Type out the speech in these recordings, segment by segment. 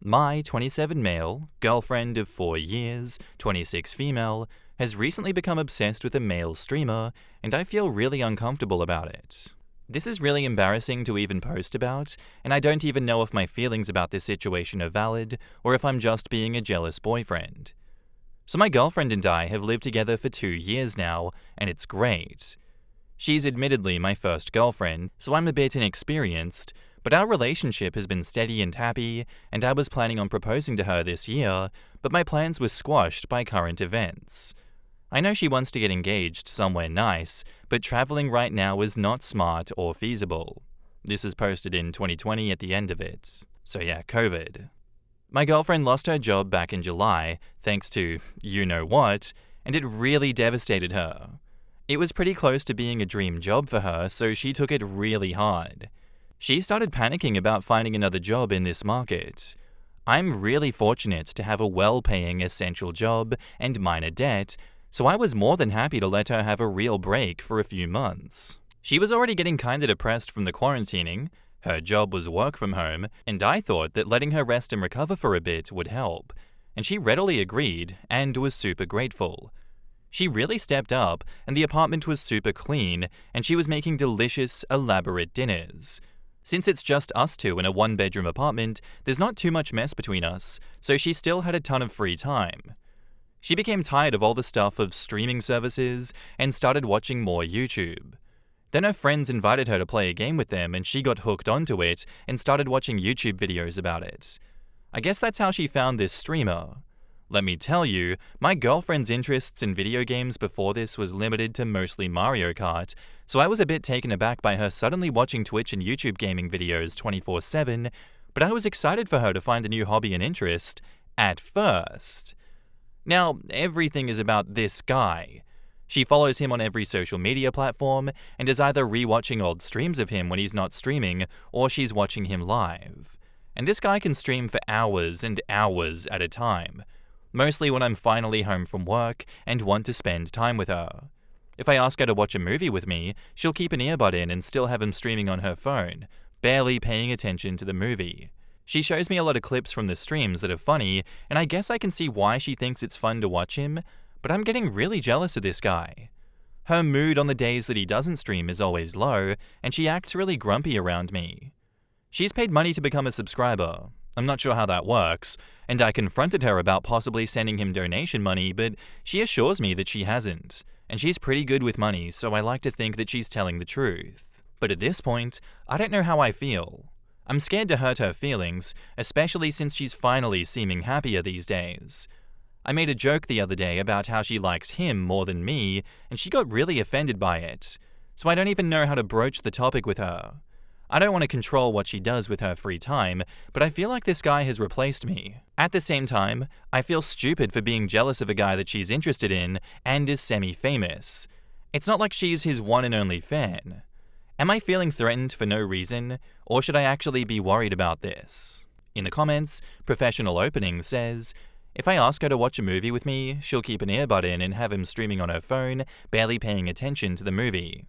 My 27 male, girlfriend of 4 years, 26 female, has recently become obsessed with a male streamer, and I feel really uncomfortable about it. This is really embarrassing to even post about, and I don't even know if my feelings about this situation are valid, or if I'm just being a jealous boyfriend. So my girlfriend and I have lived together for 2 years now, and it's great. She's admittedly my first girlfriend, so I'm a bit inexperienced, but our relationship has been steady and happy, and I was planning on proposing to her this year, but my plans were squashed by current events. I know she wants to get engaged somewhere nice, but traveling right now is not smart or feasible. This is posted in 2020 at the end of it. So yeah, COVID. My girlfriend lost her job back in July, thanks to you-know-what, and it really devastated her. It was pretty close to being a dream job for her, so she took it really hard. She started panicking about finding another job in this market. I'm really fortunate to have a well-paying essential job and minor debt, so I was more than happy to let her have a real break for a few months. She was already getting kinda depressed from the quarantining, her job was work from home, and I thought that letting her rest and recover for a bit would help, and she readily agreed and was super grateful. She really stepped up, and the apartment was super clean, and she was making delicious, elaborate dinners. Since it's just us two in a one-bedroom apartment, there's not too much mess between us, so she still had a ton of free time. She became tired of all the stuff of streaming services and started watching more YouTube. Then her friends invited her to play a game with them, and she got hooked onto it and started watching YouTube videos about it. I guess that's how she found this streamer. Let me tell you, my girlfriend's interests in video games before this was limited to mostly Mario Kart, so I was a bit taken aback by her suddenly watching Twitch and YouTube gaming videos 24/7, but I was excited for her to find a new hobby and interest, at first. Now, everything is about this guy. She follows him on every social media platform, and is either re-watching old streams of him when he's not streaming, or she's watching him live. And this guy can stream for hours and hours at a time. Mostly when I'm finally home from work and want to spend time with her. If I ask her to watch a movie with me, she'll keep an earbud in and still have him streaming on her phone, barely paying attention to the movie. She shows me a lot of clips from the streams that are funny, and I guess I can see why she thinks it's fun to watch him, but I'm getting really jealous of this guy. Her mood on the days that he doesn't stream is always low, and she acts really grumpy around me. She's paid money to become a subscriber. I'm not sure how that works, and I confronted her about possibly sending him donation money, but she assures me that she hasn't, and she's pretty good with money, so I like to think that she's telling the truth. But at this point, I don't know how I feel. I'm scared to hurt her feelings, especially since she's finally seeming happier these days. I made a joke the other day about how she likes him more than me, and she got really offended by it, so I don't even know how to broach the topic with her. I don't want to control what she does with her free time, but I feel like this guy has replaced me. At the same time, I feel stupid for being jealous of a guy that she's interested in and is semi-famous. It's not like she's his one and only fan. Am I feeling threatened for no reason, or should I actually be worried about this? In the comments, Professional Opening says, if I ask her to watch a movie with me, she'll keep an earbud in and have him streaming on her phone, barely paying attention to the movie.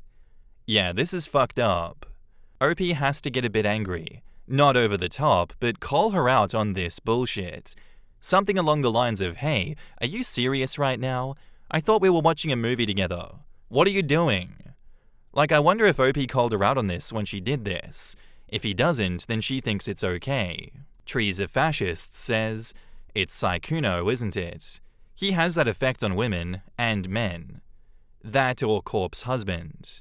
Yeah, this is fucked up. OP has to get a bit angry. Not over the top, but call her out on this bullshit. Something along the lines of, hey, are you serious right now? I thought we were watching a movie together. What are you doing? Like, I wonder if OP called her out on this when she did this. If he doesn't, then she thinks it's okay. Trees of Fascists says, it's Sykkuno, isn't it? He has that effect on women and men. That or corpse husband.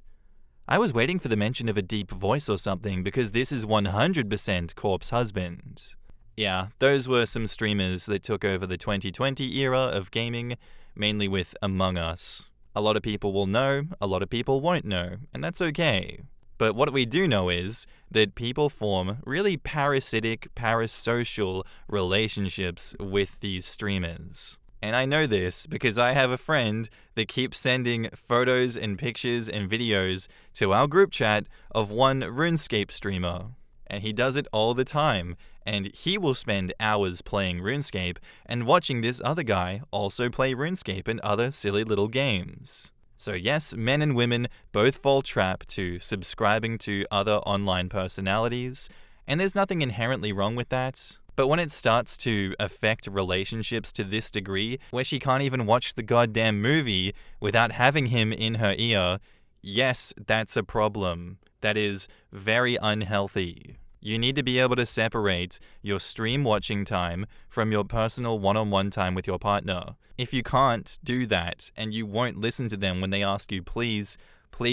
I was waiting for the mention of a deep voice or something because this is 100% corpse husband. Yeah, those were some streamers that took over the 2020 era of gaming, mainly with Among Us. A lot of people will know, a lot of people won't know, and that's okay. But what we do know is that people form really parasitic, parasocial relationships with these streamers. And I know this because I have a friend that keeps sending photos and pictures and videos to our group chat of one RuneScape streamer. And he does it all the time, and he will spend hours playing RuneScape and watching this other guy also play RuneScape and other silly little games. So yes, men and women both fall trap to subscribing to other online personalities, and there's nothing inherently wrong with that. But when it starts to affect relationships to this degree, where she can't even watch the goddamn movie without having him in her ear, yes, that's a problem. That is very unhealthy. You need to be able to separate your stream watching time from your personal one-on-one time with your partner. If you can't do that and you won't listen to them when they ask you, please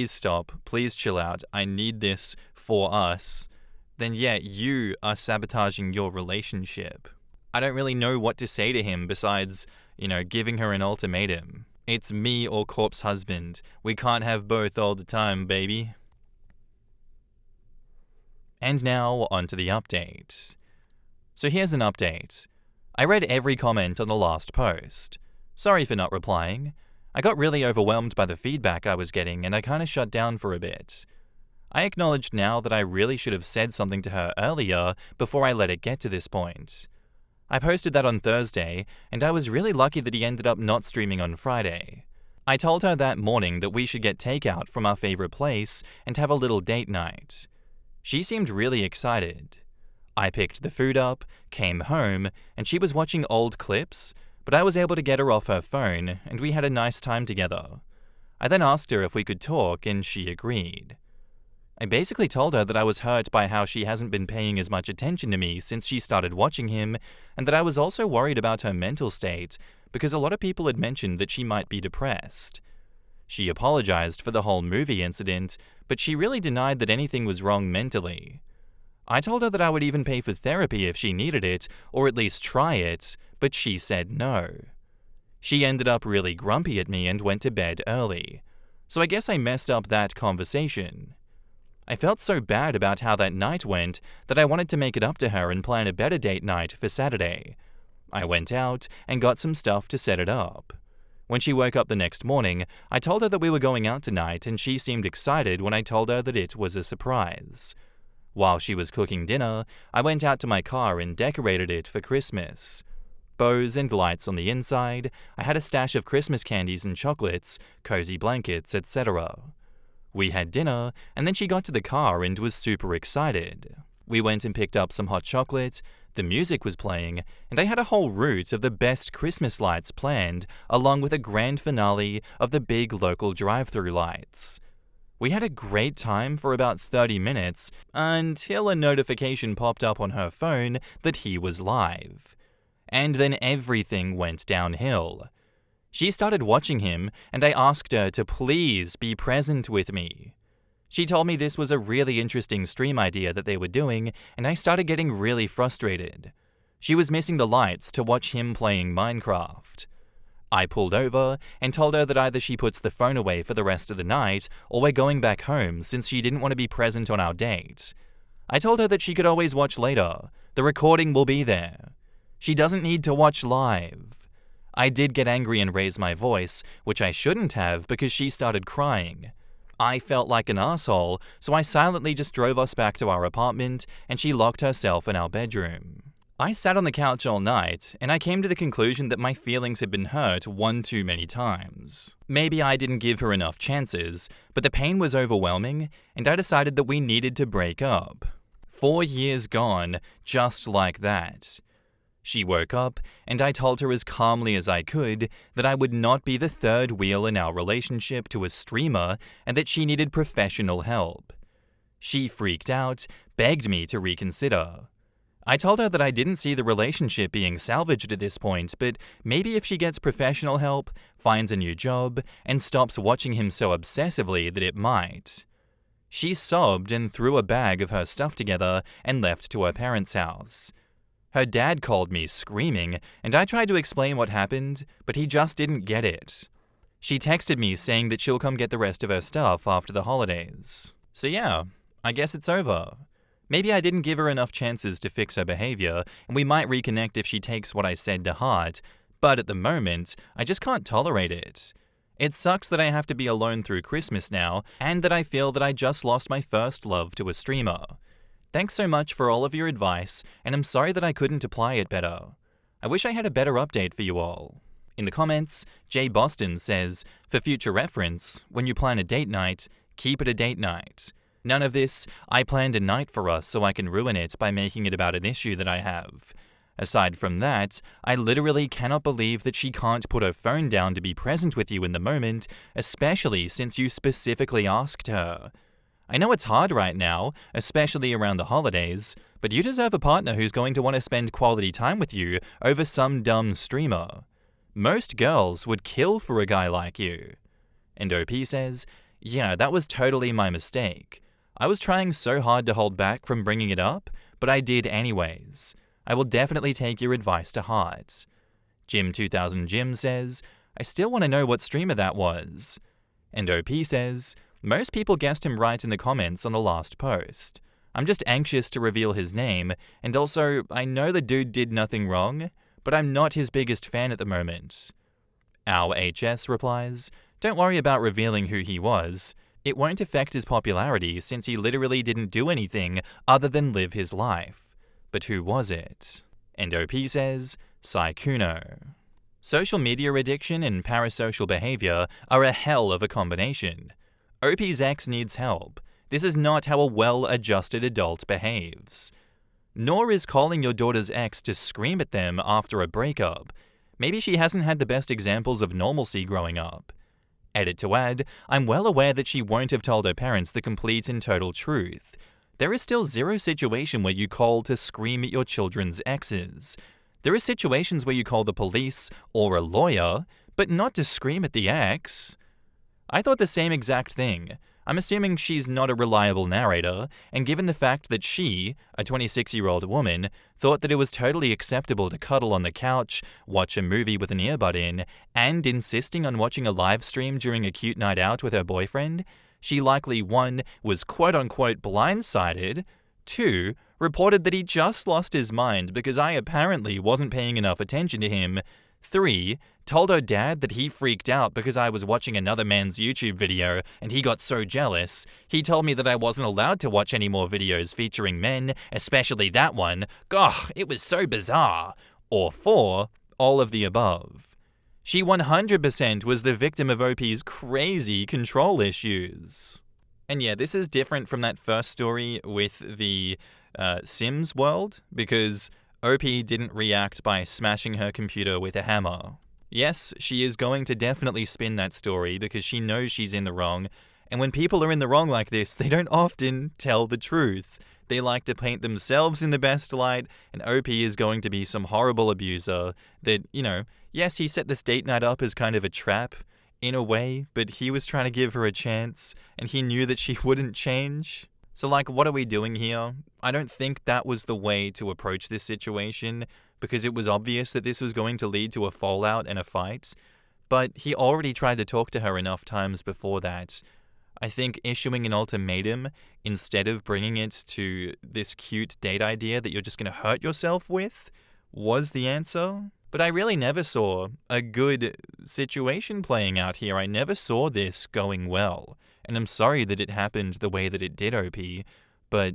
stop, please chill out, I need this for us, then yeah, you are sabotaging your relationship. I don't really know what to say to him besides, giving her an ultimatum. It's me or corpse husband. We can't have both all the time, baby. And now, onto the update. So here's an update. I read every comment on the last post. Sorry for not replying. I got really overwhelmed by the feedback I was getting and I kinda shut down for a bit. I acknowledge now that I really should have said something to her earlier before I let it get to this point. I posted that on Thursday, and I was really lucky that he ended up not streaming on Friday. I told her that morning that we should get takeout from our favorite place and have a little date night. She seemed really excited. I picked the food up, came home, and she was watching old clips, but I was able to get her off her phone, and we had a nice time together. I then asked her if we could talk, and she agreed. I basically told her that I was hurt by how she hasn't been paying as much attention to me since she started watching him, and that I was also worried about her mental state, because a lot of people had mentioned that she might be depressed. She apologized for the whole movie incident, but she really denied that anything was wrong mentally. I told her that I would even pay for therapy if she needed it, or at least try it, but she said no. She ended up really grumpy at me and went to bed early, so I guess I messed up that conversation. I felt so bad about how that night went that I wanted to make it up to her and plan a better date night for Saturday. I went out and got some stuff to set it up. When she woke up the next morning, I told her that we were going out tonight and she seemed excited when I told her that it was a surprise. While she was cooking dinner, I went out to my car and decorated it for Christmas. Bows and lights on the inside, I had a stash of Christmas candies and chocolates, cozy blankets, etc. We had dinner, and then she got to the car and was super excited. We went and picked up some hot chocolate, the music was playing, and I had a whole route of the best Christmas lights planned, along with a grand finale of the big local drive-through lights. We had a great time for about 30 minutes, until a notification popped up on her phone that he was live. And then everything went downhill. She started watching him, and I asked her to please be present with me. She told me this was a really interesting stream idea that they were doing, and I started getting really frustrated. She was missing the lights to watch him playing Minecraft. I pulled over and told her that either she puts the phone away for the rest of the night, or we're going back home since she didn't want to be present on our date. I told her that she could always watch later. The recording will be there. She doesn't need to watch live. I did get angry and raise my voice, which I shouldn't have because she started crying. I felt like an asshole, so I silently just drove us back to our apartment and she locked herself in our bedroom. I sat on the couch all night and I came to the conclusion that my feelings had been hurt one too many times. Maybe I didn't give her enough chances, but the pain was overwhelming and I decided that we needed to break up. 4 years gone, just like that. She woke up, and I told her as calmly as I could that I would not be the third wheel in our relationship to a streamer and that she needed professional help. She freaked out, begged me to reconsider. I told her that I didn't see the relationship being salvaged at this point, but maybe if she gets professional help, finds a new job, and stops watching him so obsessively that it might. She sobbed and threw a bag of her stuff together and left to her parents' house. Her dad called me screaming, and I tried to explain what happened, but he just didn't get it. She texted me saying that she'll come get the rest of her stuff after the holidays. So yeah, I guess it's over. Maybe I didn't give her enough chances to fix her behavior, and we might reconnect if she takes what I said to heart, but at the moment, I just can't tolerate it. It sucks that I have to be alone through Christmas now, and that I feel that I just lost my first love to a streamer. Thanks so much for all of your advice, and I'm sorry that I couldn't apply it better. I wish I had a better update for you all. In the comments, Jay Boston says, for future reference, when you plan a date night, keep it a date night. None of this, I planned a night for us so I can ruin it by making it about an issue that I have. Aside from that, I literally cannot believe that she can't put her phone down to be present with you in the moment, especially since you specifically asked her. I know it's hard right now, especially around the holidays, but you deserve a partner who's going to want to spend quality time with you over some dumb streamer. Most girls would kill for a guy like you. And OP says, yeah, that was totally my mistake. I was trying so hard to hold back from bringing it up, but I did anyways. I will definitely take your advice to heart. Jim2000Jim says, I still want to know what streamer that was. And OP says, most people guessed him right in the comments on the last post. I'm just anxious to reveal his name, and also, I know the dude did nothing wrong, but I'm not his biggest fan at the moment. Our HS replies, don't worry about revealing who he was. It won't affect his popularity since he literally didn't do anything other than live his life. But who was it? And OP says, Saikuno. Social media addiction and parasocial behavior are a hell of a combination. OP's ex needs help. This is not how a well-adjusted adult behaves. Nor is calling your daughter's ex to scream at them after a breakup. Maybe she hasn't had the best examples of normalcy growing up. Edit to add, I'm well aware that she won't have told her parents the complete and total truth. There is still zero situation where you call to scream at your children's exes. There are situations where you call the police or a lawyer, but not to scream at the ex. I thought the same exact thing. I'm assuming she's not a reliable narrator, and given the fact that she, a 26-year-old woman, thought that it was totally acceptable to cuddle on the couch, watch a movie with an earbud in, and insisting on watching a live stream during a cute night out with her boyfriend, she likely 1. Was quote-unquote blindsided, 2. Reported that he just lost his mind because I apparently wasn't paying enough attention to him, 3. Told her dad that he freaked out because I was watching another man's YouTube video and he got so jealous, he told me that I wasn't allowed to watch any more videos featuring men, especially that one. Gosh, it was so bizarre. Or 4. All of the above. She 100% was the victim of OP's crazy control issues. And yeah, this is different from that first story with the Sims world, because OP didn't react by smashing her computer with a hammer. Yes, she is going to definitely spin that story because she knows she's in the wrong, and when people are in the wrong like this, they don't often tell the truth. They like to paint themselves in the best light, and OP is going to be some horrible abuser that, yes, he set this date night up as kind of a trap, in a way, but he was trying to give her a chance, and he knew that she wouldn't change. So, what are we doing here? I don't think that was the way to approach this situation, because it was obvious that this was going to lead to a fallout and a fight, but he already tried to talk to her enough times before that. I think issuing an ultimatum instead of bringing it to this cute date idea that you're just going to hurt yourself with was the answer. But I really never saw a good situation playing out here. I never saw this going well. And I'm sorry that it happened the way that it did, OP. But,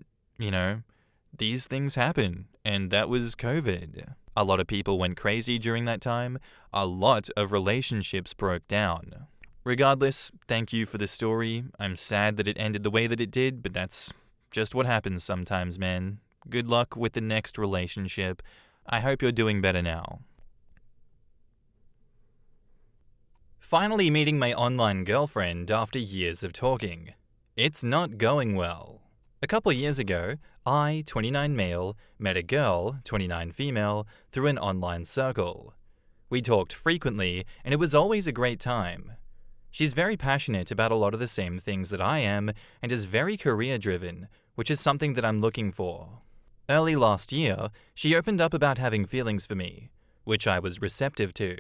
these things happen. And that was COVID. A lot of people went crazy during that time. A lot of relationships broke down. Regardless, thank you for the story. I'm sad that it ended the way that it did, but that's just what happens sometimes, man. Good luck with the next relationship. I hope you're doing better now. Finally meeting my online girlfriend after years of talking. It's not going well. A couple years ago, I, 29 male, met a girl, 29 female, through an online circle. We talked frequently, and it was always a great time. She's very passionate about a lot of the same things that I am, and is very career-driven, which is something that I'm looking for. Early last year, she opened up about having feelings for me, which I was receptive to.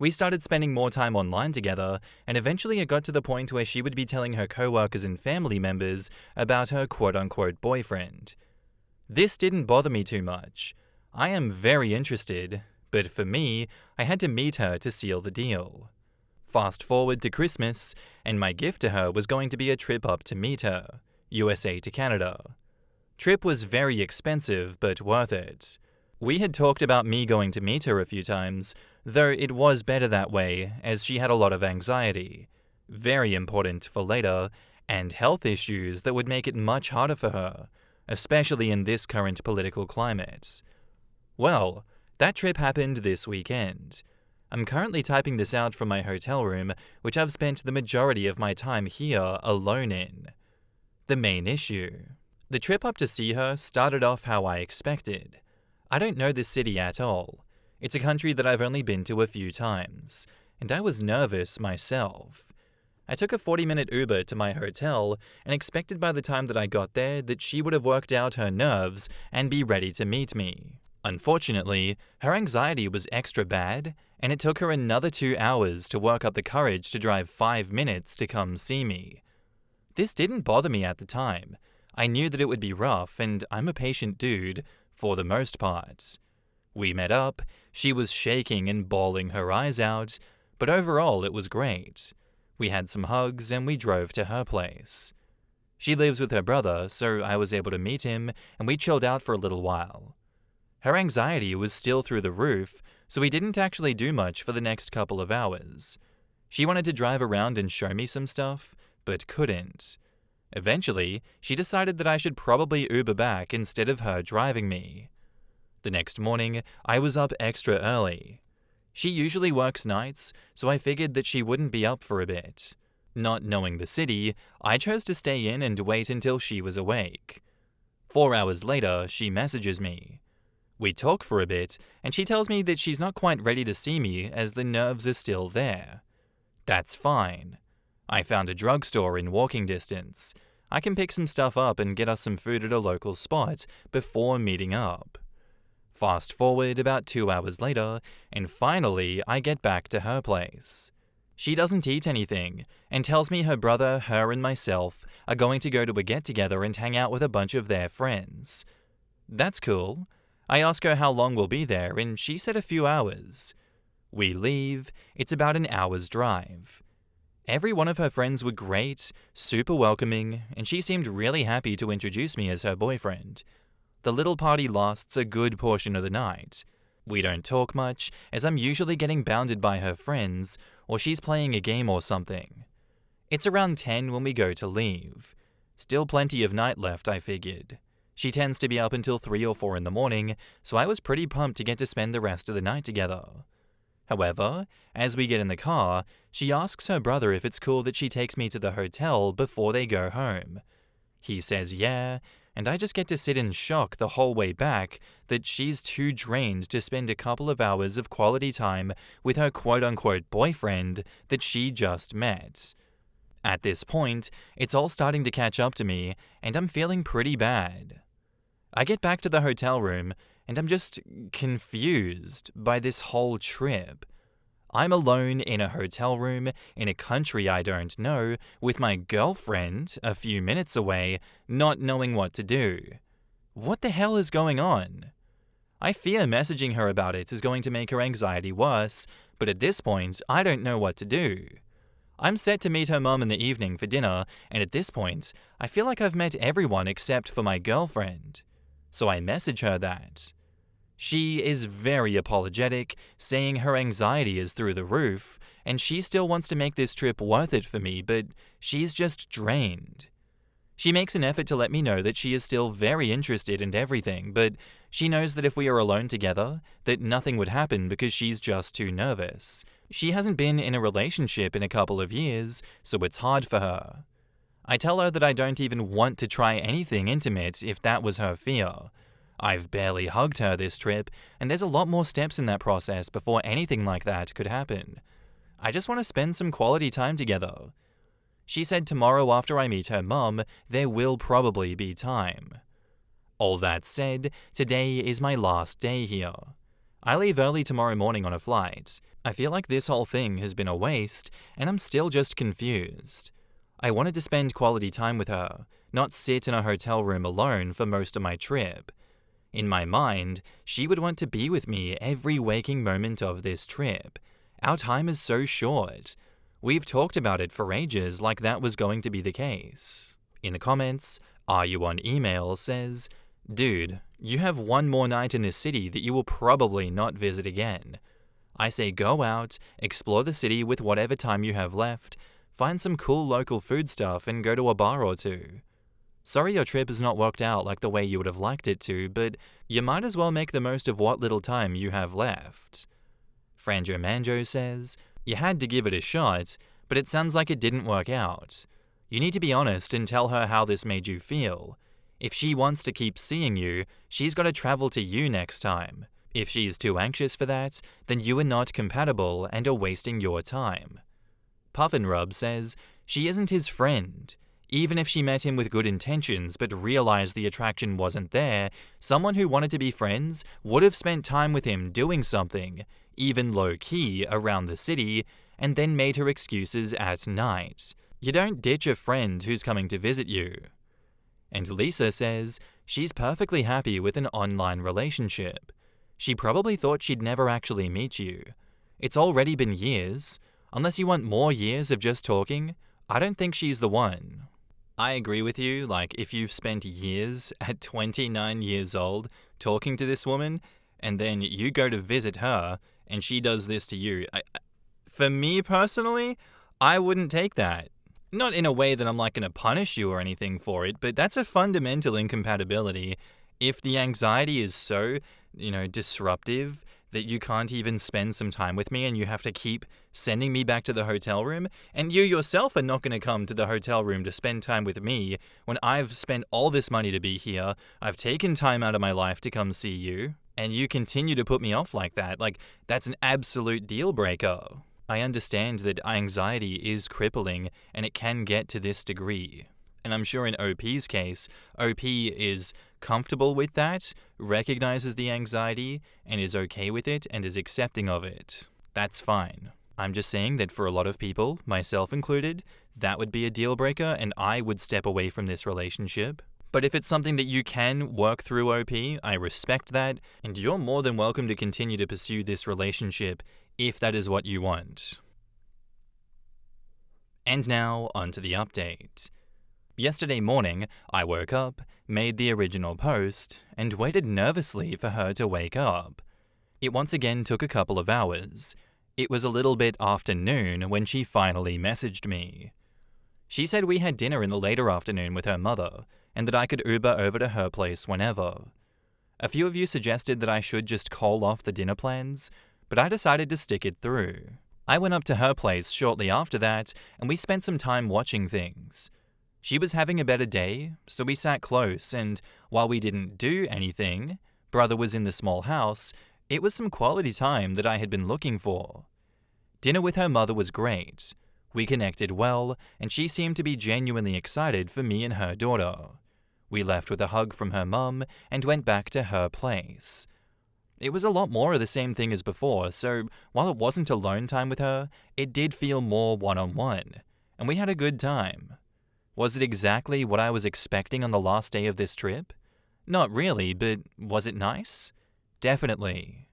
We started spending more time online together, and eventually it got to the point where she would be telling her coworkers and family members about her quote-unquote boyfriend. This didn't bother me too much. I am very interested, but for me, I had to meet her to seal the deal. Fast forward to Christmas, and my gift to her was going to be a trip up to meet her, USA to Canada. Trip was very expensive, but worth it. We had talked about me going to meet her a few times, though it was better that way, as she had a lot of anxiety, very important for later, and health issues that would make it much harder for her, especially in this current political climate. Well, that trip happened this weekend. I'm currently typing this out from my hotel room, which I've spent the majority of my time here alone in. The main issue. The trip up to see her started off how I expected. I don't know this city at all. It's a country that I've only been to a few times, and I was nervous myself. I took a 40-minute Uber to my hotel and expected by the time that I got there that she would have worked out her nerves and be ready to meet me. Unfortunately, her anxiety was extra bad, and it took her another 2 hours to work up the courage to drive 5 minutes to come see me. This didn't bother me at the time. I knew that it would be rough, and I'm a patient dude, for the most part. We met up, she was shaking and bawling her eyes out, but overall it was great. We had some hugs and we drove to her place. She lives with her brother, so I was able to meet him and we chilled out for a little while. Her anxiety was still through the roof, so we didn't actually do much for the next couple of hours. She wanted to drive around and show me some stuff, but couldn't. Eventually, she decided that I should probably Uber back instead of her driving me. The next morning, I was up extra early. She usually works nights, so I figured that she wouldn't be up for a bit. Not knowing the city, I chose to stay in and wait until she was awake. 4 hours later, she messages me. We talk for a bit, and she tells me that she's not quite ready to see me as the nerves are still there. That's fine. I found a drugstore in walking distance. I can pick some stuff up and get us some food at a local spot before meeting up. Fast forward about 2 hours later, and finally I get back to her place. She doesn't eat anything, and tells me her brother, her and myself are going to go to a get-together and hang out with a bunch of their friends. That's cool. I ask her how long we'll be there, and she said a few hours. We leave. It's about an hour's drive. Every one of her friends were great, super welcoming, and she seemed really happy to introduce me as her boyfriend. The little party lasts a good portion of the night. We don't talk much, as I'm usually getting bounded by her friends, or she's playing a game or something. It's around 10 when we go to leave. Still plenty of night left, I figured. She tends to be up until 3 or 4 in the morning, so I was pretty pumped to get to spend the rest of the night together. However, as we get in the car, she asks her brother if it's cool that she takes me to the hotel before they go home. He says yeah, and I just get to sit in shock the whole way back that she's too drained to spend a couple of hours of quality time with her quote-unquote boyfriend that she just met. At this point, it's all starting to catch up to me, and I'm feeling pretty bad. I get back to the hotel room, and I'm just confused by this whole trip. I'm alone in a hotel room in a country I don't know with my girlfriend a few minutes away, not knowing what to do. What the hell is going on? I fear messaging her about it is going to make her anxiety worse, but at this point, I don't know what to do. I'm set to meet her mum in the evening for dinner, and at this point, I feel like I've met everyone except for my girlfriend. So I message her that. She is very apologetic, saying her anxiety is through the roof, and she still wants to make this trip worth it for me, but she's just drained. She makes an effort to let me know that she is still very interested in everything, but she knows that if we are alone together, that nothing would happen because she's just too nervous. She hasn't been in a relationship in a couple of years, so it's hard for her. I tell her that I don't even want to try anything intimate if that was her fear. I've barely hugged her this trip, and there's a lot more steps in that process before anything like that could happen. I just want to spend some quality time together. She said tomorrow after I meet her mum, there will probably be time. All that said, today is my last day here. I leave early tomorrow morning on a flight. I feel like this whole thing has been a waste, and I'm still just confused. I wanted to spend quality time with her, not sit in a hotel room alone for most of my trip. In my mind, she would want to be with me every waking moment of this trip. Our time is so short. We've talked about it for ages like that was going to be the case. In the comments, Are You On Email says, "Dude, you have one more night in this city that you will probably not visit again. I say go out, explore the city with whatever time you have left, find some cool local food stuff and go to a bar or two. Sorry your trip has not worked out like the way you would have liked it to, but you might as well make the most of what little time you have left. Franjo Manjo says, you had to give it a shot, but it sounds like it didn't work out. You need to be honest and tell her how this made you feel. If she wants to keep seeing you, she's got to travel to you next time. If she's too anxious for that, then you are not compatible and are wasting your time. Puffin Rub says, she isn't his friend. Even if she met him with good intentions but realized the attraction wasn't there, someone who wanted to be friends would have spent time with him doing something, even low-key, around the city, and then made her excuses at night. You don't ditch a friend who's coming to visit you. And Lisa says, she's perfectly happy with an online relationship. She probably thought she'd never actually meet you. It's already been years. Unless you want more years of just talking, I don't think she's the one. I agree with you, like if you've spent years at 29 years old talking to this woman, and then you go to visit her, and she does this to you. For me personally, I wouldn't take that. Not in a way that I'm like going to punish you or anything for it, but that's a fundamental incompatibility. If the anxiety is so, disruptive that you can't even spend some time with me and you have to keep sending me back to the hotel room, and you yourself are not going to come to the hotel room to spend time with me when I've spent all this money to be here, I've taken time out of my life to come see you, and you continue to put me off like that, that's an absolute deal breaker. I understand that anxiety is crippling and it can get to this degree. And I'm sure in OP's case, OP is comfortable with that, recognizes the anxiety, and is okay with it and is accepting of it. That's fine. I'm just saying that for a lot of people, myself included, that would be a deal breaker and I would step away from this relationship. But if it's something that you can work through, OP, I respect that, and you're more than welcome to continue to pursue this relationship if that is what you want. And now, onto the update. Yesterday morning, I woke up, made the original post, and waited nervously for her to wake up. It once again took a couple of hours. It was a little bit after noon when she finally messaged me. She said we had dinner in the later afternoon with her mother, and that I could Uber over to her place whenever. A few of you suggested that I should just call off the dinner plans, but I decided to stick it through. I went up to her place shortly after that, and we spent some time watching things. She was having a better day, so we sat close, and while we didn't do anything, brother was in the small house, it was some quality time that I had been looking for. Dinner with her mother was great. We connected well, and she seemed to be genuinely excited for me and her daughter. We left with a hug from her mum and went back to her place. It was a lot more of the same thing as before, so while it wasn't alone time with her, it did feel more one-on-one, and we had a good time. Was it exactly what I was expecting on the last day of this trip? Not really, but was it nice? Definitely.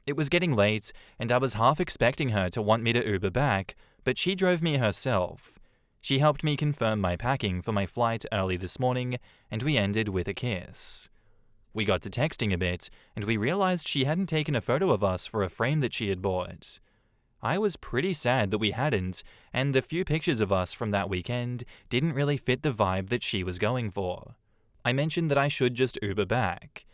It was getting late, and I was half expecting her to want me to Uber back, but she drove me herself. She helped me confirm my packing for my flight early this morning, and we ended with a kiss. We got to texting a bit, and we realized she hadn't taken a photo of us for a frame that she had bought. I was pretty sad that we hadn't, and the few pictures of us from that weekend didn't really fit the vibe that she was going for. I mentioned that I should just Uber back.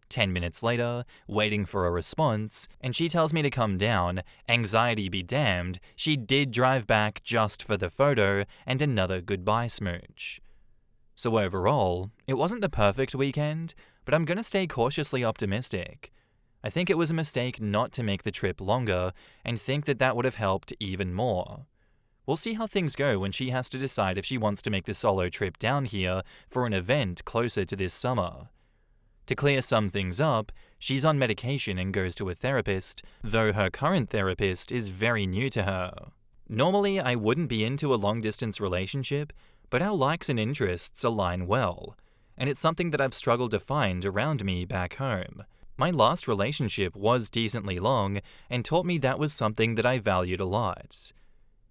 10 minutes later, waiting for a response, and she tells me to come down, anxiety be damned, she did drive back just for the photo and another goodbye smooch. So overall, it wasn't the perfect weekend, but I'm gonna stay cautiously optimistic. I think it was a mistake not to make the trip longer, and think that that would have helped even more. We'll see how things go when she has to decide if she wants to make the solo trip down here for an event closer to this summer. To clear some things up, she's on medication and goes to a therapist, though her current therapist is very new to her. Normally, I wouldn't be into a long-distance relationship, but our likes and interests align well, and it's something that I've struggled to find around me back home. My last relationship was decently long and taught me that was something that I valued a lot.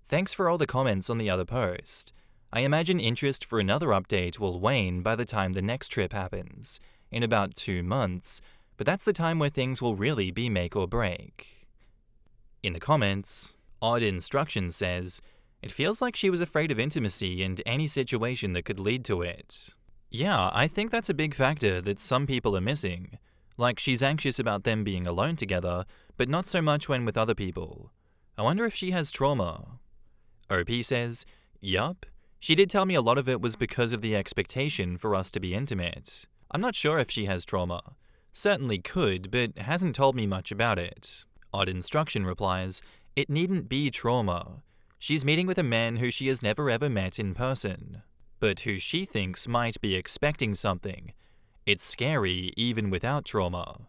Thanks for all the comments on the other post. I imagine interest for another update will wane by the time the next trip happens, in about 2 months, but that's the time where things will really be make or break. In the comments, Odd Instruction says, it feels like she was afraid of intimacy and any situation that could lead to it. Yeah, I think that's a big factor that some people are missing. Like, she's anxious about them being alone together, but not so much when with other people. I wonder if she has trauma. OP says, yup. She did tell me a lot of it was because of the expectation for us to be intimate. I'm not sure if she has trauma. Certainly could, but hasn't told me much about it. Odd Instruction replies, it needn't be trauma. She's meeting with a man who she has never ever met in person, but who she thinks might be expecting something. It's scary even without trauma.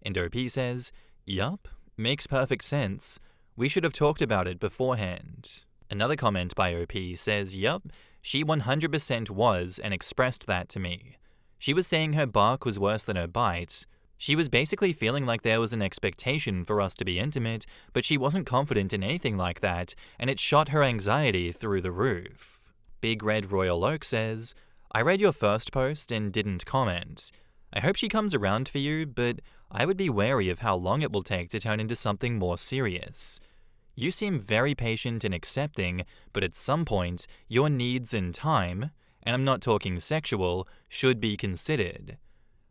And OP says, yup, makes perfect sense. We should have talked about it beforehand. Another comment by OP says, yup, she 100% was and expressed that to me. She was saying her bark was worse than her bite. She was basically feeling like there was an expectation for us to be intimate, but she wasn't confident in anything like that, and it shot her anxiety through the roof. Big Red Royal Oak says, I read your first post and didn't comment. I hope she comes around for you, but I would be wary of how long it will take to turn into something more serious. You seem very patient and accepting, but at some point, your needs and time, and I'm not talking sexual, should be considered.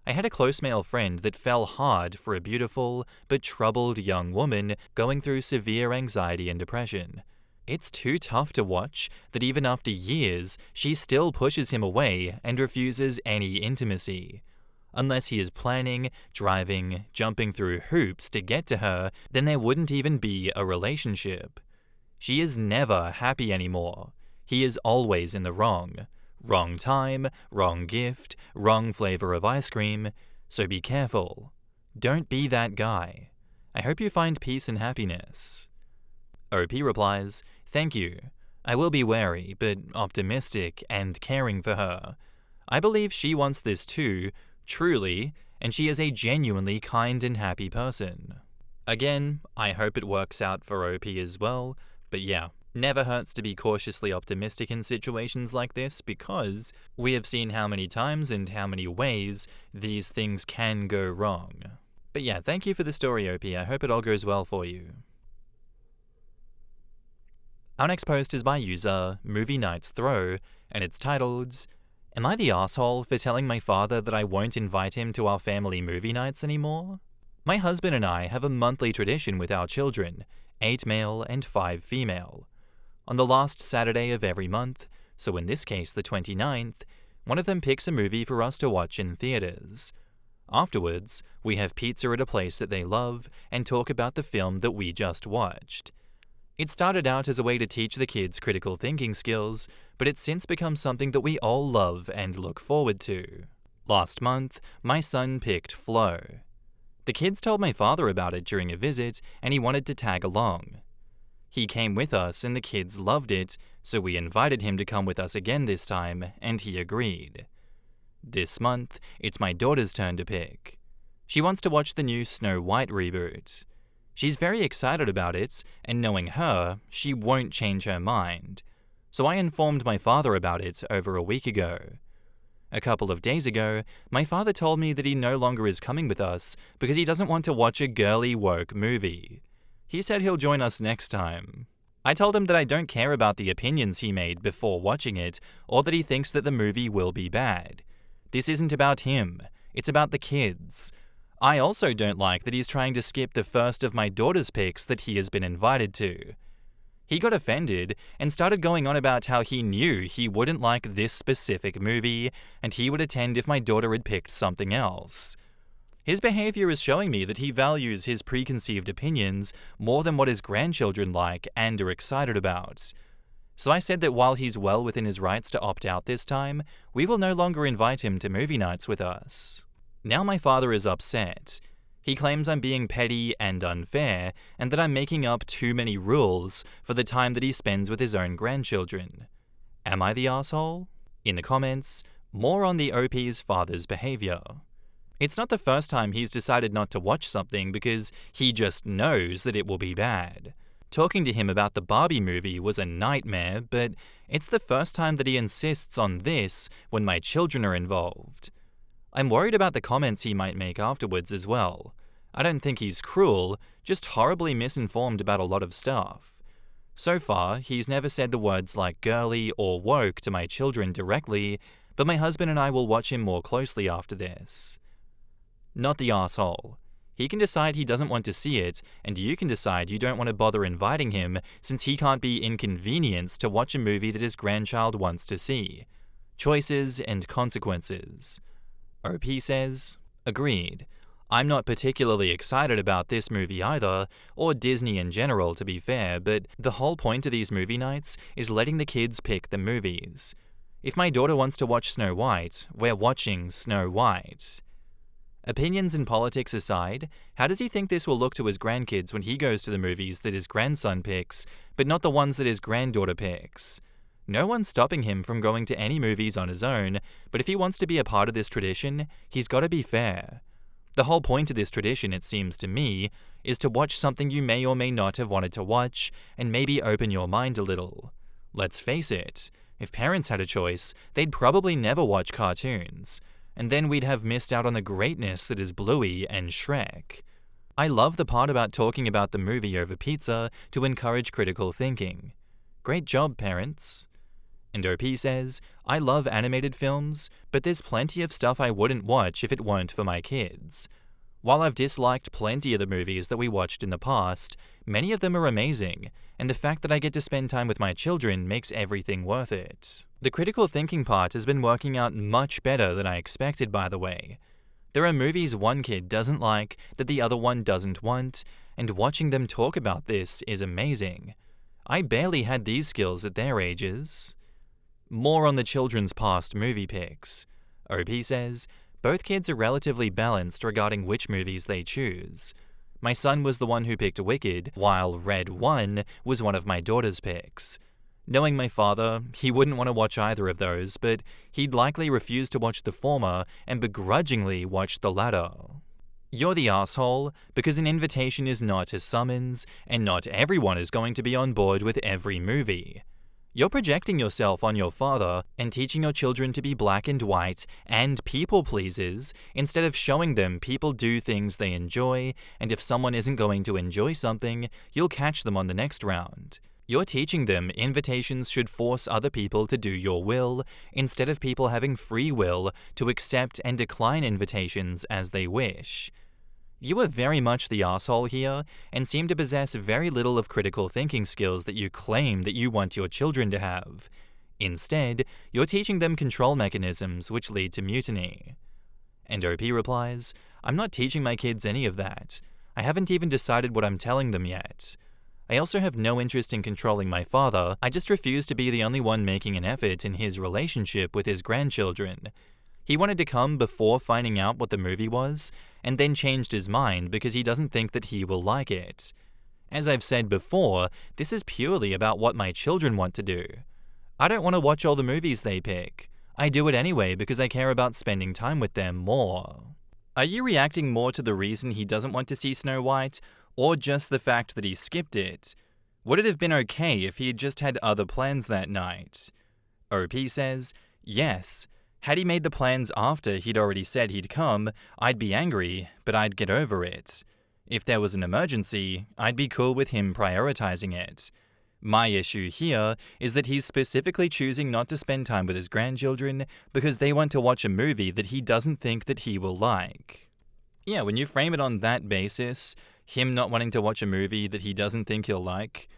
I had a close male friend that fell hard for a beautiful but troubled young woman going through severe anxiety and depression. It's too tough to watch that even after years, she still pushes him away and refuses any intimacy. Unless he is planning, driving, jumping through hoops to get to her, then there wouldn't even be a relationship. She is never happy anymore. He is always in the wrong. Wrong time, wrong gift, wrong flavor of ice cream, so be careful. Don't be that guy. I hope you find peace and happiness. OP replies, thank you. I will be wary, but optimistic and caring for her. I believe she wants this too, truly, and she is a genuinely kind and happy person. Again, I hope it works out for OP as well, but yeah, never hurts to be cautiously optimistic in situations like this because we have seen how many times and how many ways these things can go wrong. But yeah, thank you for the story, OP. I hope it all goes well for you. Our next post is by user Movie Nights Throw, and it's titled, Am I the asshole for telling my father that I won't invite him to our family movie nights anymore? My husband and I have a monthly tradition with our children, 8 male and 5 female. On the last Saturday of every month, so in this case the 29th, one of them picks a movie for us to watch in theaters. Afterwards, we have pizza at a place that they love and talk about the film that we just watched. It started out as a way to teach the kids critical thinking skills, but it's since become something that we all love and look forward to. Last month, my son picked Flow. The kids told my father about it during a visit, and he wanted to tag along. He came with us and the kids loved it, so we invited him to come with us again this time, and he agreed. This month, it's my daughter's turn to pick. She wants to watch the new Snow White reboot. She's very excited about it, and knowing her, she won't change her mind. So I informed my father about it over a week ago. A couple of days ago, my father told me that he no longer is coming with us because he doesn't want to watch a girly woke movie. He said he'll join us next time. I told him that I don't care about the opinions he made before watching it, or that he thinks that the movie will be bad. This isn't about him, it's about the kids. I also don't like that he's trying to skip the first of my daughter's picks that he has been invited to. He got offended and started going on about how he knew he wouldn't like this specific movie and he would attend if my daughter had picked something else. His behavior is showing me that he values his preconceived opinions more than what his grandchildren like and are excited about. So I said that while he's well within his rights to opt out this time, we will no longer invite him to movie nights with us. Now my father is upset. He claims I'm being petty and unfair, and that I'm making up too many rules for the time that he spends with his own grandchildren. Am I the asshole? In the comments, more on the OP's father's behavior. It's not the first time he's decided not to watch something because he just knows that it will be bad. Talking to him about the Barbie movie was a nightmare, but it's the first time that he insists on this when my children are involved. I'm worried about the comments he might make afterwards as well. I don't think he's cruel, just horribly misinformed about a lot of stuff. So far, he's never said the words like girly or woke to my children directly, but my husband and I will watch him more closely after this. Not the asshole. He can decide he doesn't want to see it, and you can decide you don't want to bother inviting him since he can't be inconvenienced to watch a movie that his grandchild wants to see. Choices and consequences. OP says, agreed. I'm not particularly excited about this movie either, or Disney in general to be fair, but the whole point of these movie nights is letting the kids pick the movies. If my daughter wants to watch Snow White, we're watching Snow White. Opinions and politics aside, how does he think this will look to his grandkids when he goes to the movies that his grandson picks, but not the ones that his granddaughter picks? No one's stopping him from going to any movies on his own, but if he wants to be a part of this tradition, he's got to be fair. The whole point of this tradition, it seems to me, is to watch something you may or may not have wanted to watch, and maybe open your mind a little. Let's face it, if parents had a choice, they'd probably never watch cartoons. And then we'd have missed out on the greatness that is Bluey and Shrek. I love the part about talking about the movie over pizza to encourage critical thinking. Great job, parents. And OP says, I love animated films, but there's plenty of stuff I wouldn't watch if it weren't for my kids. While I've disliked plenty of the movies that we watched in the past, many of them are amazing, and the fact that I get to spend time with my children makes everything worth it. The critical thinking part has been working out much better than I expected, by the way. There are movies one kid doesn't like that the other one doesn't want, and watching them talk about this is amazing. I barely had these skills at their ages. More on the children's past movie picks. OP says, both kids are relatively balanced regarding which movies they choose. My son was the one who picked Wicked, while Red 1 was one of my daughter's picks. Knowing my father, he wouldn't want to watch either of those, but he'd likely refuse to watch the former and begrudgingly watch the latter. You're the asshole because an invitation is not a summons, and not everyone is going to be on board with every movie. You're projecting yourself on your father and teaching your children to be black and white and people pleasers instead of showing them people do things they enjoy, and if someone isn't going to enjoy something, you'll catch them on the next round. You're teaching them invitations should force other people to do your will, instead of people having free will to accept and decline invitations as they wish. You are very much the asshole here, and seem to possess very little of critical thinking skills that you claim that you want your children to have. Instead, you're teaching them control mechanisms which lead to mutiny. And OP replies, I'm not teaching my kids any of that. I haven't even decided what I'm telling them yet. I also have no interest in controlling my father, I just refuse to be the only one making an effort in his relationship with his grandchildren. He wanted to come before finding out what the movie was, and then changed his mind because he doesn't think that he will like it. As I've said before, this is purely about what my children want to do. I don't want to watch all the movies they pick. I do it anyway because I care about spending time with them more. Are you reacting more to the reason he doesn't want to see Snow White, or just the fact that he skipped it? Would it have been okay if he had just had other plans that night? OP says, yes. Had he made the plans after he'd already said he'd come, I'd be angry, but I'd get over it. If there was an emergency, I'd be cool with him prioritizing it. My issue here is that he's specifically choosing not to spend time with his grandchildren because they want to watch a movie that he doesn't think that he will like. Yeah, when you frame it on that basis, him not wanting to watch a movie that he doesn't think he'll like,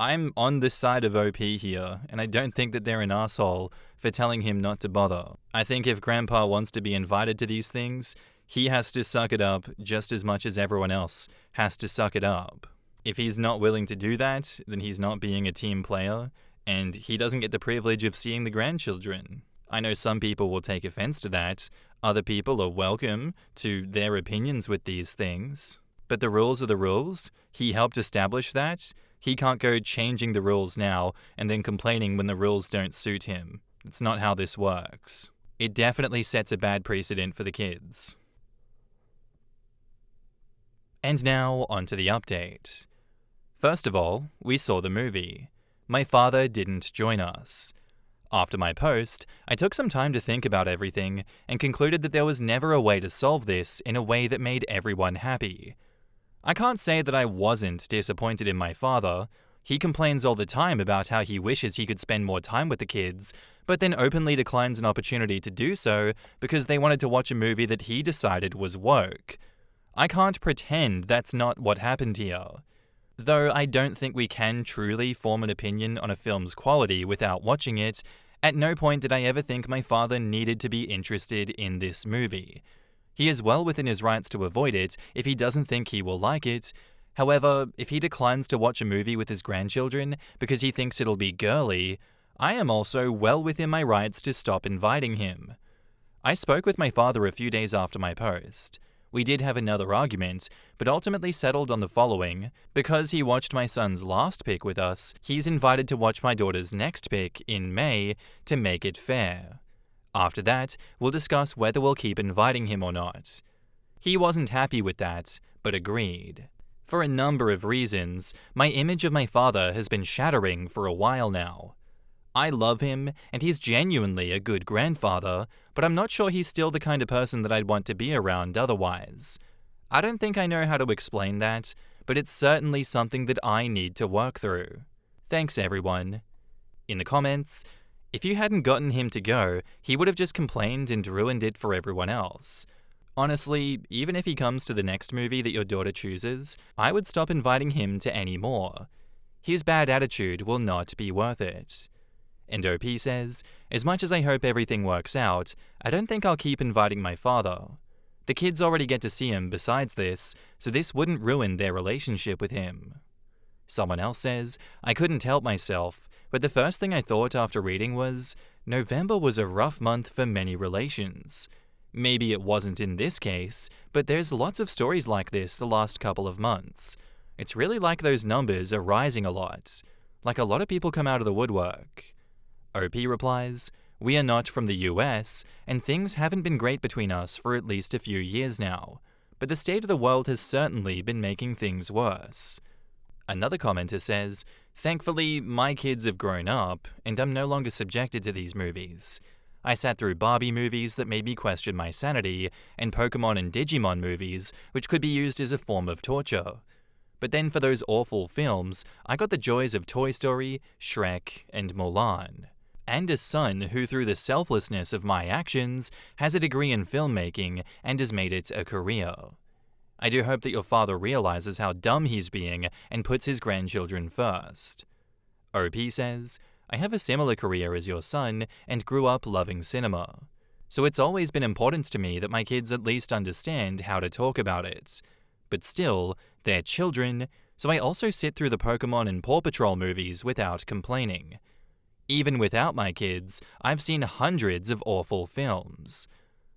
I'm on the side of OP here, and I don't think that they're an asshole for telling him not to bother. I think if Grandpa wants to be invited to these things, he has to suck it up just as much as everyone else has to suck it up. If he's not willing to do that, then he's not being a team player, and he doesn't get the privilege of seeing the grandchildren. I know some people will take offense to that, other people are welcome to their opinions with these things. But the rules are the rules, he helped establish that. He can't go changing the rules now and then complaining when the rules don't suit him. It's not how this works. It definitely sets a bad precedent for the kids. And now, onto the update. First of all, we saw the movie. My father didn't join us. After my post, I took some time to think about everything and concluded that there was never a way to solve this in a way that made everyone happy. I can't say that I wasn't disappointed in my father. He complains all the time about how he wishes he could spend more time with the kids, but then openly declines an opportunity to do so because they wanted to watch a movie that he decided was woke. I can't pretend that's not what happened here. Though I don't think we can truly form an opinion on a film's quality without watching it, at no point did I ever think my father needed to be interested in this movie. He is well within his rights to avoid it if he doesn't think he will like it. However, if he declines to watch a movie with his grandchildren because he thinks it'll be girly, I am also well within my rights to stop inviting him. I spoke with my father a few days after my post. We did have another argument, but ultimately settled on the following: because he watched my son's last pick with us, he's invited to watch my daughter's next pick in May to make it fair. After that, we'll discuss whether we'll keep inviting him or not. He wasn't happy with that, but agreed. For a number of reasons, my image of my father has been shattering for a while now. I love him, and he's genuinely a good grandfather, but I'm not sure he's still the kind of person that I'd want to be around otherwise. I don't think I know how to explain that, but it's certainly something that I need to work through. Thanks, everyone. In the comments, if you hadn't gotten him to go, he would have just complained and ruined it for everyone else. Honestly, even if he comes to the next movie that your daughter chooses, I would stop inviting him to any more. His bad attitude will not be worth it. And OP says, as much as I hope everything works out, I don't think I'll keep inviting my father. The kids already get to see him besides this, so this wouldn't ruin their relationship with him. Someone else says, I couldn't help myself, but the first thing I thought after reading was, November was a rough month for many relations. Maybe it wasn't in this case, but there's lots of stories like this the last couple of months. It's really like those numbers are rising a lot. Like a lot of people come out of the woodwork. OP replies, we are not from the US, and things haven't been great between us for at least a few years now, but the state of the world has certainly been making things worse. Another commenter says, thankfully, my kids have grown up, and I'm no longer subjected to these movies. I sat through Barbie movies that made me question my sanity, and Pokemon and Digimon movies, which could be used as a form of torture. But then for those awful films, I got the joys of Toy Story, Shrek, and Mulan. And a son who, through the selflessness of my actions, has a degree in filmmaking and has made it a career. I do hope that your father realizes how dumb he's being and puts his grandchildren first. OP says, I have a similar career as your son and grew up loving cinema. So it's always been important to me that my kids at least understand how to talk about it. But still, they're children, so I also sit through the Pokemon and Paw Patrol movies without complaining. Even without my kids, I've seen hundreds of awful films.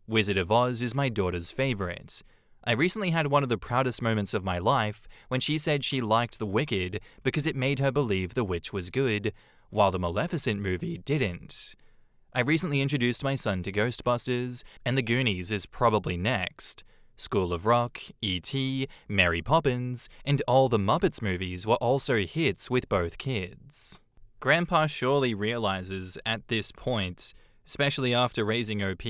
Wizard of Oz is my daughter's favorite. I recently had one of the proudest moments of my life when she said she liked The Wicked because it made her believe the witch was good, while the Maleficent movie didn't. I recently introduced my son to Ghostbusters, and The Goonies is probably next. School of Rock, E.T., Mary Poppins, and all the Muppets movies were also hits with both kids. Grandpa surely realizes at this point, especially after raising OP,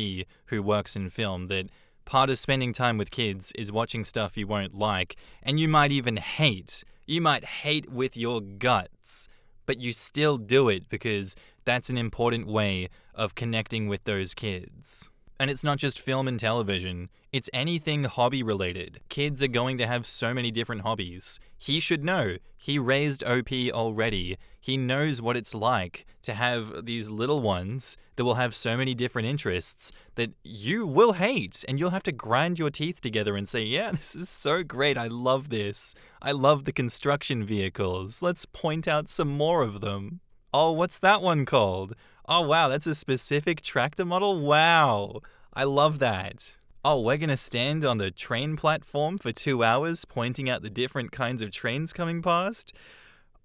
who works in film, that part of spending time with kids is watching stuff you won't like, and you might even hate. You might hate with your guts, but you still do it because that's an important way of connecting with those kids. And it's not just film and television, it's anything hobby related. Kids are going to have so many different hobbies. He should know. He raised OP already. He knows what it's like to have these little ones that will have so many different interests that you will hate, and you'll have to grind your teeth together and say, yeah, this is so great, I love this. I love the construction vehicles. Let's point out some more of them. Oh, what's that one called? Oh, wow, that's a specific tractor model? Wow, I love that. Oh, we're gonna stand on the train platform for 2 hours pointing out the different kinds of trains coming past?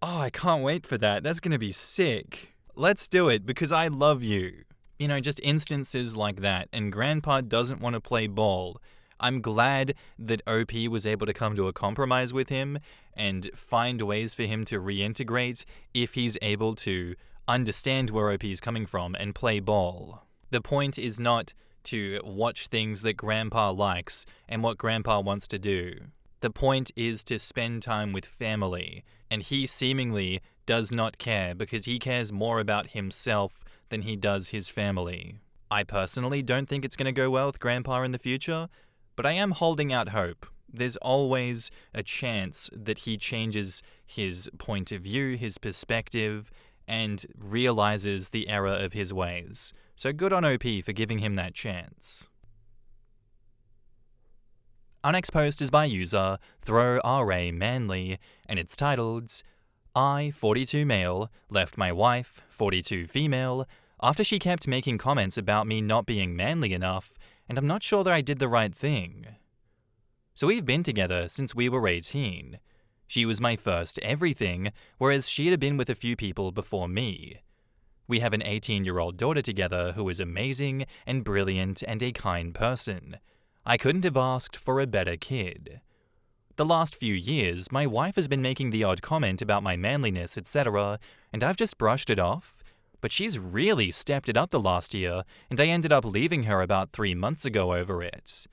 Oh, I can't wait for that. That's gonna be sick. Let's do it because I love you. You know, just instances like that, and Grandpa doesn't want to play ball. I'm glad that OP was able to come to a compromise with him and find ways for him to reintegrate if he's able to understand where OP is coming from and play ball. The point is not to watch things that Grandpa likes and what Grandpa wants to do. The point is to spend time with family, and he seemingly does not care because he cares more about himself than he does his family. I personally don't think it's going to go well with Grandpa in the future, but I am holding out hope. There's always a chance that he changes his point of view, his perspective, and realizes the error of his ways. So good on OP for giving him that chance. Our next post is by user ThrowRA and it's titled, I, 42 male, left my wife, 42 female, after she kept making comments about me not being manly enough, and I'm not sure that I did the right thing. So we've been together since we were 18. She was my first everything, whereas she had been with a few people before me. We have an 18-year-old daughter together who is amazing and brilliant and a kind person. I couldn't have asked for a better kid. The last few years, my wife has been making the odd comment about my manliness, etc., and I've just brushed it off. But she's really stepped it up the last year, and I ended up leaving her about 3 months ago over it.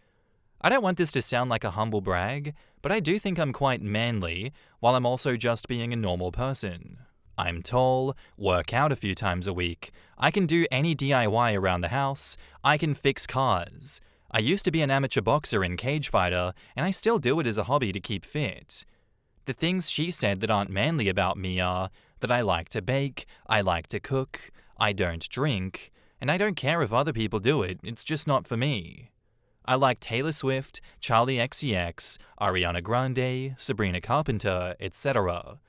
I don't want this to sound like a humble brag, but I do think I'm quite manly, while I'm also just being a normal person. I'm tall, work out a few times a week, I can do any DIY around the house, I can fix cars. I used to be an amateur boxer and cage fighter, and I still do it as a hobby to keep fit. The things she said that aren't manly about me are that I like to bake, I like to cook, I don't drink, and I don't care if other people do it, it's just not for me. I like Taylor Swift, Charli XCX, Ariana Grande, Sabrina Carpenter, etc.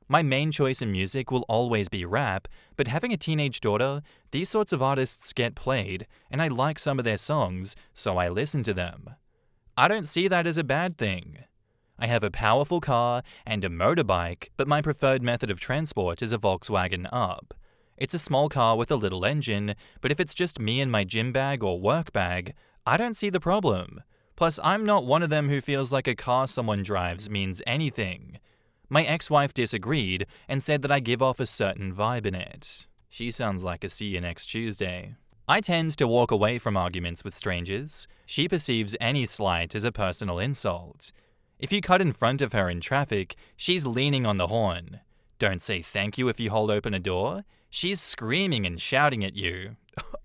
My main choice in music will always be rap, but having a teenage daughter, these sorts of artists get played, and I like some of their songs, so I listen to them. I don't see that as a bad thing. I have a powerful car and a motorbike, but my preferred method of transport is a Volkswagen Up. It's a small car with a little engine, but if it's just me and my gym bag or work bag, I don't see the problem. Plus, I'm not one of them who feels like a car someone drives means anything. My ex-wife disagreed and said that I give off a certain vibe in it. She sounds like a see you next Tuesday. I tend to walk away from arguments with strangers. She perceives any slight as a personal insult. If you cut in front of her in traffic, she's leaning on the horn. Don't say thank you if you hold open a door. She's screaming and shouting at you.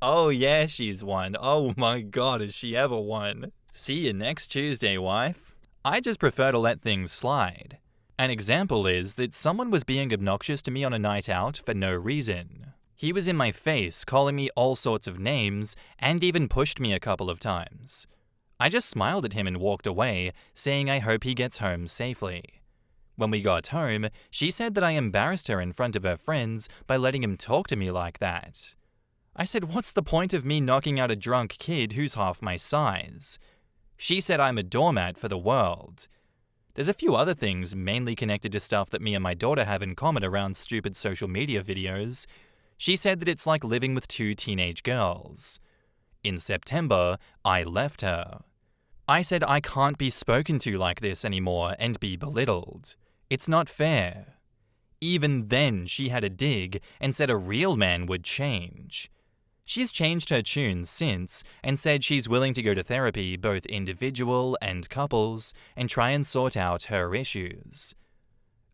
Oh yeah, she's one. Oh my god, has she ever won. See you next Tuesday, wife. I just prefer to let things slide. An example is that someone was being obnoxious to me on a night out for no reason. He was in my face, calling me all sorts of names, and even pushed me a couple of times. I just smiled at him and walked away, saying I hope he gets home safely. When we got home, she said that I embarrassed her in front of her friends by letting him talk to me like that. I said, what's the point of me knocking out a drunk kid who's half my size? She said I'm a doormat for the world. There's a few other things mainly connected to stuff that me and my daughter have in common around stupid social media videos. She said that it's like living with 2 teenage girls. In September, I left her. I said I can't be spoken to like this anymore and be belittled. It's not fair. Even then, she had a dig and said a real man would change. She's changed her tune since and said she's willing to go to therapy, both individual and couples, and try and sort out her issues.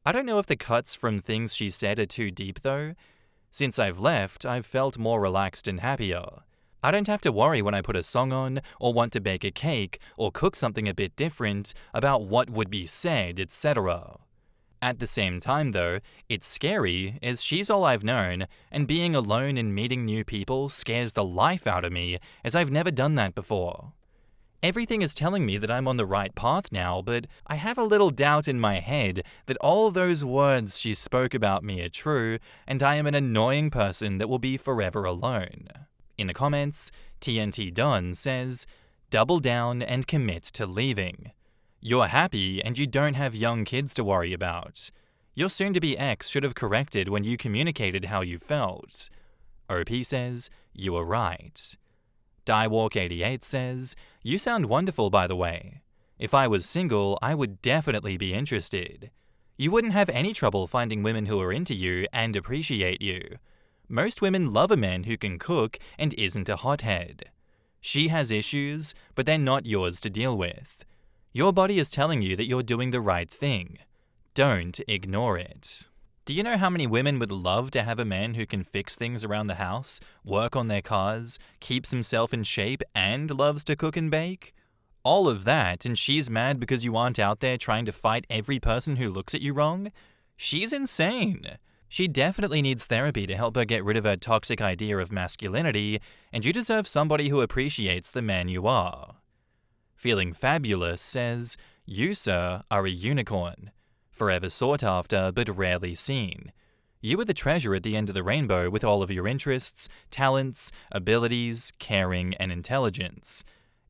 I don't know if the cuts from things she said are too deep though. Since I've left, I've felt more relaxed and happier. I don't have to worry when I put a song on, or want to bake a cake, or cook something a bit different about what would be said, etc. At the same time though, it's scary as she's all I've known, and being alone and meeting new people scares the life out of me as I've never done that before. Everything is telling me that I'm on the right path now, but I have a little doubt in my head that all those words she spoke about me are true, and I am an annoying person that will be forever alone. In the comments, TNT Dunn says, double down and commit to leaving. You're happy and you don't have young kids to worry about. Your soon-to-be ex should have corrected when you communicated how you felt. OP says, you were right. Diewalk88 says, you sound wonderful by the way. If I was single, I would definitely be interested. You wouldn't have any trouble finding women who are into you and appreciate you. Most women love a man who can cook and isn't a hothead. She has issues, but they're not yours to deal with. Your body is telling you that you're doing the right thing. Don't ignore it. Do you know how many women would love to have a man who can fix things around the house, work on their cars, keeps himself in shape, and loves to cook and bake? All of that, and she's mad because you aren't out there trying to fight every person who looks at you wrong? She's insane. She definitely needs therapy to help her get rid of her toxic idea of masculinity, and you deserve somebody who appreciates the man you are. Feeling Fabulous says, "You, sir, are a unicorn. Forever sought after, but rarely seen. You are the treasure at the end of the rainbow with all of your interests, talents, abilities, caring, and intelligence.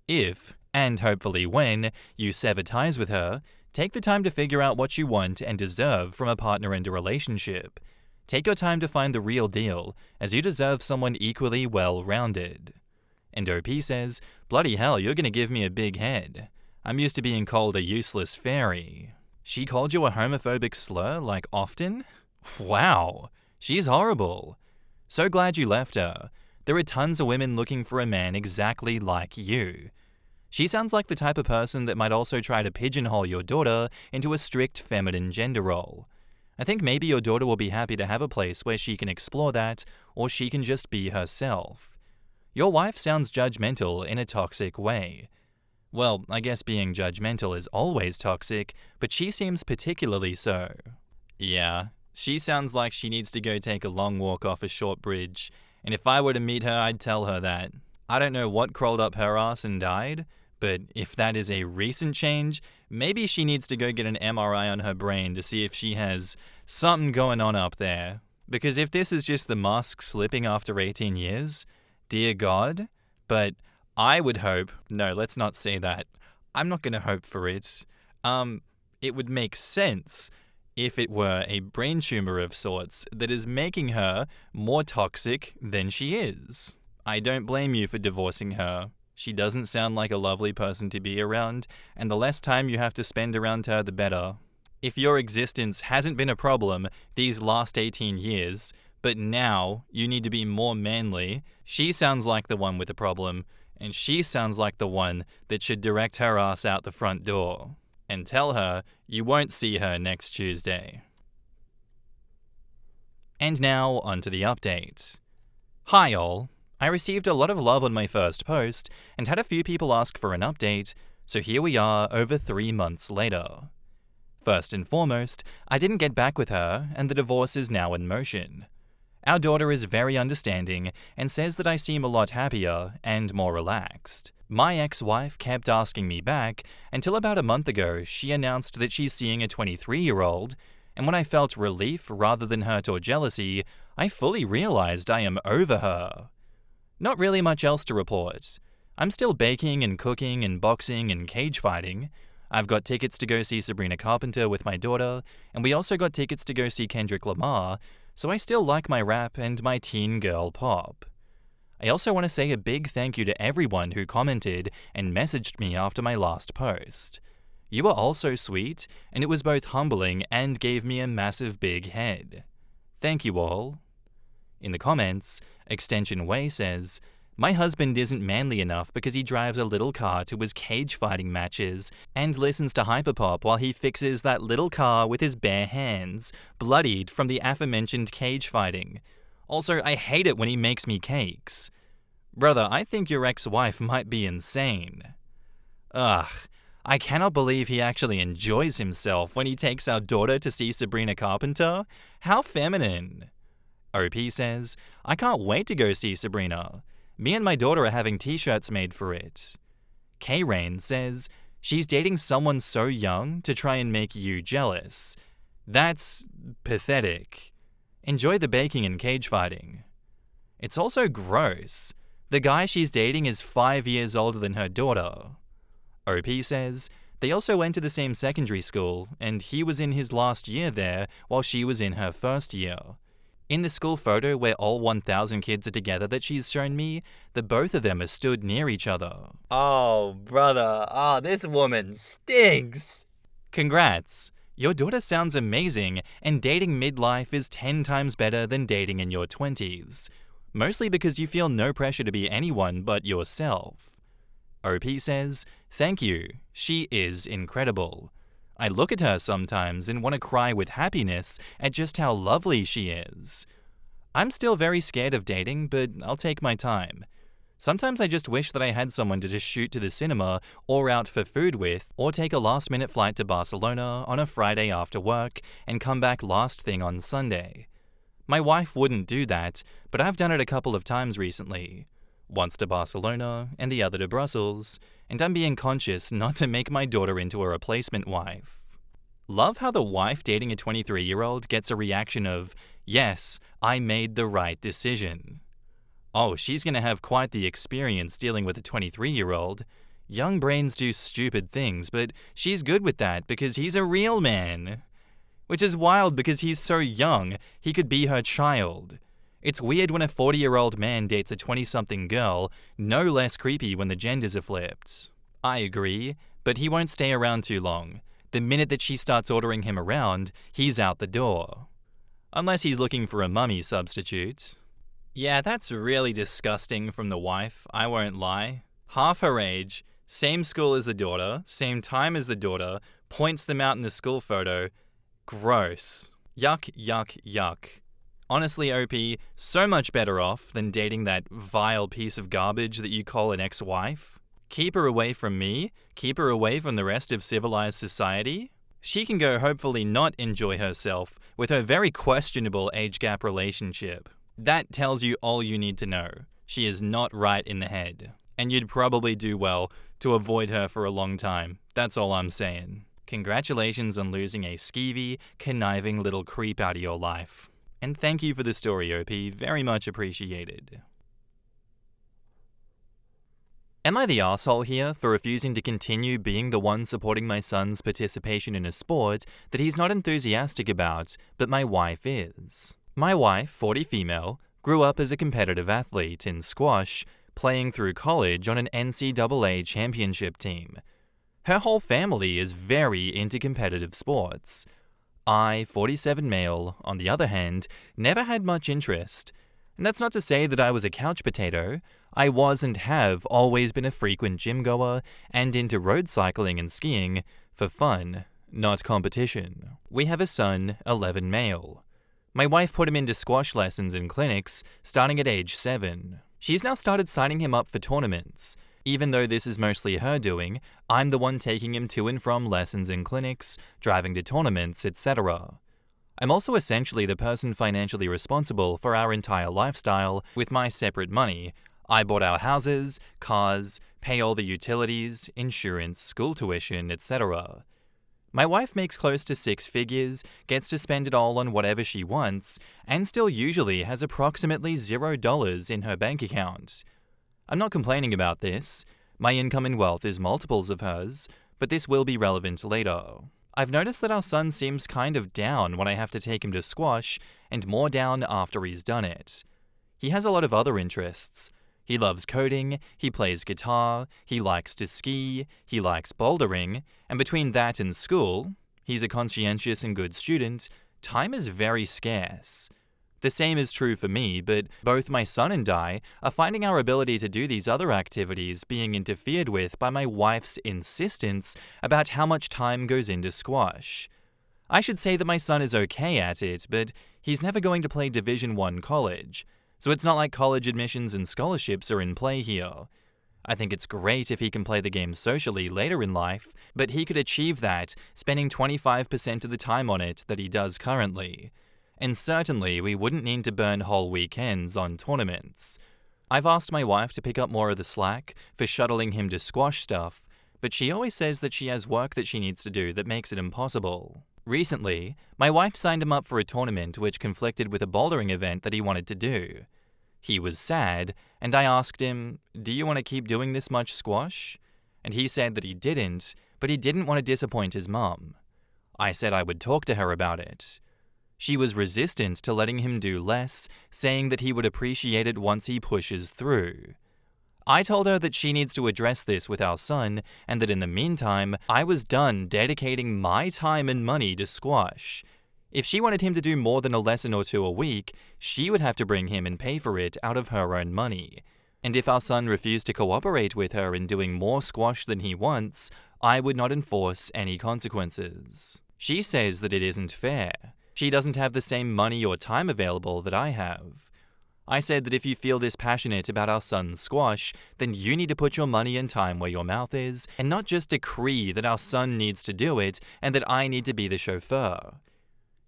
If, and hopefully when, you sever ties with her, take the time to figure out what you want and deserve from a partner and a relationship. Take your time to find the real deal, as you deserve someone equally well-rounded." And OP says, "Bloody hell, you're gonna give me a big head. I'm used to being called a useless fairy." She called you a homophobic slur, like, often? Wow, she's horrible. So glad you left her. There are tons of women looking for a man exactly like you. She sounds like the type of person that might also try to pigeonhole your daughter into a strict feminine gender role. I think maybe your daughter will be happy to have a place where she can explore that, or she can just be herself. Your wife sounds judgmental in a toxic way. Well, I guess being judgmental is always toxic, but she seems particularly so. Yeah, she sounds like she needs to go take a long walk off a short bridge, and if I were to meet her, I'd tell her that. I don't know what crawled up her ass and died, but if that is a recent change, maybe she needs to go get an MRI on her brain to see if she has something going on up there. Because if this is just the mask slipping after 18 years, dear God, but I would hope, no, let's not say that. I'm not going to hope for it. It would make sense if it were a brain tumor of sorts that is making her more toxic than she is. I don't blame you for divorcing her. She doesn't sound like a lovely person to be around, and the less time you have to spend around her, the better. If your existence hasn't been a problem these last 18 years, but now you need to be more manly, she sounds like the one with the problem. And she sounds like the one that should direct her ass out the front door. And tell her you won't see her next Tuesday. And now, onto the update. Hi all. I received a lot of love on my first post, and had a few people ask for an update, so here we are over 3 months later. First and foremost, I didn't get back with her, and the divorce is now in motion. Our daughter is very understanding and says that I seem a lot happier and more relaxed. My ex-wife kept asking me back until about a month ago she announced that she's seeing a 23-year-old, and when I felt relief rather than hurt or jealousy, I fully realized I am over her. Not really much else to report. I'm still baking and cooking and boxing and cage fighting. I've got tickets to go see Sabrina Carpenter with my daughter, and we also got tickets to go see Kendrick Lamar, so I still like my rap and my teen girl pop. I also want to say a big thank you to everyone who commented and messaged me after my last post. You were all so sweet, and it was both humbling and gave me a massive big head. Thank you all. In the comments, Extension Way says, "My husband isn't manly enough because he drives a little car to his cage fighting matches and listens to hyperpop while he fixes that little car with his bare hands, bloodied from the aforementioned cage fighting. Also, I hate it when he makes me cakes." Brother, I think your ex-wife might be insane. Ugh, I cannot believe he actually enjoys himself when he takes our daughter to see Sabrina Carpenter. How feminine. OP says, "I can't wait to go see Sabrina. Me and my daughter are having t-shirts made for it." K-Rain says, "She's dating someone so young to try and make you jealous. That's pathetic. Enjoy the baking and cage fighting." It's also gross. The guy she's dating is 5 years older than her daughter. OP says, "They also went to the same secondary school, and he was in his last year there while she was in her first year. In the school photo where all 1,000 kids are together that she's shown me, the both of them are stood near each other." Oh, brother. This woman stinks. Congrats. Your daughter sounds amazing, and dating midlife is 10 times better than dating in your 20s. Mostly because you feel no pressure to be anyone but yourself. OP says, "Thank you. She is incredible. I look at her sometimes and want to cry with happiness at just how lovely she is. I'm still very scared of dating, but I'll take my time. Sometimes I just wish that I had someone to just shoot to the cinema or out for food with, or take a last-minute flight to Barcelona on a Friday after work and come back last thing on Sunday. My wife wouldn't do that, but I've done it a couple of times recently. Once to Barcelona and the other to Brussels, and I'm being conscious not to make my daughter into a replacement wife. Love how the wife dating a 23-year-old gets a reaction of, "Yes, I made the right decision." Oh, she's gonna have quite the experience dealing with a 23-year-old. Young brains do stupid things, but she's good with that because he's a real man. Which is wild because he's so young, he could be her child. It's weird when a 40-year-old man dates a 20-something girl, no less creepy when the genders are flipped. I agree, but he won't stay around too long. The minute that she starts ordering him around, he's out the door. Unless he's looking for a mummy substitute. Yeah, that's really disgusting from the wife, I won't lie. Half her age, same school as the daughter, same time as the daughter, points them out in the school photo. Gross. Yuck, yuck, yuck. Honestly, OP, so much better off than dating that vile piece of garbage that you call an ex-wife. Keep her away from me, keep her away from the rest of civilized society. She can go hopefully not enjoy herself with her very questionable age gap relationship. That tells you all you need to know. She is not right in the head. And you'd probably do well to avoid her for a long time. That's all I'm saying. Congratulations on losing a skeevy, conniving little creep out of your life. And thank you for the story, OP. Very much appreciated. Am I the asshole here for refusing to continue being the one supporting my son's participation in a sport that he's not enthusiastic about, but my wife is? My wife, 40 female, grew up as a competitive athlete in squash, playing through college on an NCAA championship team. Her whole family is very into competitive sports. I, 47 male, on the other hand, never had much interest. And that's not to say that I was a couch potato. I was and have always been a frequent gym goer and into road cycling and skiing for fun, not competition. We have a son, 11 male. My wife put him into squash lessons and clinics starting at age 7. She's now started signing him up for tournaments. Even though this is mostly her doing, I'm the one taking him to and from lessons and clinics, driving to tournaments, etc. I'm also essentially the person financially responsible for our entire lifestyle with my separate money. I bought our houses, cars, pay all the utilities, insurance, school tuition, etc. My wife makes close to 6 figures, gets to spend it all on whatever she wants, and still usually has approximately $0 in her bank account. I'm not complaining about this. My income and wealth is multiples of hers, but this will be relevant later. I've noticed that our son seems kind of down when I have to take him to squash, and more down after he's done it. He has a lot of other interests. He loves coding, he plays guitar, he likes to ski, he likes bouldering, and between that and school, he's a conscientious and good student, time is very scarce. The same is true for me, but both my son and I are finding our ability to do these other activities being interfered with by my wife's insistence about how much time goes into squash. I should say that my son is okay at it, but he's never going to play Division I college, so it's not like college admissions and scholarships are in play here. I think it's great if he can play the game socially later in life, but he could achieve that spending 25% of the time on it that he does currently. And certainly we wouldn't need to burn whole weekends on tournaments. I've asked my wife to pick up more of the slack for shuttling him to squash stuff, but she always says that she has work that she needs to do that makes it impossible. Recently, my wife signed him up for a tournament which conflicted with a bouldering event that he wanted to do. He was sad, and I asked him, "Do you want to keep doing this much squash?" And he said that he didn't, but he didn't want to disappoint his mum. I said I would talk to her about it. She was resistant to letting him do less, saying that he would appreciate it once he pushes through. I told her that she needs to address this with our son, and that in the meantime, I was done dedicating my time and money to squash. If she wanted him to do more than a lesson or two a week, she would have to bring him and pay for it out of her own money. and if our son refused to cooperate with her in doing more squash than he wants, I would not enforce any consequences. She says that it isn't fair. She doesn't have the same money or time available that I have. I said that if you feel this passionate about our son's squash, then you need to put your money and time where your mouth is, and not just decree that our son needs to do it and that I need to be the chauffeur.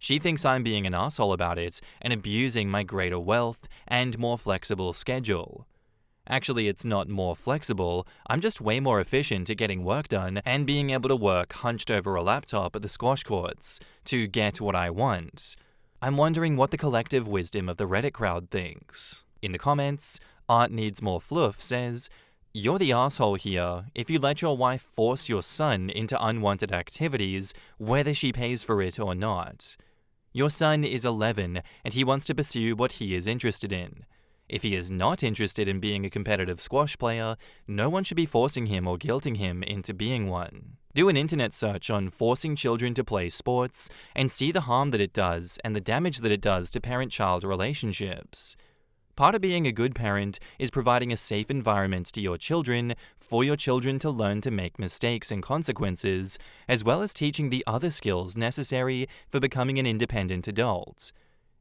She thinks I'm being an asshole about it and abusing my greater wealth and more flexible schedule. Actually, it's not more flexible, I'm just way more efficient at getting work done and being able to work hunched over a laptop at the squash courts to get what I want. I'm wondering what the collective wisdom of the Reddit crowd thinks. In the comments, Art Needs More Fluff says, "You're the asshole here if you let your wife force your son into unwanted activities, whether she pays for it or not. Your son is 11 and he wants to pursue what he is interested in. If he is not interested in being a competitive squash player, no one should be forcing him or guilting him into being one. Do an internet search on forcing children to play sports and see the harm that it does and the damage that it does to parent-child relationships. Part of being a good parent is providing a safe environment to your children for your children to learn to make mistakes and consequences, as well as teaching the other skills necessary for becoming an independent adult.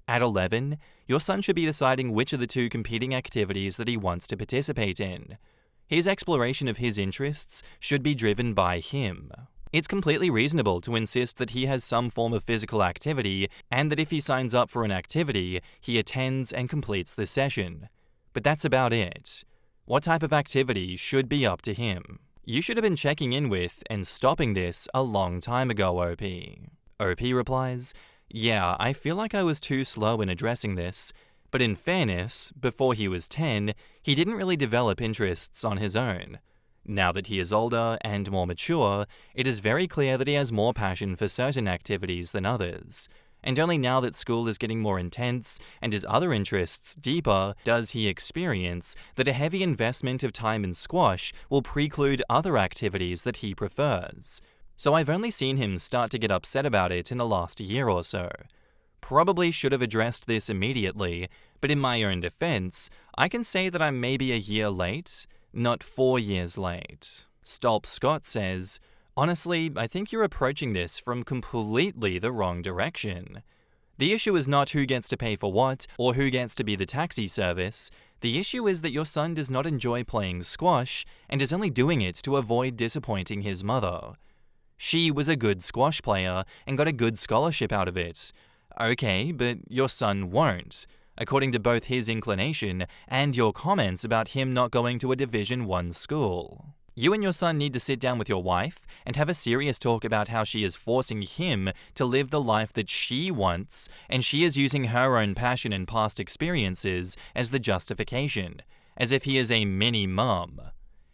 At 11, your son should be deciding which of the two competing activities that he wants to participate in. His exploration of his interests should be driven by him. It's completely reasonable to insist that he has some form of physical activity and that if he signs up for an activity, he attends and completes the session. But that's about it. What type of activity should be up to him. You should have been checking in with and stopping this a long time ago, OP." OP replies, "Yeah, I feel like I was too slow in addressing this, but in fairness, before he was 10, he didn't really develop interests on his own. Now that he is older and more mature, it is very clear that he has more passion for certain activities than others. And only now that school is getting more intense and his other interests deeper does he experience that a heavy investment of time in squash will preclude other activities that he prefers. So I've only seen him start to get upset about it in the last year or so. Probably should have addressed this immediately, but in my own defense, I can say that I'm maybe a year late, not 4 years late." Stolp Scott says, "Honestly, I think you're approaching this from completely the wrong direction. The issue is not who gets to pay for what or who gets to be the taxi service. The issue is that your son does not enjoy playing squash and is only doing it to avoid disappointing his mother. She was a good squash player and got a good scholarship out of it. Okay, but your son won't, according to both his inclination and your comments about him not going to a Division I school. You and your son need to sit down with your wife and have a serious talk about how she is forcing him to live the life that she wants, and she is using her own passion and past experiences as the justification, as if he is a mini-mum.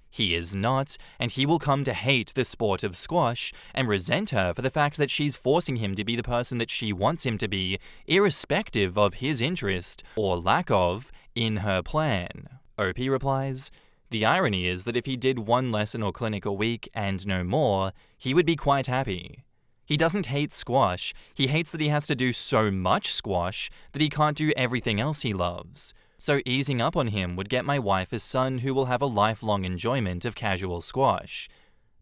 He is not, and he will come to hate the sport of squash and resent her for the fact that she's forcing him to be the person that she wants him to be, irrespective of his interest, or lack of, in her plan." OP replies, "The irony is that if he did one lesson or clinic a week and no more, he would be quite happy. He doesn't hate squash, he hates that he has to do so much squash that he can't do everything else he loves. So easing up on him would get my wife a son who will have a lifelong enjoyment of casual squash.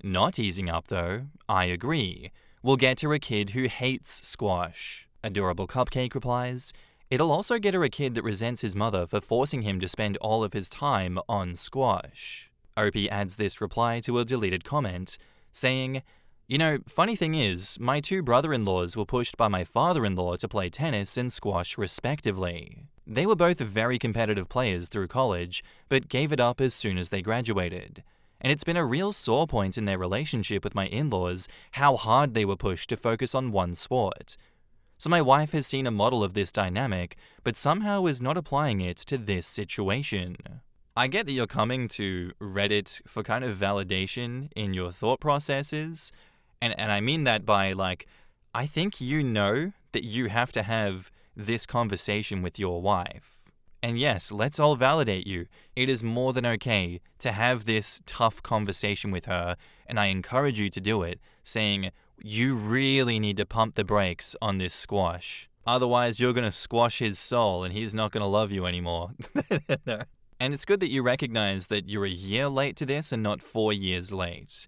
Not easing up though, I agree, will get her a kid who hates squash." Adorable Cupcake replies, "It'll also get her a kid that resents his mother for forcing him to spend all of his time on squash." OP adds this reply to a deleted comment, saying, "You know, funny thing is, my 2 brother-in-laws were pushed by my father-in-law to play tennis and squash respectively. They were both very competitive players through college, but gave it up as soon as they graduated. And it's been a real sore point in their relationship with my in-laws how hard they were pushed to focus on one sport. So my wife has seen a model of this dynamic, but somehow is not applying it to this situation." I get that you're coming to Reddit for kind of validation in your thought processes, and I mean that by, like, I think you know that you have to have this conversation with your wife. And yes, let's all validate you. It is more than okay to have this tough conversation with her, and I encourage you to do it, saying, you really need to pump the brakes on this squash. Otherwise, you're going to squash his soul and he's not going to love you anymore. And it's good that you recognize that you're a year late to this and not 4 years late.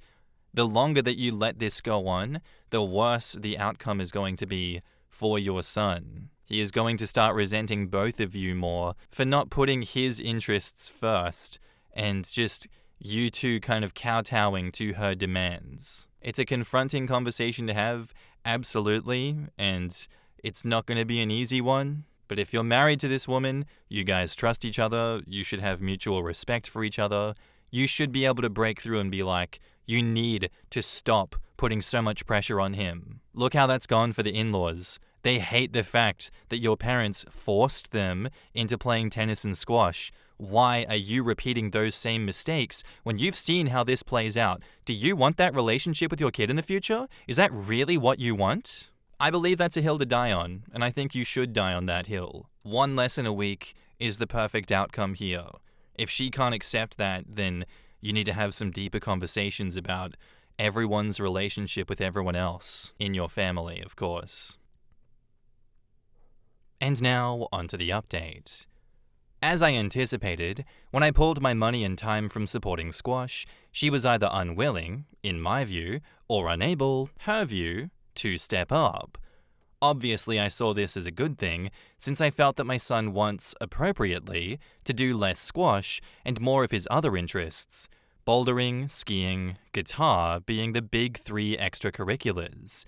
The longer that you let this go on, the worse the outcome is going to be for your son. He is going to start resenting both of you more for not putting his interests first and just you two kind of kowtowing to her demands. It's a confronting conversation to have, absolutely, and it's not going to be an easy one. But if you're married to this woman, you guys trust each other, you should have mutual respect for each other, you should be able to break through and be like, you need to stop putting so much pressure on him. Look how that's gone for the in-laws. They hate the fact that your parents forced them into playing tennis and squash. Why are you repeating those same mistakes when you've seen how this plays out? Do you want that relationship with your kid in the future? Is that really what you want? I believe that's a hill to die on, and I think you should die on that hill. 1 lesson a week is the perfect outcome here. If she can't accept that, then you need to have some deeper conversations about everyone's relationship with everyone else in your family, of course. And now, onto the update. As I anticipated, when I pulled my money and time from supporting squash, she was either unwilling, in my view, or unable, her view, to step up. Obviously, I saw this as a good thing, since I felt that my son wants, appropriately, to do less squash and more of his other interests, bouldering, skiing, guitar being the big 3 extracurriculars.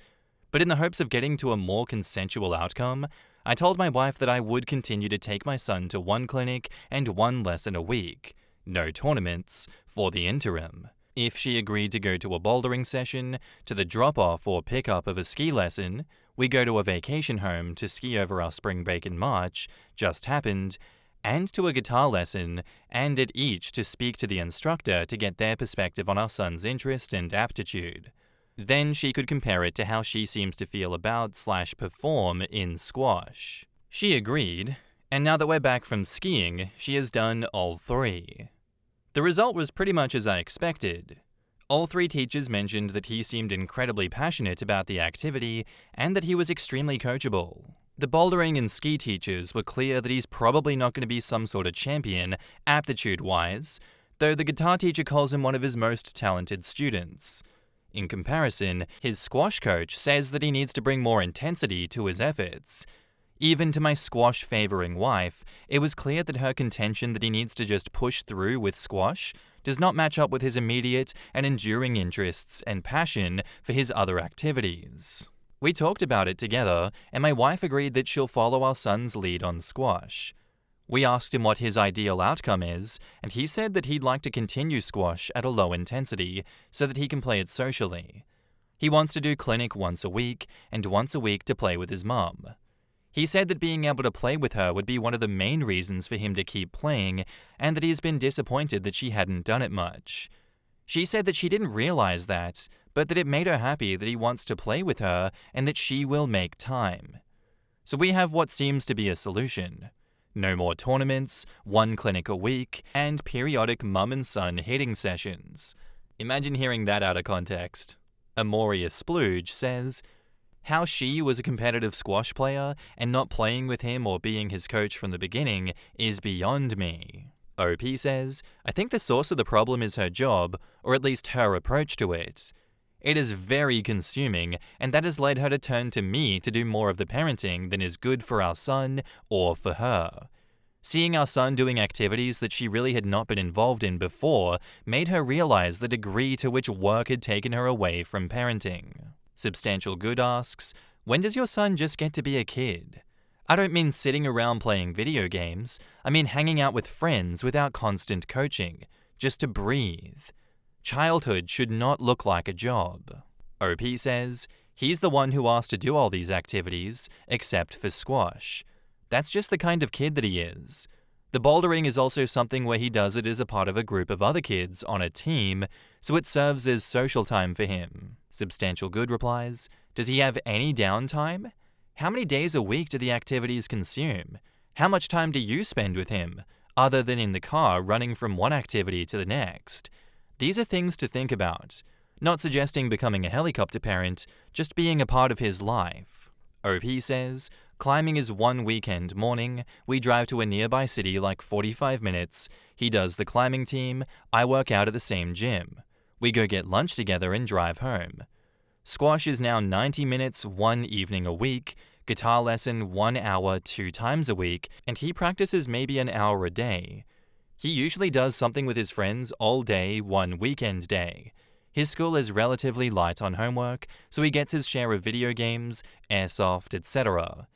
But in the hopes of getting to a more consensual outcome, I told my wife that I would continue to take my son to 1 clinic and 1 lesson a week, no tournaments, for the interim. If she agreed to go to a bouldering session, to the drop-off or pick-up of a ski lesson, we go to a vacation home to ski over our spring break in March, just happened, and to a guitar lesson, and at each to speak to the instructor to get their perspective on our son's interest and aptitude. Then she could compare it to how she seems to feel about/perform in squash. She agreed, and now that we're back from skiing, she has done all 3. The result was pretty much as I expected. All 3 teachers mentioned that he seemed incredibly passionate about the activity and that he was extremely coachable. The bouldering and ski teachers were clear that he's probably not going to be some sort of champion, aptitude-wise, though the guitar teacher calls him one of his most talented students. In comparison, his squash coach says that he needs to bring more intensity to his efforts. Even to my squash-favoring wife, it was clear that her contention that he needs to just push through with squash does not match up with his immediate and enduring interests and passion for his other activities. We talked about it together, and my wife agreed that she'll follow our son's lead on squash. We asked him what his ideal outcome is, and he said that he'd like to continue squash at a low intensity so that he can play it socially. He wants to do clinic once a week, and once a week to play with his mum. He said that being able to play with her would be one of the main reasons for him to keep playing, and that he has been disappointed that she hadn't done it much. She said that she didn't realize that, but that it made her happy that he wants to play with her and that she will make time. So we have what seems to be a solution. No more tournaments, 1 clinic a week, and periodic mum and son hitting sessions. Imagine hearing that out of context. Amoria Splooge says, how she was a competitive squash player and not playing with him or being his coach from the beginning is beyond me. OP says, I think the source of the problem is her job, or at least her approach to it. It is very consuming, and that has led her to turn to me to do more of the parenting than is good for our son or for her. Seeing our son doing activities that she really had not been involved in before made her realize the degree to which work had taken her away from parenting. Substantial Good asks, when does your son just get to be a kid? I don't mean sitting around playing video games, I mean hanging out with friends without constant coaching, just to breathe. Childhood should not look like a job. OP says, he's the one who asked to do all these activities, except for squash. That's just the kind of kid that he is. The bouldering is also something where he does it as a part of a group of other kids on a team, so it serves as social time for him. Substantial Good replies, does he have any downtime? How many days a week do the activities consume? How much time do you spend with him, other than in the car running from one activity to the next? These are things to think about. Not suggesting becoming a helicopter parent, just being a part of his life. OP says, Climbing is one weekend morning, we drive to a nearby city like 45 minutes, he does the climbing team, I work out at the same gym. We go get lunch together and drive home. Squash is now 90 minutes one evening a week, guitar lesson 1 hour 2 times a week, and he practices maybe an hour a day. He usually does something with his friends all day one weekend day. His school is relatively light on homework, so he gets his share of video games, airsoft, etc.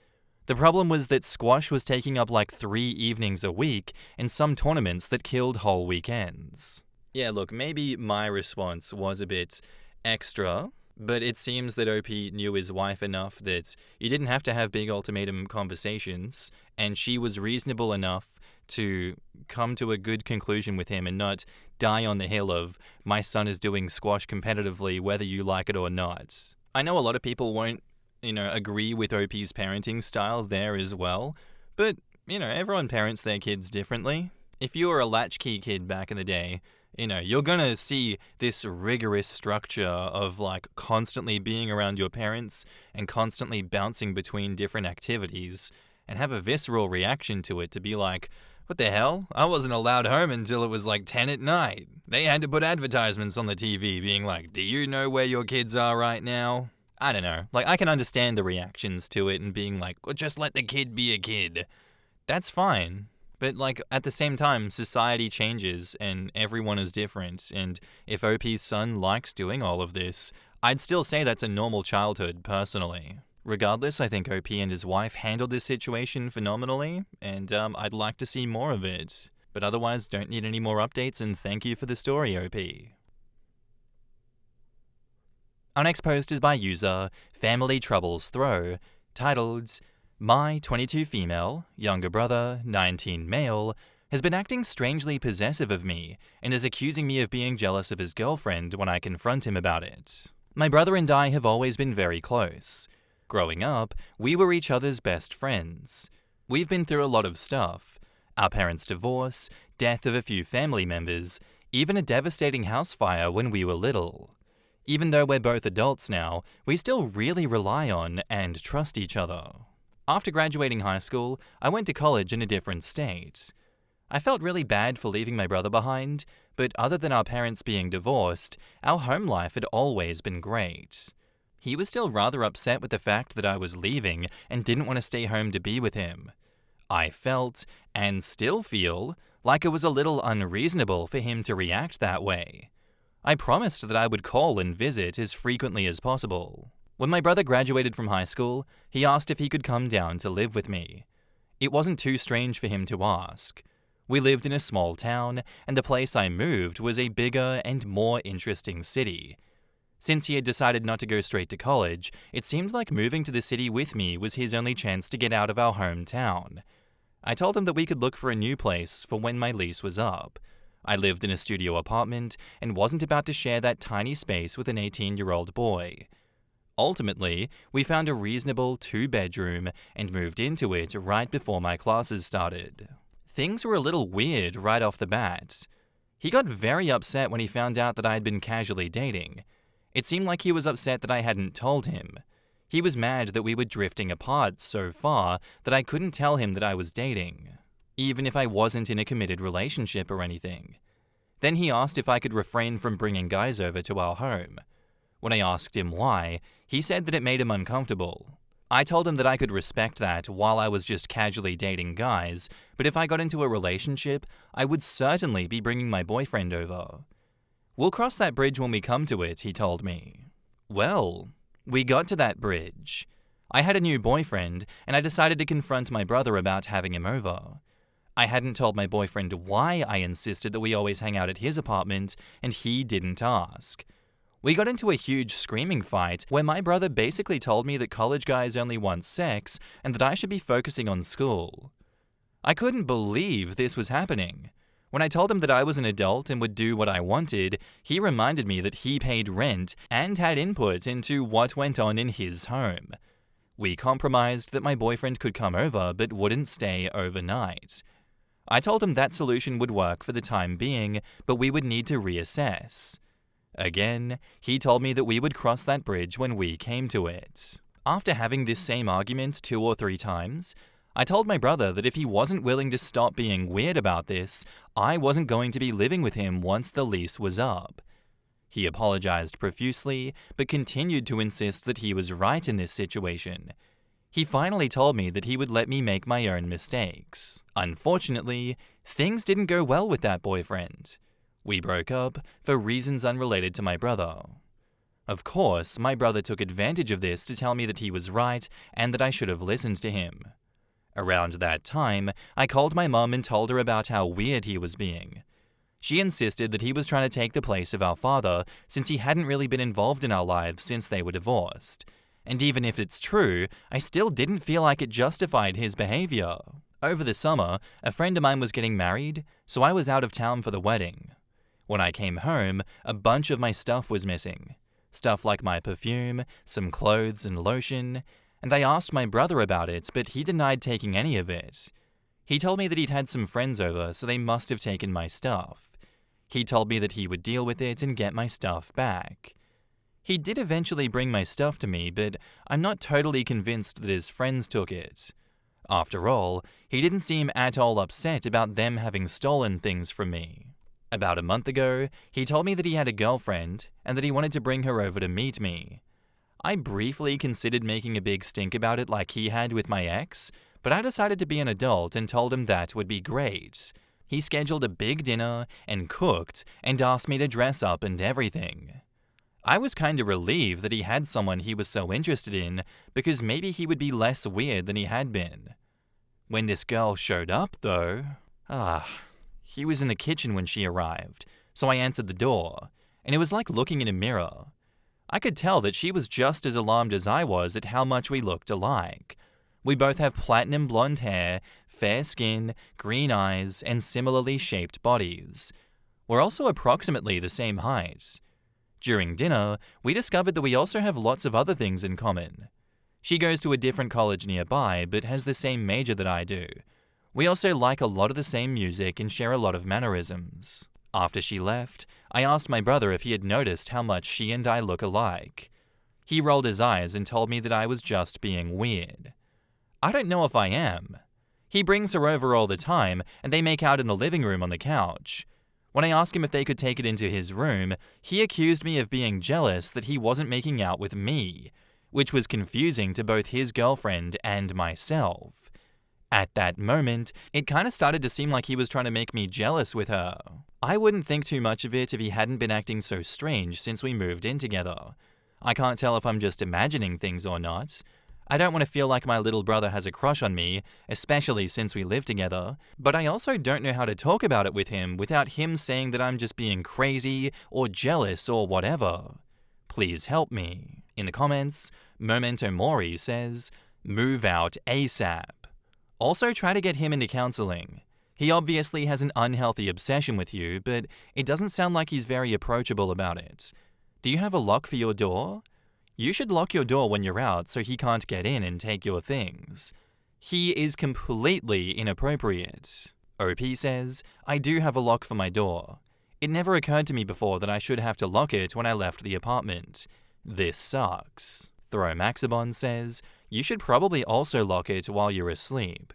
The problem was that squash was taking up like 3 evenings a week and some tournaments that killed whole weekends. Yeah, look, maybe my response was a bit extra, but it seems that OP knew his wife enough that he didn't have to have big ultimatum conversations, and she was reasonable enough to come to a good conclusion with him and not die on the hill of, my son is doing squash competitively whether you like it or not. I know a lot of people won't, agree with OP's parenting style there as well, but, everyone parents their kids differently. If you were a latchkey kid back in the day, you're gonna see this rigorous structure of like constantly being around your parents and constantly bouncing between different activities and have a visceral reaction to it to be like, what the hell? I wasn't allowed home until it was like 10 at night. They had to put advertisements on the TV being like, do you know where your kids are right now? I don't know. Like, I can understand the reactions to it and being like, well, just let the kid be a kid. That's fine. But, like, at the same time, society changes and everyone is different. And if OP's son likes doing all of this, I'd still say that's a normal childhood, personally. Regardless, I think OP and his wife handled this situation phenomenally, and I'd like to see more of it. But otherwise, don't need any more updates, and thank you for the story, OP. Our next post is by user Family Troubles Throw, titled, My 22 female, younger brother, 19 male, has been acting strangely possessive of me and is accusing me of being jealous of his girlfriend when I confront him about it. My brother and I have always been very close. Growing up, we were each other's best friends. We've been through a lot of stuff. Our parents' divorce, death of a few family members, even a devastating house fire when we were little. Even though we're both adults now, we still really rely on and trust each other. After graduating high school, I went to college in a different state. I felt really bad for leaving my brother behind, but other than our parents being divorced, our home life had always been great. He was still rather upset with the fact that I was leaving and didn't want to stay home to be with him. I felt, and still feel, like it was a little unreasonable for him to react that way. I promised that I would call and visit as frequently as possible. When my brother graduated from high school, he asked if he could come down to live with me. It wasn't too strange for him to ask. We lived in a small town, and the place I moved was a bigger and more interesting city. Since he had decided not to go straight to college, it seemed like moving to the city with me was his only chance to get out of our hometown. I told him that we could look for a new place for when my lease was up. I lived in a studio apartment and wasn't about to share that tiny space with an 18-year-old boy. Ultimately, we found a reasonable 2-bedroom and moved into it right before my classes started. Things were a little weird right off the bat. He got very upset when he found out that I had been casually dating. It seemed like he was upset that I hadn't told him. He was mad that we were drifting apart so far that I couldn't tell him that I was dating, even if I wasn't in a committed relationship or anything. Then he asked if I could refrain from bringing guys over to our home. When I asked him why, he said that it made him uncomfortable. I told him that I could respect that while I was just casually dating guys, but if I got into a relationship, I would certainly be bringing my boyfriend over. We'll cross that bridge when we come to it, he told me. Well, we got to that bridge. I had a new boyfriend, and I decided to confront my brother about having him over. I hadn't told my boyfriend why I insisted that we always hang out at his apartment, and he didn't ask. We got into a huge screaming fight where my brother basically told me that college guys only want sex and that I should be focusing on school. I couldn't believe this was happening. When I told him that I was an adult and would do what I wanted, he reminded me that he paid rent and had input into what went on in his home. We compromised that my boyfriend could come over but wouldn't stay overnight. I told him that solution would work for the time being, but we would need to reassess. Again, he told me that we would cross that bridge when we came to it. After having this same argument 2 or 3 times, I told my brother that if he wasn't willing to stop being weird about this, I wasn't going to be living with him once the lease was up. He apologized profusely, but continued to insist that he was right in this situation. He finally told me that he would let me make my own mistakes. Unfortunately, things didn't go well with that boyfriend. We broke up for reasons unrelated to my brother. Of course, my brother took advantage of this to tell me that he was right and that I should have listened to him. Around that time, I called my mum and told her about how weird he was being. She insisted that he was trying to take the place of our father since he hadn't really been involved in our lives since they were divorced. And even if it's true, I still didn't feel like it justified his behavior. Over the summer, a friend of mine was getting married, so I was out of town for the wedding. When I came home, a bunch of my stuff was missing. Stuff like my perfume, some clothes and lotion, and I asked my brother about it, but he denied taking any of it. He told me that he'd had some friends over, so they must have taken my stuff. He told me that he would deal with it and get my stuff back. He did eventually bring my stuff to me, but I'm not totally convinced that his friends took it. After all, he didn't seem at all upset about them having stolen things from me. About a month ago, he told me that he had a girlfriend and that he wanted to bring her over to meet me. I briefly considered making a big stink about it like he had with my ex, but I decided to be an adult and told him that would be great. He scheduled a big dinner and cooked and asked me to dress up and everything. I was kinda relieved that he had someone he was so interested in because maybe he would be less weird than he had been. When this girl showed up, though, he was in the kitchen when she arrived, so I answered the door, and it was like looking in a mirror. I could tell that she was just as alarmed as I was at how much we looked alike. We both have platinum blonde hair, fair skin, green eyes, and similarly shaped bodies. We're also approximately the same height. During dinner, we discovered that we also have lots of other things in common. She goes to a different college nearby, but has the same major that I do. We also like a lot of the same music and share a lot of mannerisms. After she left, I asked my brother if he had noticed how much she and I look alike. He rolled his eyes and told me that I was just being weird. I don't know if I am. He brings her over all the time, and they make out in the living room on the couch. When I asked him if they could take it into his room, he accused me of being jealous that he wasn't making out with me, which was confusing to both his girlfriend and myself. At that moment, it kinda started to seem like he was trying to make me jealous with her. I wouldn't think too much of it if he hadn't been acting so strange since we moved in together. I can't tell if I'm just imagining things or not. I don't want to feel like my little brother has a crush on me, especially since we live together, but I also don't know how to talk about it with him without him saying that I'm just being crazy or jealous or whatever. Please help me. In the comments, Momento Mori says, move out ASAP. Also try to get him into counseling. He obviously has an unhealthy obsession with you, but it doesn't sound like he's very approachable about it. Do you have a lock for your door? You should lock your door when you're out so he can't get in and take your things. He is completely inappropriate. OP says, I do have a lock for my door. It never occurred to me before that I should have to lock it when I left the apartment. This sucks. Thromaxabon says, you should probably also lock it while you're asleep.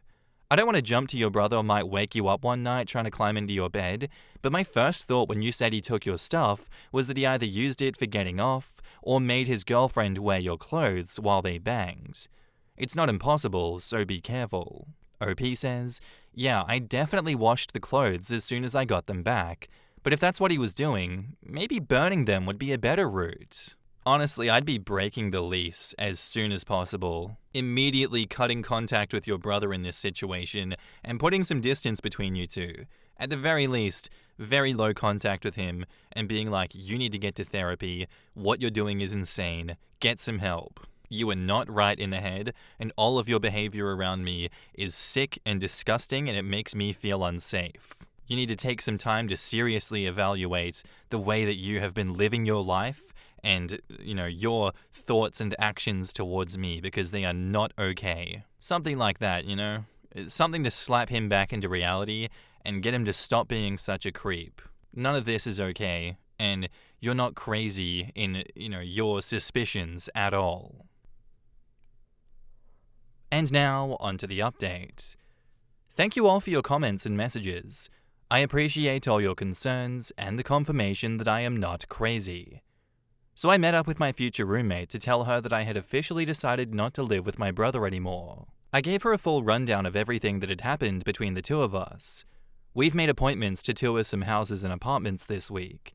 I don't want to jump to your brother might wake you up one night trying to climb into your bed, but my first thought when you said he took your stuff was that he either used it for getting off or made his girlfriend wear your clothes while they banged. It's not impossible, so be careful. OP says, yeah, I definitely washed the clothes as soon as I got them back, but if that's what he was doing, maybe burning them would be a better route. Honestly, I'd be breaking the lease as soon as possible. Immediately cutting contact with your brother in this situation and putting some distance between you two. At the very least, very low contact with him and being like, you need to get to therapy, what you're doing is insane, get some help. You are not right in the head, and all of your behavior around me is sick and disgusting and it makes me feel unsafe. You need to take some time to seriously evaluate the way that you have been living your life and, your thoughts and actions towards me because they are not okay. Something like that, Something to slap him back into reality and get him to stop being such a creep. None of this is okay, and you're not crazy in, your suspicions at all. And now, onto the update. Thank you all for your comments and messages. I appreciate all your concerns and the confirmation that I am not crazy. So I met up with my future roommate to tell her that I had officially decided not to live with my brother anymore. I gave her a full rundown of everything that had happened between the two of us. We've made appointments to tour some houses and apartments this week.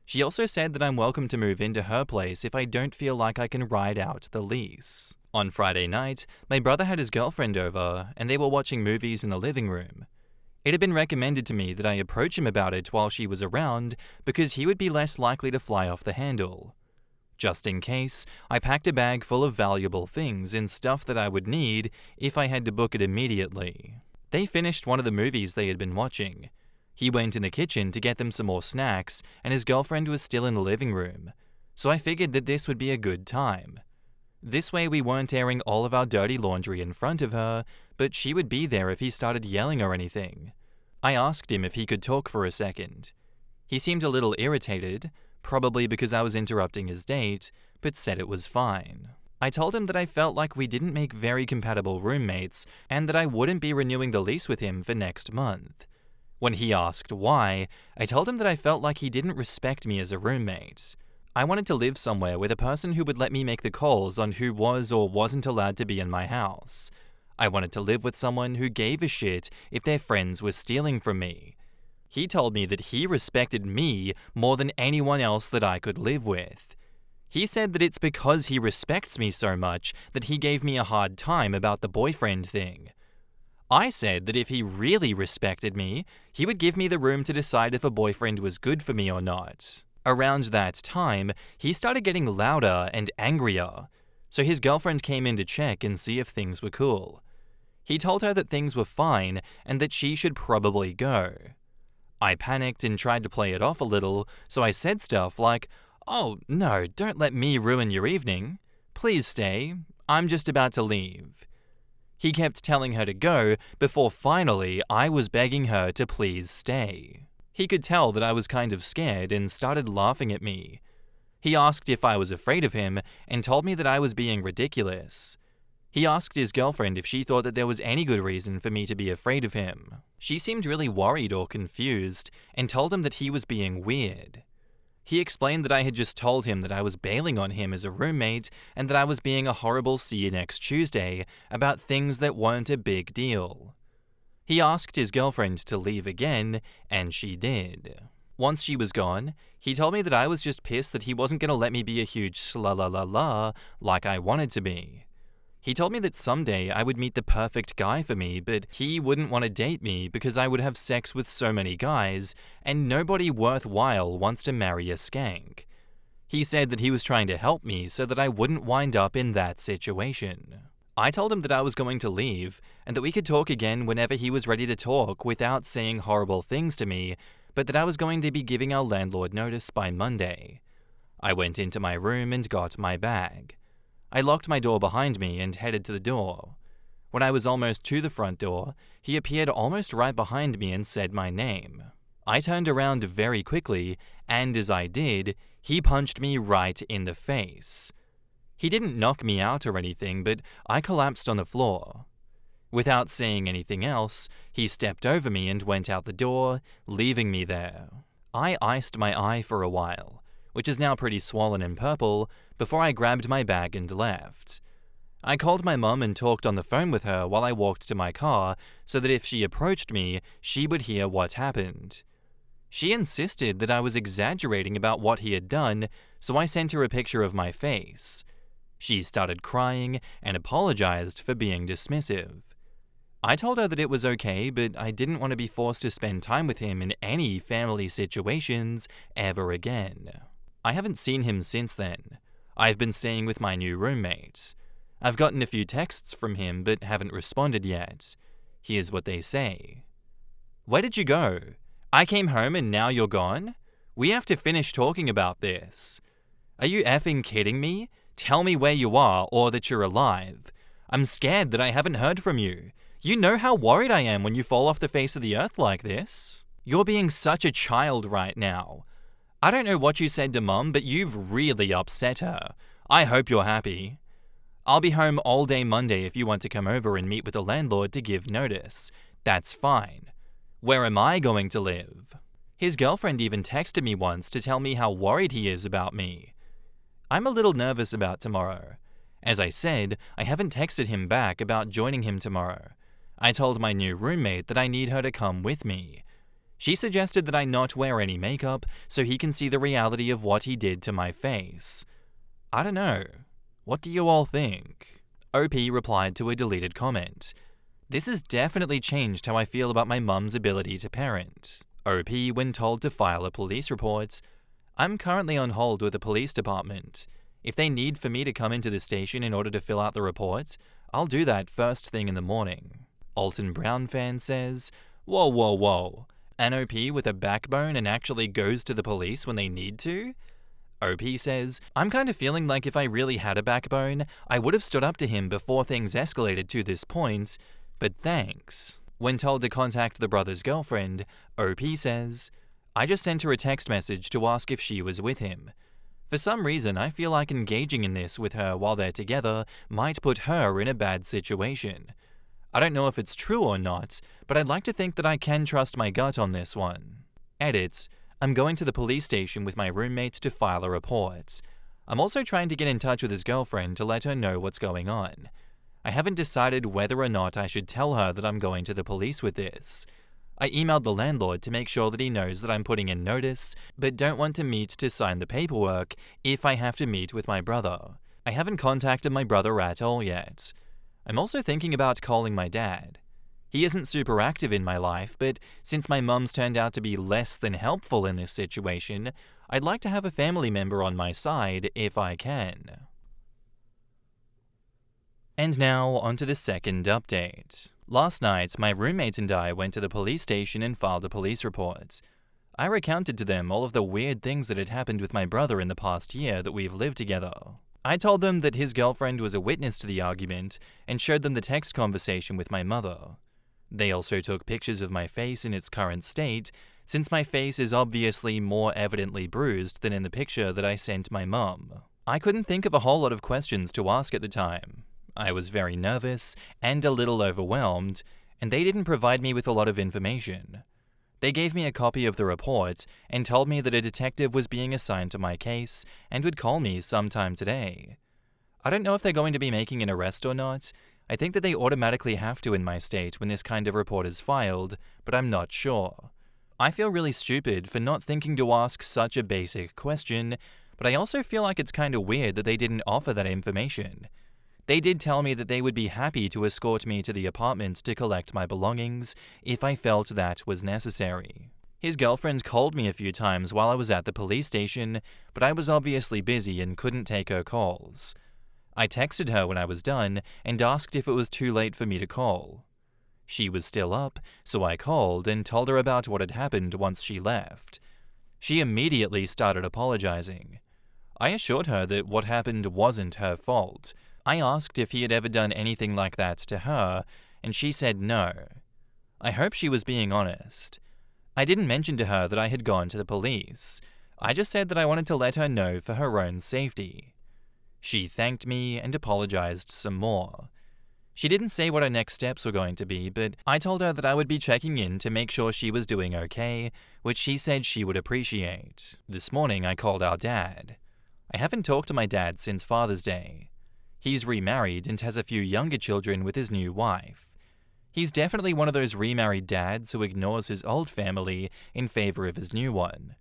She also said that I'm welcome to move into her place if I don't feel like I can ride out the lease. On Friday night, my brother had his girlfriend over, and they were watching movies in the living room. It had been recommended to me that I approach him about it while she was around because he would be less likely to fly off the handle. Just in case, I packed a bag full of valuable things and stuff that I would need if I had to book it immediately. They finished one of the movies they had been watching. He went in the kitchen to get them some more snacks, and his girlfriend was still in the living room, so I figured that this would be a good time. This way we weren't airing all of our dirty laundry in front of her, but she would be there if he started yelling or anything. I asked him if he could talk for a second. He seemed a little irritated, probably because I was interrupting his date, but said it was fine. I told him that I felt like we didn't make very compatible roommates and that I wouldn't be renewing the lease with him for next month. When he asked why, I told him that I felt like he didn't respect me as a roommate. I wanted to live somewhere with a person who would let me make the calls on who was or wasn't allowed to be in my house. I wanted to live with someone who gave a shit if their friends were stealing from me. He told me that he respected me more than anyone else that I could live with. He said that it's because he respects me so much that he gave me a hard time about the boyfriend thing. I said that if he really respected me, he would give me the room to decide if a boyfriend was good for me or not. Around that time, he started getting louder and angrier, so his girlfriend came in to check and see if things were cool. He told her that things were fine and that she should probably go. I panicked and tried to play it off a little, so I said stuff like, "Oh, no, don't let me ruin your evening. Please stay. I'm just about to leave." He kept telling her to go before finally I was begging her to please stay. He could tell that I was kind of scared and started laughing at me. He asked if I was afraid of him and told me that I was being ridiculous. He asked his girlfriend if she thought that there was any good reason for me to be afraid of him. She seemed really worried or confused and told him that he was being weird. He explained that I had just told him that I was bailing on him as a roommate and that I was being a horrible see you next Tuesday about things that weren't a big deal. He asked his girlfriend to leave again, and she did. Once she was gone, he told me that I was just pissed that he wasn't going to let me be a huge sla-la-la-la like I wanted to be. He told me that someday I would meet the perfect guy for me, but he wouldn't want to date me because I would have sex with so many guys, and nobody worthwhile wants to marry a skank. He said that he was trying to help me so that I wouldn't wind up in that situation. I told him that I was going to leave, and that we could talk again whenever he was ready to talk without saying horrible things to me, but that I was going to be giving our landlord notice by Monday. I went into my room and got my bag. I locked my door behind me and headed to the door. When I was almost to the front door, he appeared almost right behind me and said my name. I turned around very quickly, and as I did, he punched me right in the face. He didn't knock me out or anything, but I collapsed on the floor. Without saying anything else, he stepped over me and went out the door, leaving me there. I iced my eye for a while, which is now pretty swollen and purple, before I grabbed my bag and left. I called my mum and talked on the phone with her while I walked to my car so that if she approached me, she would hear what happened. She insisted that I was exaggerating about what he had done, so I sent her a picture of my face. She started crying and apologized for being dismissive. I told her that it was okay, but I didn't want to be forced to spend time with him in any family situations ever again. I haven't seen him since then. I've been staying with my new roommate. I've gotten a few texts from him but haven't responded yet. Here's what they say. "Where did you go? I came home and now you're gone? We have to finish talking about this. Are you effing kidding me? Tell me where you are or that you're alive. I'm scared that I haven't heard from you. You know how worried I am when you fall off the face of the earth like this. You're being such a child right now. I don't know what you said to Mum, but you've really upset her. I hope you're happy. I'll be home all day Monday if you want to come over and meet with the landlord to give notice. That's fine. Where am I going to live? His girlfriend even texted me once to tell me how worried he is about me. I'm a little nervous about tomorrow. As I said, I haven't texted him back about joining him tomorrow. I told my new roommate that I need her to come with me. She suggested that I not wear any makeup so he can see the reality of what he did to my face. I don't know. What do you all think? OP replied to a deleted comment. This has definitely changed how I feel about my mum's ability to parent. OP, when told to file a police report, I'm currently on hold with the police department. If they need for me to come into the station in order to fill out the report, I'll do that first thing in the morning. Alton Brown fan says, whoa, whoa, whoa. An OP with a backbone and actually goes to the police when they need to? OP says, I'm kind of feeling like if I really had a backbone, I would have stood up to him before things escalated to this point, but thanks. When told to contact the brother's girlfriend, OP says, I just sent her a text message to ask if she was with him. For some reason, I feel like engaging in this with her while they're together might put her in a bad situation. I don't know if it's true or not, but I'd like to think that I can trust my gut on this one. Edit. I'm going to the police station with my roommate to file a report. I'm also trying to get in touch with his girlfriend to let her know what's going on. I haven't decided whether or not I should tell her that I'm going to the police with this. I emailed the landlord to make sure that he knows that I'm putting in notice, but don't want to meet to sign the paperwork if I have to meet with my brother. I haven't contacted my brother at all yet. I'm also thinking about calling my dad. He isn't super active in my life, but since my mum's turned out to be less than helpful in this situation, I'd like to have a family member on my side if I can. And now, onto the second update. Last night, my roommate and I went to the police station and filed a police report. I recounted to them all of the weird things that had happened with my brother in the past year that we've lived together. I told them that his girlfriend was a witness to the argument and showed them the text conversation with my mother. They also took pictures of my face in its current state, since my face is obviously more evidently bruised than in the picture that I sent my mum. I couldn't think of a whole lot of questions to ask at the time. I was very nervous and a little overwhelmed, and they didn't provide me with a lot of information. They gave me a copy of the report and told me that a detective was being assigned to my case and would call me sometime today. I don't know if they're going to be making an arrest or not. I think that they automatically have to in my state when this kind of report is filed, but I'm not sure. I feel really stupid for not thinking to ask such a basic question, but I also feel like it's kind of weird that they didn't offer that information. They did tell me that they would be happy to escort me to the apartment to collect my belongings if I felt that was necessary. His girlfriend called me a few times while I was at the police station, but I was obviously busy and couldn't take her calls. I texted her when I was done and asked if it was too late for me to call. She was still up, so I called and told her about what had happened once she left. She immediately started apologizing. I assured her that what happened wasn't her fault. I asked if he had ever done anything like that to her, and she said no. I hope she was being honest. I didn't mention to her that I had gone to the police. I just said that I wanted to let her know for her own safety. She thanked me and apologized some more. She didn't say what her next steps were going to be, but I told her that I would be checking in to make sure she was doing okay, which she said she would appreciate. This morning I called our dad. I haven't talked to my dad since Father's Day. He's remarried and has a few younger children with his new wife. He's definitely one of those remarried dads who ignores his old family in favor of his new one.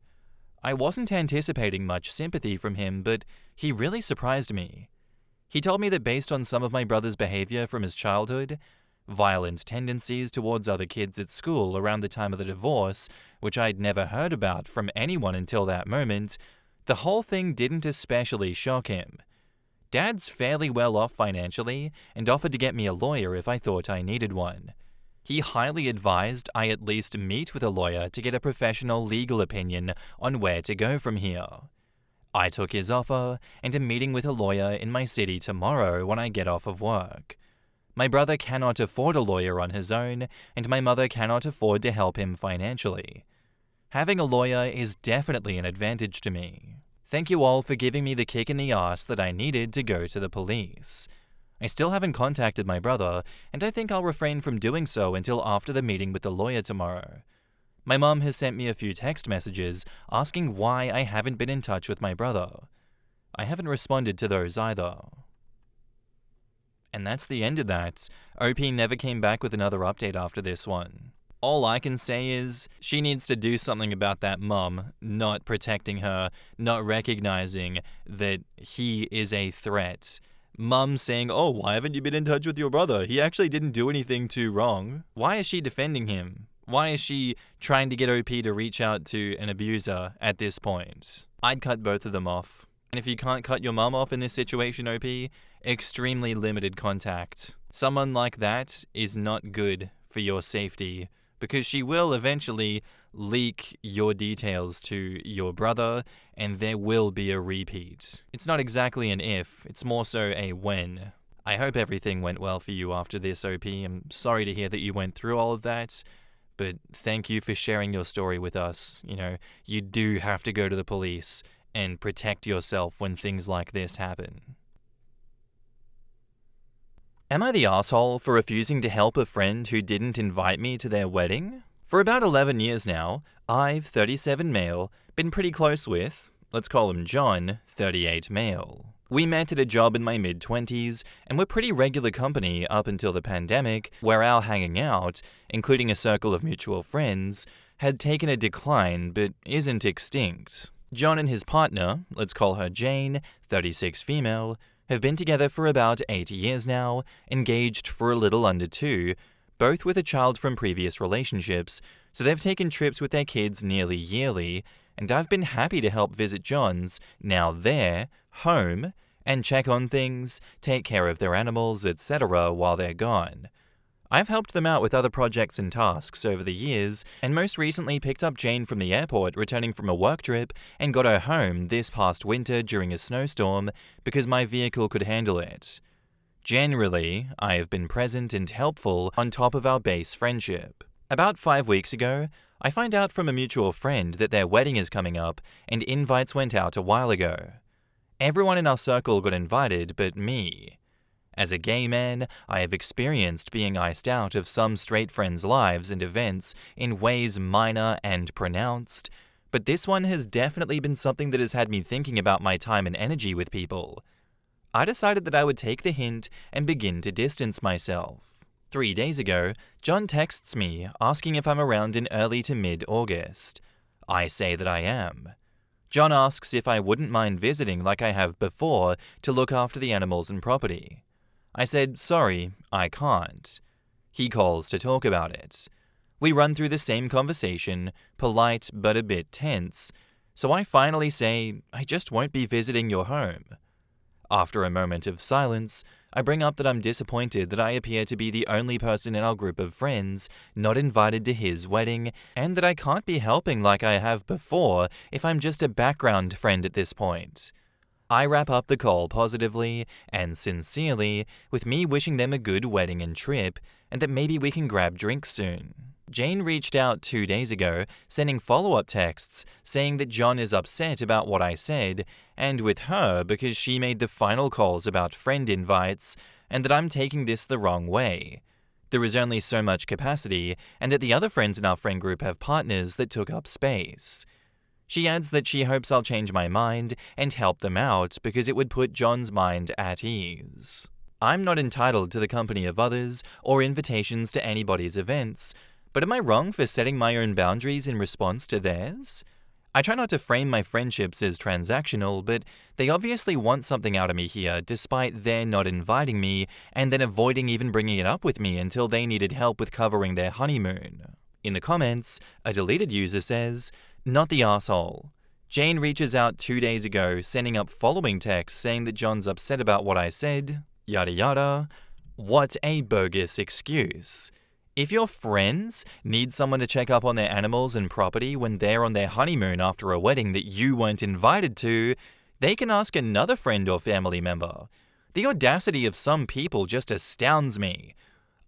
I wasn't anticipating much sympathy from him, but he really surprised me. He told me that based on some of my brother's behavior from his childhood, violent tendencies towards other kids at school around the time of the divorce, which I'd never heard about from anyone until that moment, the whole thing didn't especially shock him. Dad's fairly well off financially and offered to get me a lawyer if I thought I needed one. He highly advised I at least meet with a lawyer to get a professional legal opinion on where to go from here. I took his offer and am meeting with a lawyer in my city tomorrow when I get off of work. My brother cannot afford a lawyer on his own, and my mother cannot afford to help him financially. Having a lawyer is definitely an advantage to me. Thank you all for giving me the kick in the ass that I needed to go to the police. I still haven't contacted my brother, and I think I'll refrain from doing so until after the meeting with the lawyer tomorrow. My mum has sent me a few text messages asking why I haven't been in touch with my brother. I haven't responded to those either. And that's the end of that. OP never came back with another update after this one. All I can say is, she needs to do something about that mum not protecting her, not recognizing that he is a threat. Mum saying, oh, why haven't you been in touch with your brother? He actually didn't do anything too wrong. Why is she defending him? Why is she trying to get OP to reach out to an abuser at this point? I'd cut both of them off. And if you can't cut your mum off in this situation, OP, extremely limited contact. Someone like that is not good for your safety, because she will eventually leak your details to your brother, and there will be a repeat. It's not exactly an if, it's more so a when. I hope everything went well for you after this, OP. I'm sorry to hear that you went through all of that, but thank you for sharing your story with us. You know, you do have to go to the police and protect yourself when things like this happen. Am I the asshole for refusing to help a friend who didn't invite me to their wedding? For about 11 years now, I've, 37 male, been pretty close with, let's call him John, 38 male. We met at a job in my mid-20s, and we're pretty regular company up until the pandemic, where our hanging out, including a circle of mutual friends, had taken a decline but isn't extinct. John and his partner, let's call her Jane, 36 female, have been together for about 8 years now, engaged for a little under 2, both with a child from previous relationships, so they've taken trips with their kids nearly yearly, and I've been happy to help visit John's, now their, home, and check on things, take care of their animals, etc. while they're gone. I've helped them out with other projects and tasks over the years, and most recently picked up Jane from the airport returning from a work trip and got her home this past winter during a snowstorm because my vehicle could handle it. Generally, I have been present and helpful on top of our base friendship. About 5 weeks ago, I find out from a mutual friend that their wedding is coming up and invites went out a while ago. Everyone in our circle got invited but me. As a gay man, I have experienced being iced out of some straight friends' lives and events in ways minor and pronounced, but this one has definitely been something that has had me thinking about my time and energy with people. I decided that I would take the hint and begin to distance myself. 3 days ago, John texts me asking if I'm around in early to mid-August. I say that I am. John asks if I wouldn't mind visiting like I have before to look after the animals and property. I said, sorry, I can't. He calls to talk about it. We run through the same conversation, polite but a bit tense, so I finally say, I just won't be visiting your home. After a moment of silence, I bring up that I'm disappointed that I appear to be the only person in our group of friends not invited to his wedding, and that I can't be helping like I have before if I'm just a background friend at this point. I wrap up the call positively and sincerely, with me wishing them a good wedding and trip, and that maybe we can grab drinks soon. Jane reached out 2 days ago, sending follow-up texts saying that John is upset about what I said, and with her because she made the final calls about friend invites, and that I'm taking this the wrong way. There is only so much capacity, and that the other friends in our friend group have partners that took up space. She adds that she hopes I'll change my mind and help them out because it would put John's mind at ease. I'm not entitled to the company of others or invitations to anybody's events, but am I wrong for setting my own boundaries in response to theirs? I try not to frame my friendships as transactional, but they obviously want something out of me here despite their not inviting me and then avoiding even bringing it up with me until they needed help with covering their honeymoon. In the comments, a deleted user says, "Not the asshole. Jane reaches out 2 days ago, sending up following text saying that John's upset about what I said, yada yada. What a bogus excuse. If your friends need someone to check up on their animals and property when they're on their honeymoon after a wedding that you weren't invited to, they can ask another friend or family member. The audacity of some people just astounds me.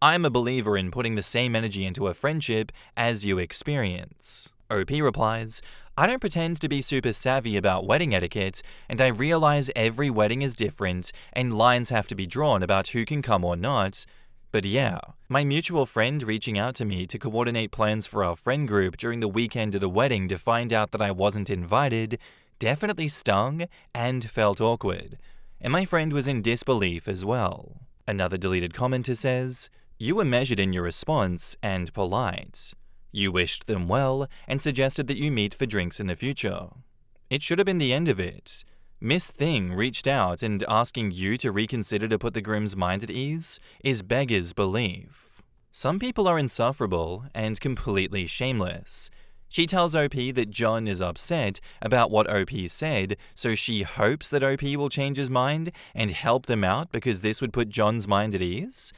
I'm a believer in putting the same energy into a friendship as you experience." OP replies, I don't pretend to be super savvy about wedding etiquette, and I realize every wedding is different and lines have to be drawn about who can come or not. But yeah, my mutual friend reaching out to me to coordinate plans for our friend group during the weekend of the wedding to find out that I wasn't invited definitely stung and felt awkward. And my friend was in disbelief as well. Another deleted commenter says, you were measured in your response and polite. You wished them well and suggested that you meet for drinks in the future. It should have been the end of it. Miss Thing reached out and asking you to reconsider to put the groom's mind at ease is beggar's belief. Some people are insufferable and completely shameless. She tells OP that John is upset about what OP said, so she hopes that OP will change his mind and help them out because this would put John's mind at ease.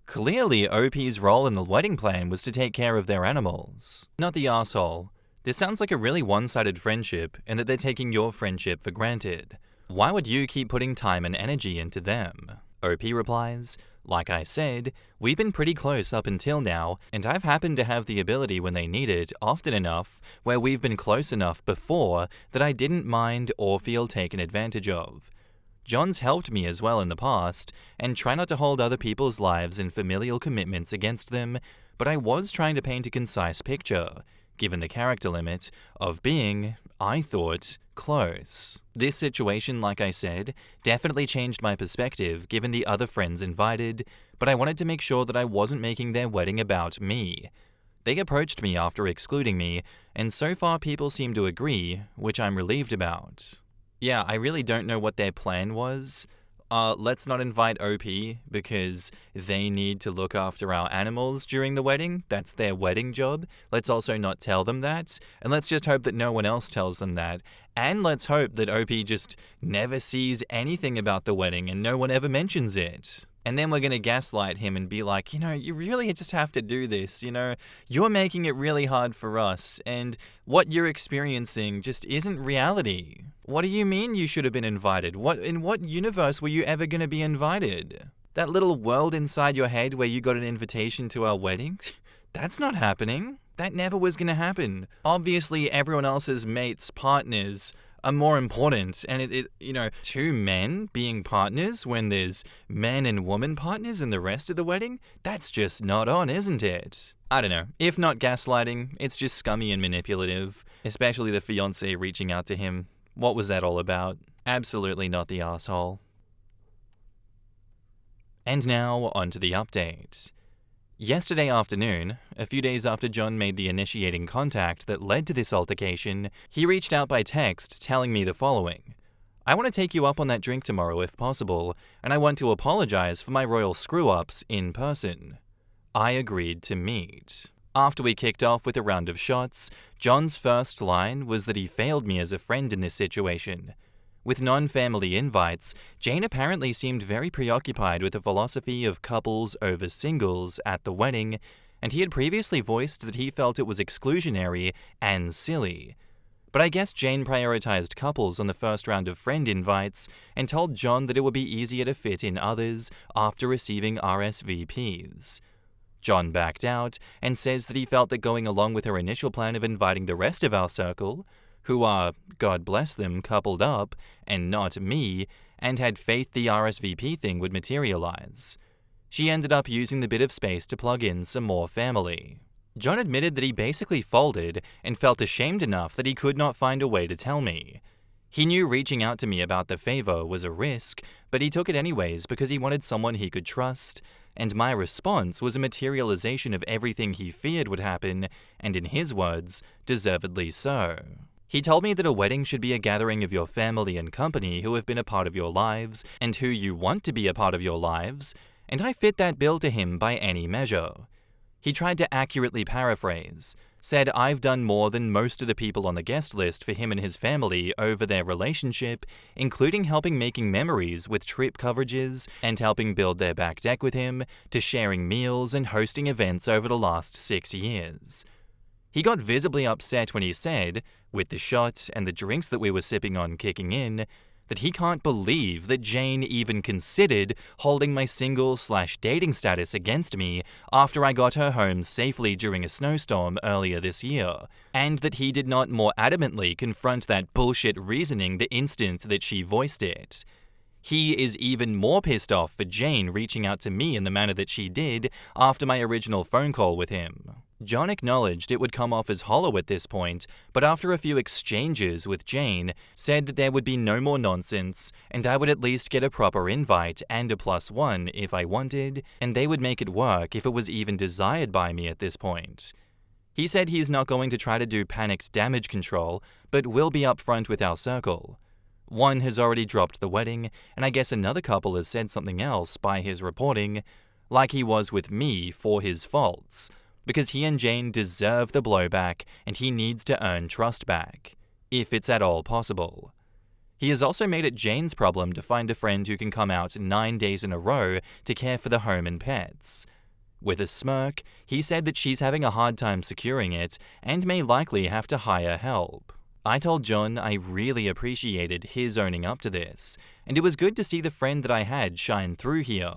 Clearly, OP's role in the wedding plan was to take care of their animals, not the asshole. This sounds like a really one-sided friendship and that they're taking your friendship for granted. Why would you keep putting time and energy into them? OP replies, like I said, we've been pretty close up until now, and I've happened to have the ability when they need it often enough where we've been close enough before that I didn't mind or feel taken advantage of. John's helped me as well in the past, and try not to hold other people's lives and familial commitments against them, but I was trying to paint a concise picture, given the character limit, of being, I thought, close. This situation, like I said, definitely changed my perspective given the other friends invited, but I wanted to make sure that I wasn't making their wedding about me. They approached me after excluding me, and so far people seem to agree, which I'm relieved about. Yeah, I really don't know what their plan was. Let's not invite OP because they need to look after our animals during the wedding. That's their wedding job. Let's also not tell them that. And let's just hope that no one else tells them that. And let's hope that OP just never sees anything about the wedding and no one ever mentions it. And then we're going to gaslight him and be like, you really just have to do this, You're making it really hard for us, and what you're experiencing just isn't reality. What do you mean you should have been invited? In what universe were you ever going to be invited? That little world inside your head where you got an invitation to our wedding? That's not happening. That never was going to happen. Obviously, everyone else's mates, partners, are more important, and two men being partners when there's men and woman partners in the rest of the wedding, that's just not on, isn't it? I don't know. If not gaslighting, it's just scummy and manipulative, especially the fiance reaching out to him. What was that all about? Absolutely not the asshole. And now, onto the update. Yesterday afternoon, a few days after John made the initiating contact that led to this altercation, he reached out by text telling me the following. I want to take you up on that drink tomorrow if possible, and I want to apologize for my royal screw-ups in person. I agreed to meet. After we kicked off with a round of shots, John's first line was that he failed me as a friend in this situation. With non-family invites, Jane apparently seemed very preoccupied with the philosophy of couples over singles at the wedding, and he had previously voiced that he felt it was exclusionary and silly. But I guess Jane prioritized couples on the first round of friend invites and told John that it would be easier to fit in others after receiving RSVPs. John backed out and says that he felt that going along with her initial plan of inviting the rest of our circle, who are, God bless them, coupled up, and not me, and had faith the RSVP thing would materialize. She ended up using the bit of space to plug in some more family. John admitted that he basically folded and felt ashamed enough that he could not find a way to tell me. He knew reaching out to me about the favor was a risk, but he took it anyways because he wanted someone he could trust, and my response was a materialization of everything he feared would happen, and in his words, deservedly so. He told me that a wedding should be a gathering of your family and company who have been a part of your lives and who you want to be a part of your lives, and I fit that bill to him by any measure. He tried to accurately paraphrase, said I've done more than most of the people on the guest list for him and his family over their relationship, including helping making memories with trip coverages and helping build their back deck with him, to sharing meals and hosting events over the last 6 years. He got visibly upset when he said, with the shot and the drinks that we were sipping on kicking in, that he can't believe that Jane even considered holding my single/dating status against me after I got her home safely during a snowstorm earlier this year, and that he did not more adamantly confront that bullshit reasoning the instant that she voiced it. He is even more pissed off for Jane reaching out to me in the manner that she did after my original phone call with him. John acknowledged it would come off as hollow at this point, but after a few exchanges with Jane, said that there would be no more nonsense, and I would at least get a proper invite and a +1 if I wanted, and they would make it work if it was even desired by me at this point. He said he's not going to try to do panicked damage control, but will be upfront with our circle. One has already dropped the wedding, and I guess another couple has said something else by his reporting, like he was with me for his faults, because he and Jane deserve the blowback and he needs to earn trust back, if it's at all possible. He has also made it Jane's problem to find a friend who can come out 9 days in a row to care for the home and pets. With a smirk, he said that she's having a hard time securing it and may likely have to hire help. I told John I really appreciated his owning up to this, and it was good to see the friend that I had shine through here.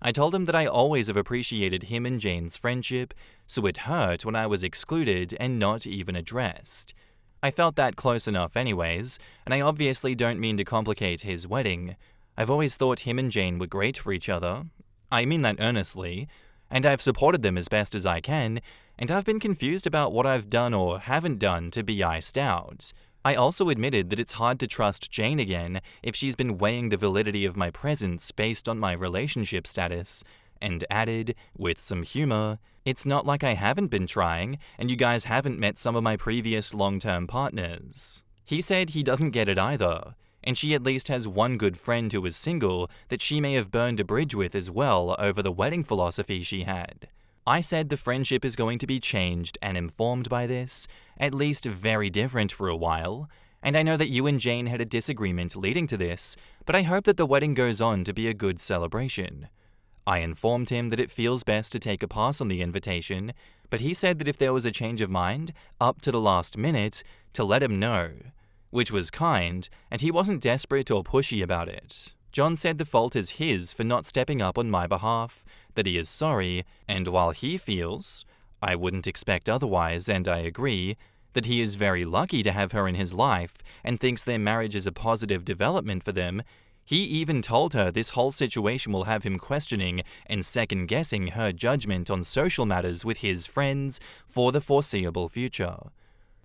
I told him that I always have appreciated him and Jane's friendship, so it hurt when I was excluded and not even addressed. I felt that close enough anyways, and I obviously don't mean to complicate his wedding. I've always thought him and Jane were great for each other. I mean that earnestly, and I've supported them as best as I can, and I've been confused about what I've done or haven't done to be iced out. I also admitted that it's hard to trust Jane again if she's been weighing the validity of my presence based on my relationship status, and added, with some humor, it's not like I haven't been trying, and you guys haven't met some of my previous long-term partners. He said he doesn't get it either, and she at least has one good friend who is single that she may have burned a bridge with as well over the wedding philosophy she had. I said the friendship is going to be changed and informed by this, at least very different for a while, and I know that you and Jane had a disagreement leading to this, but I hope that the wedding goes on to be a good celebration. I informed him that it feels best to take a pass on the invitation, but he said that if there was a change of mind, up to the last minute, to let him know, which was kind, and he wasn't desperate or pushy about it. John said the fault is his for not stepping up on my behalf, that he is sorry, and while he feels, I wouldn't expect otherwise and I agree, that he is very lucky to have her in his life and thinks their marriage is a positive development for them, he even told her this whole situation will have him questioning and second-guessing her judgment on social matters with his friends for the foreseeable future.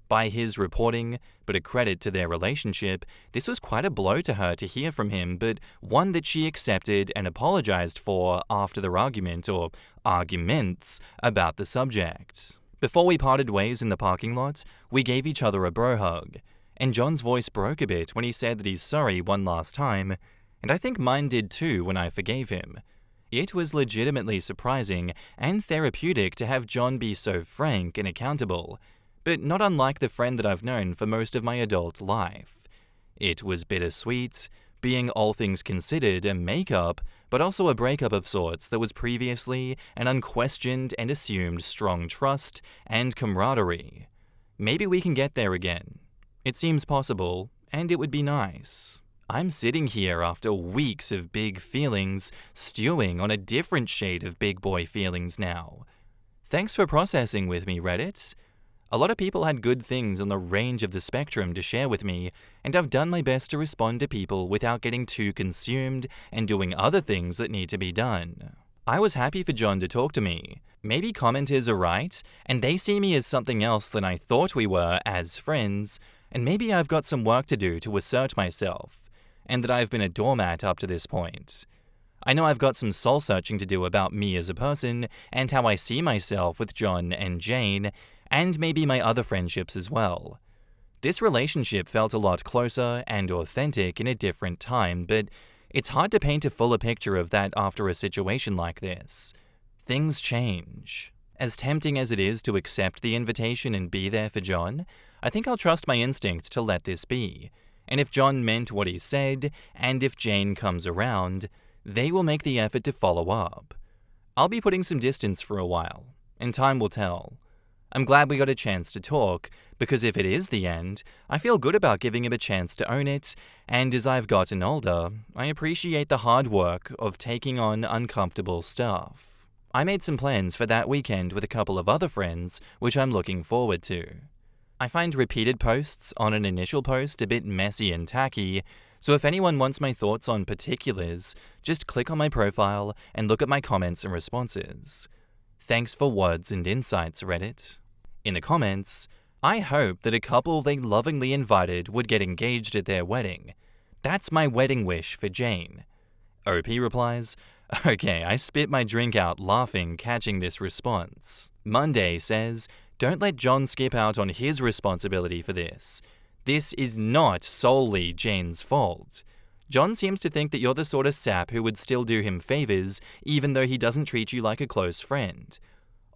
By his reporting, but a credit to their relationship, this was quite a blow to her to hear from him, but one that she accepted and apologized for after their argument or arguments about the subject. Before we parted ways in the parking lot, we gave each other a bro hug, and John's voice broke a bit when he said that he's sorry one last time, and I think mine did too when I forgave him. It was legitimately surprising and therapeutic to have John be so frank and accountable, but not unlike the friend that I've known for most of my adult life. It was bittersweet, being all things considered a makeup, but also a breakup of sorts that was previously an unquestioned and assumed strong trust and camaraderie. Maybe we can get there again. It seems possible, and it would be nice. I'm sitting here after weeks of big feelings, stewing on a different shade of big boy feelings now. Thanks for processing with me, Reddit. A lot of people had good things on the range of the spectrum to share with me, and I've done my best to respond to people without getting too consumed and doing other things that need to be done. I was happy for John to talk to me. Maybe commenters are right, and they see me as something else than I thought we were as friends, and maybe I've got some work to do to assert myself, and that I've been a doormat up to this point. I know I've got some soul-searching to do about me as a person, and how I see myself with John and Jane, and maybe my other friendships as well. This relationship felt a lot closer and authentic in a different time, but it's hard to paint a fuller picture of that after a situation like this. Things change. As tempting as it is to accept the invitation and be there for John, I think I'll trust my instinct to let this be. And if John meant what he said, and if Jane comes around, they will make the effort to follow up. I'll be putting some distance for a while, and time will tell. I'm glad we got a chance to talk, because if it is the end, I feel good about giving him a chance to own it, and as I've gotten older, I appreciate the hard work of taking on uncomfortable stuff. I made some plans for that weekend with a couple of other friends, which I'm looking forward to. I find repeated posts on an initial post a bit messy and tacky, so if anyone wants my thoughts on particulars, just click on my profile and look at my comments and responses. Thanks for words and insights, Reddit. In the comments, I hope that a couple they lovingly invited would get engaged at their wedding. That's my wedding wish for Jane. OP replies, okay, I spit my drink out laughing catching this response. Monday says, don't let John skip out on his responsibility for this. This is not solely Jane's fault. John seems to think that you're the sort of sap who would still do him favors even though he doesn't treat you like a close friend.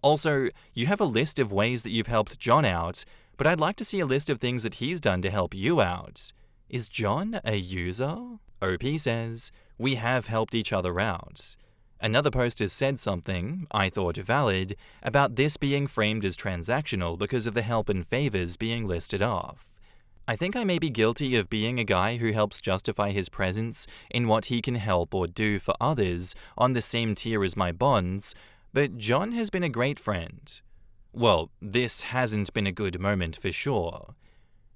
Also, you have a list of ways that you've helped John out, but I'd like to see a list of things that he's done to help you out. Is John a user? OP says, we have helped each other out. Another post has said something, I thought valid, about this being framed as transactional because of the help and favors being listed off. I think I may be guilty of being a guy who helps justify his presence in what he can help or do for others on the same tier as my bonds, but John has been a great friend. Well, this hasn't been a good moment for sure.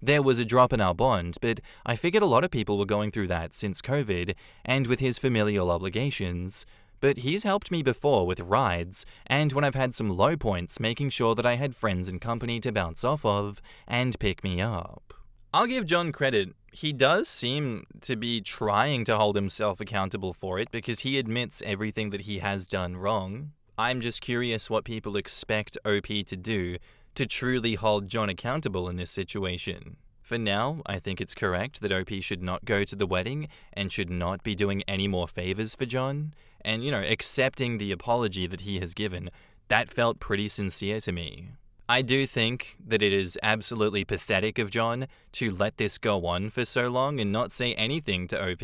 There was a drop in our bond, but I figured a lot of people were going through that since COVID and with his familial obligations. But he's helped me before with rides, and when I've had some low points, making sure that I had friends and company to bounce off of and pick me up. I'll give John credit. He does seem to be trying to hold himself accountable for it because he admits everything that he has done wrong. I'm just curious what people expect OP to do to truly hold John accountable in this situation. For now, I think it's correct that OP should not go to the wedding and should not be doing any more favors for John. And, accepting the apology that he has given, that felt pretty sincere to me. I do think that it is absolutely pathetic of John to let this go on for so long and not say anything to OP.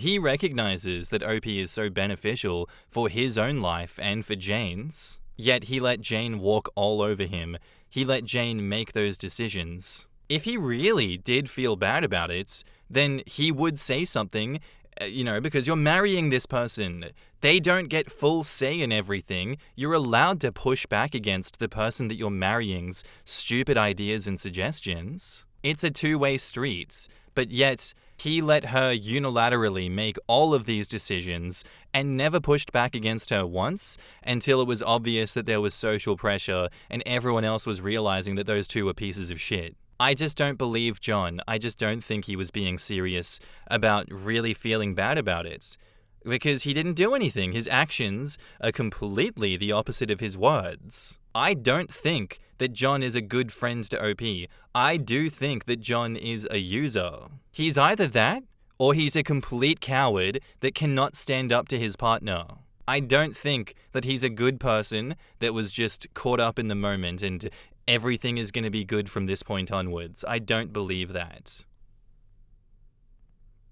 He recognizes that OP is so beneficial for his own life and for Jane's, yet he let Jane walk all over him. He let Jane make those decisions. If he really did feel bad about it, then he would say something, because you're marrying this person. They don't get full say in everything. You're allowed to push back against the person that you're marrying's stupid ideas and suggestions. It's a two-way street, but yet he let her unilaterally make all of these decisions and never pushed back against her once until it was obvious that there was social pressure and everyone else was realizing that those two were pieces of shit. I just don't believe John. I just don't think he was being serious about really feeling bad about it. Because he didn't do anything. His actions are completely the opposite of his words. I don't think that John is a good friend to OP. I do think that John is a user. He's either that, or he's a complete coward that cannot stand up to his partner. I don't think that he's a good person that was just caught up in the moment and everything is going to be good from this point onwards. I don't believe that.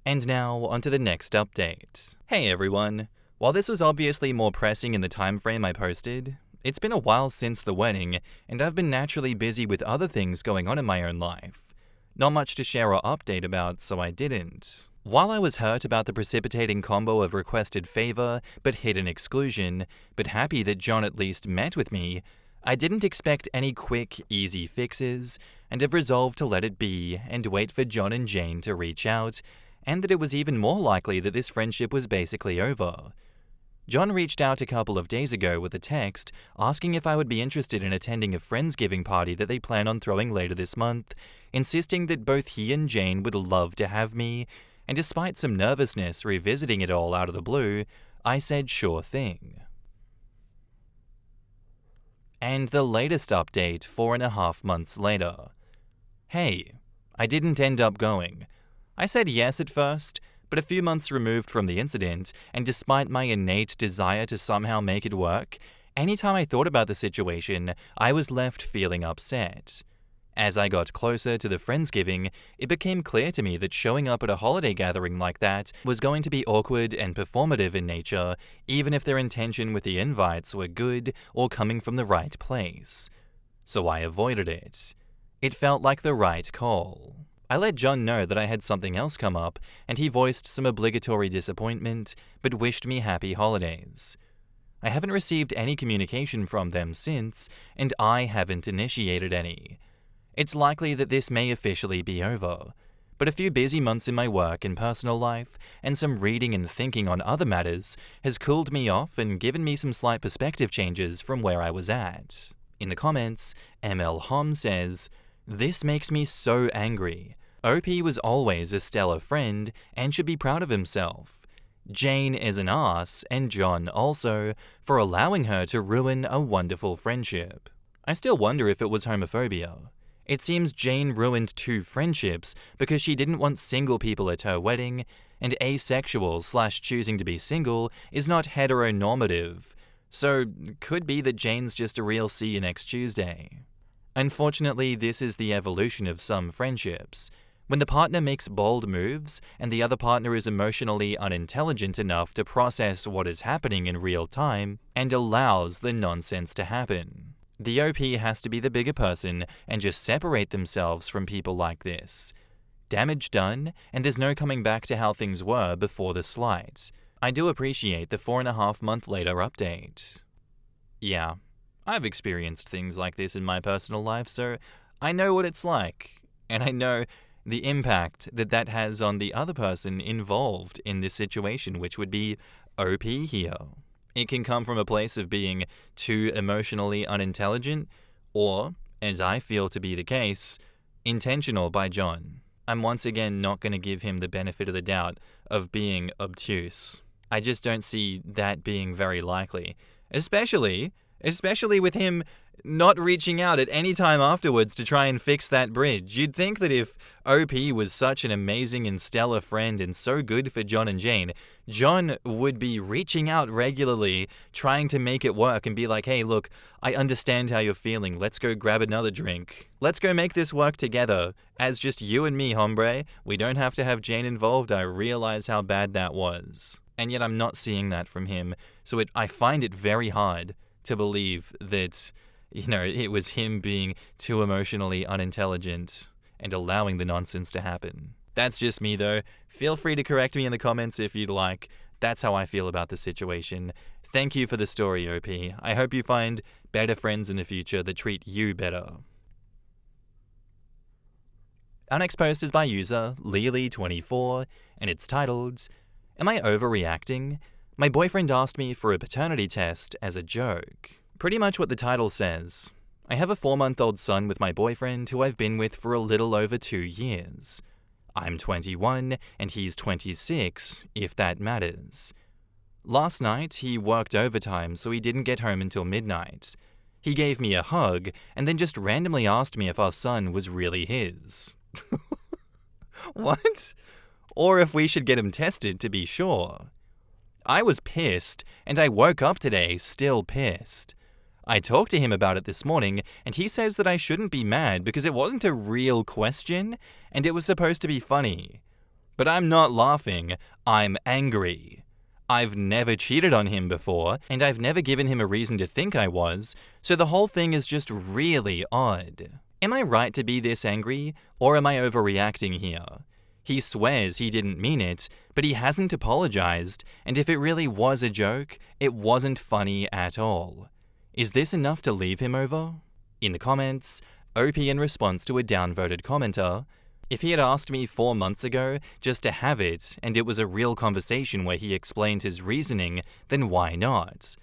And now, onto the next update. Hey everyone. While this was obviously more pressing in the time frame I posted, it's been a while since the wedding, and I've been naturally busy with other things going on in my own life. Not much to share or update about, so I didn't. While I was hurt about the precipitating combo of requested favor but hidden exclusion, but happy that John at least met with me, I didn't expect any quick, easy fixes, and have resolved to let it be and wait for John and Jane to reach out, and that it was even more likely that this friendship was basically over. John reached out a couple of days ago with a text asking if I would be interested in attending a Friendsgiving party that they plan on throwing later this month, insisting that both he and Jane would love to have me, and despite some nervousness revisiting it all out of the blue, I said sure thing. And the latest update 4.5 months later. Hey, I didn't end up going. I said yes at first, but a few months removed from the incident, and despite my innate desire to somehow make it work, anytime I thought about the situation, I was left feeling upset. As I got closer to the Friendsgiving, it became clear to me that showing up at a holiday gathering like that was going to be awkward and performative in nature, even if their intention with the invites were good or coming from the right place. so I avoided it. It felt like the right call. I let John know that I had something else come up, and he voiced some obligatory disappointment, but wished me happy holidays. I haven't received any communication from them since, and I haven't initiated any. It's likely that this may officially be over, but a few busy months in my work and personal life, and some reading and thinking on other matters, has cooled me off and given me some slight perspective changes from where I was at. In the comments, ML Hom says, "This makes me so angry. OP was always a stellar friend and should be proud of himself. Jane is an ass, and John also, for allowing her to ruin a wonderful friendship." I still wonder if it was homophobia. It seems Jane ruined 2 friendships because she didn't want single people at her wedding, and asexual/choosing to be single is not heteronormative, so could be that Jane's just a real see you next Tuesday. Unfortunately, this is the evolution of some friendships. When the partner makes bold moves and the other partner is emotionally unintelligent enough to process what is happening in real time and allows the nonsense to happen. The OP has to be the bigger person and just separate themselves from people like this. Damage done, and there's no coming back to how things were before the slight. I do appreciate the 4.5 month later update. Yeah, I've experienced things like this in my personal life, so I know what it's like, and I know the impact that has on the other person involved in this situation, which would be OP here. It can come from a place of being too emotionally unintelligent, or, as I feel to be the case, intentional by John. I'm once again not going to give him the benefit of the doubt of being obtuse. I just don't see that being very likely, especially with him not reaching out at any time afterwards to try and fix that bridge. You'd think that if OP was such an amazing and stellar friend and so good for John and Jane, John would be reaching out regularly, trying to make it work and be like, "Hey, look, I understand how you're feeling. Let's go grab another drink. Let's go make this work together as just you and me, hombre. We don't have to have Jane involved. I realize how bad that was." And yet I'm not seeing that from him, so I find it very hard to believe that it was him being too emotionally unintelligent and allowing the nonsense to happen. That's just me, though. Feel free to correct me in the comments if you'd like. That's how I feel about the situation. Thank you for the story, OP. I hope you find better friends in the future that treat you better. Our next post is by user Lily24, and it's titled, "Am I overreacting? My boyfriend asked me for a paternity test as a joke." Pretty much what the title says. I have a 4-month-old son with my boyfriend who I've been with for a little over 2 years. I'm 21 and he's 26, if that matters. Last night, he worked overtime so he didn't get home until midnight. He gave me a hug and then just randomly asked me if our son was really his. What? Or if we should get him tested to be sure. I was pissed, and I woke up today still pissed. I talked to him about it this morning, and he says that I shouldn't be mad because it wasn't a real question, and it was supposed to be funny. But I'm not laughing, I'm angry. I've never cheated on him before, and I've never given him a reason to think I was, so the whole thing is just really odd. Am I right to be this angry, or am I overreacting here? He swears he didn't mean it, but he hasn't apologized, and if it really was a joke, it wasn't funny at all. Is this enough to leave him over? In the comments, OP in response to a downvoted commenter, "If he had asked me 4 months ago just to have it, and it was a real conversation where he explained his reasoning, then why not?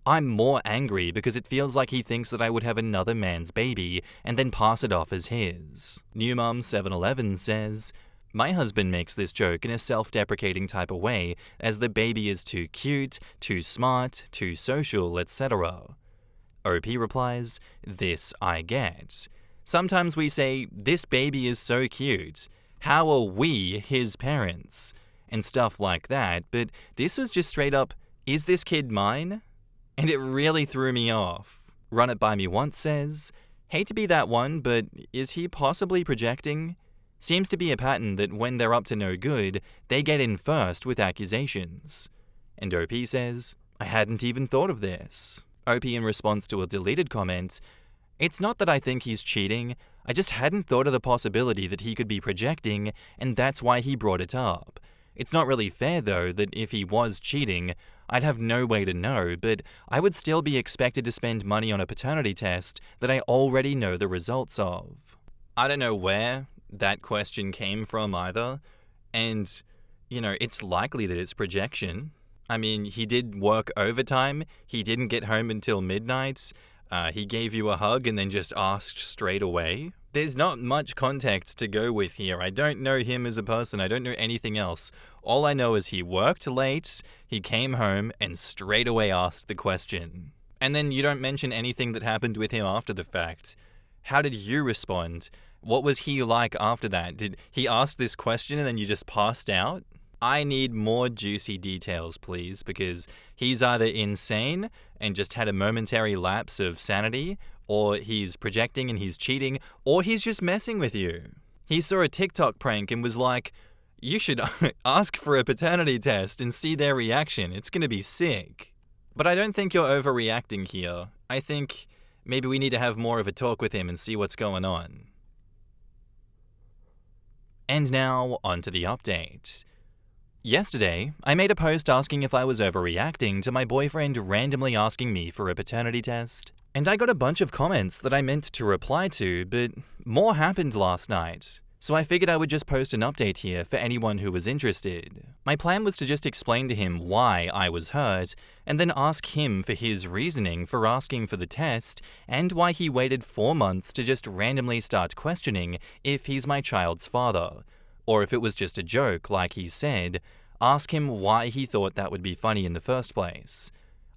I'm more angry because it feels like he thinks that I would have another man's baby and then pass it off as his." Newmom711 says, "My husband makes this joke in a self-deprecating type of way, as the baby is too cute, too smart, too social, etc." OP replies, "This I get. Sometimes we say, 'This baby is so cute. How are we his parents?' and stuff like that, but this was just straight up, 'Is this kid mine?' And it really threw me off." Run It By Me Once says, "Hate to be that one, but is he possibly projecting? Seems to be a pattern that when they're up to no good, they get in first with accusations." And OP says, "I hadn't even thought of this." OP in response to a deleted comment, It's not that I think he's cheating, I just hadn't thought of the possibility that he could be projecting, and that's why he brought it up. It's not really fair though that if he was cheating, I'd have no way to know, but I would still be expected to spend money on a paternity test that I already know the results of. I don't know where that question came from either, and, it's likely that it's projection. I mean, he did work overtime, he didn't get home until midnight, he gave you a hug and then just asked straight away. There's not much context to go with here. I don't know him as a person, I don't know anything else. All I know is he worked late, he came home, and straight away asked the question. And then you don't mention anything that happened with him after the fact. How did you respond? What was he like after that? Did he ask this question and then you just passed out? I need more juicy details, please, because he's either insane and just had a momentary lapse of sanity, or he's projecting and he's cheating, or he's just messing with you. He saw a TikTok prank and was like, you should ask for a paternity test and see their reaction. It's going to be sick. But I don't think you're overreacting here. I think maybe we need to have more of a talk with him and see what's going on. And now, onto the update. Yesterday, I made a post asking if I was overreacting to my boyfriend randomly asking me for a paternity test, and I got a bunch of comments that I meant to reply to, but more happened last night, so I figured I would just post an update here for anyone who was interested. My plan was to just explain to him why I was hurt, and then ask him for his reasoning for asking for the test, and why he waited 4 months to just randomly start questioning if he's my child's father. Or if it was just a joke, like he said, ask him why he thought that would be funny in the first place.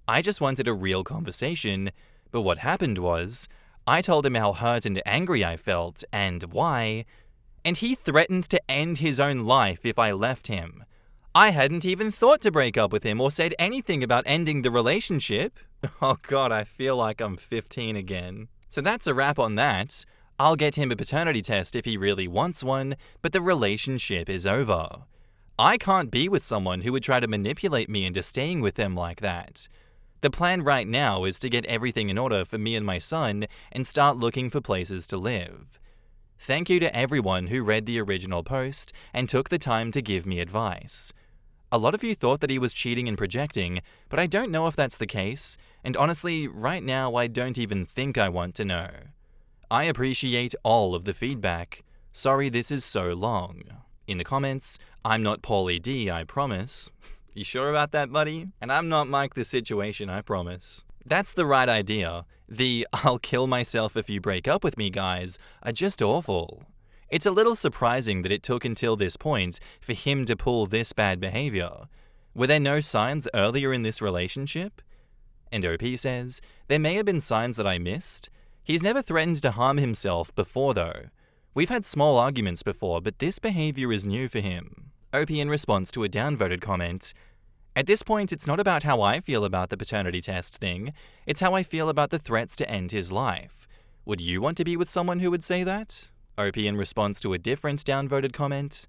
I just wanted a real conversation, but what happened was, I told him how hurt and angry I felt, and why, and he threatened to end his own life if I left him. I hadn't even thought to break up with him or said anything about ending the relationship. Oh god, I feel like I'm 15 again. So that's a wrap on that. I'll get him a paternity test if he really wants one, but the relationship is over. I can't be with someone who would try to manipulate me into staying with them like that. The plan right now is to get everything in order for me and my son and start looking for places to live. Thank you to everyone who read the original post and took the time to give me advice. A lot of you thought that he was cheating and projecting, but I don't know if that's the case, and honestly, right now I don't even think I want to know. I appreciate all of the feedback. Sorry this is so long. In the comments, I'm not Paulie D, I promise. You sure about that, buddy? And I'm not Mike the Situation, I promise. That's the right idea. The I'll kill myself if you break up with me guys are just awful. It's a little surprising that it took until this point for him to pull this bad behavior. Were there no signs earlier in this relationship? And OP says, there may have been signs that I missed. He's never threatened to harm himself before though. We've had small arguments before, but this behavior is new for him. OP in response to a downvoted comment, at this point it's not about how I feel about the paternity test thing, it's how I feel about the threats to end his life. Would you want to be with someone who would say that? OP in response to a different downvoted comment,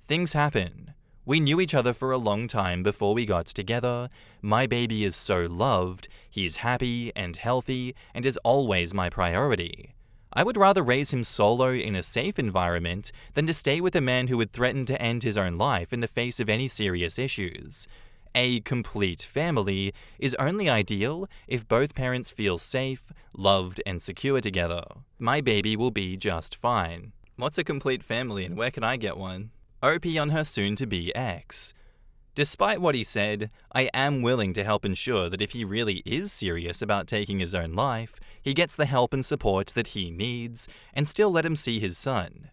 things happen. We knew each other for a long time before we got together. My baby is so loved, he's happy and healthy, and is always my priority. I would rather raise him solo in a safe environment than to stay with a man who would threaten to end his own life in the face of any serious issues. A complete family is only ideal if both parents feel safe, loved, and secure together. My baby will be just fine. What's a complete family and where can I get one? OP on her soon-to-be ex. Despite what he said, I am willing to help ensure that if he really is serious about taking his own life, he gets the help and support that he needs, and still let him see his son.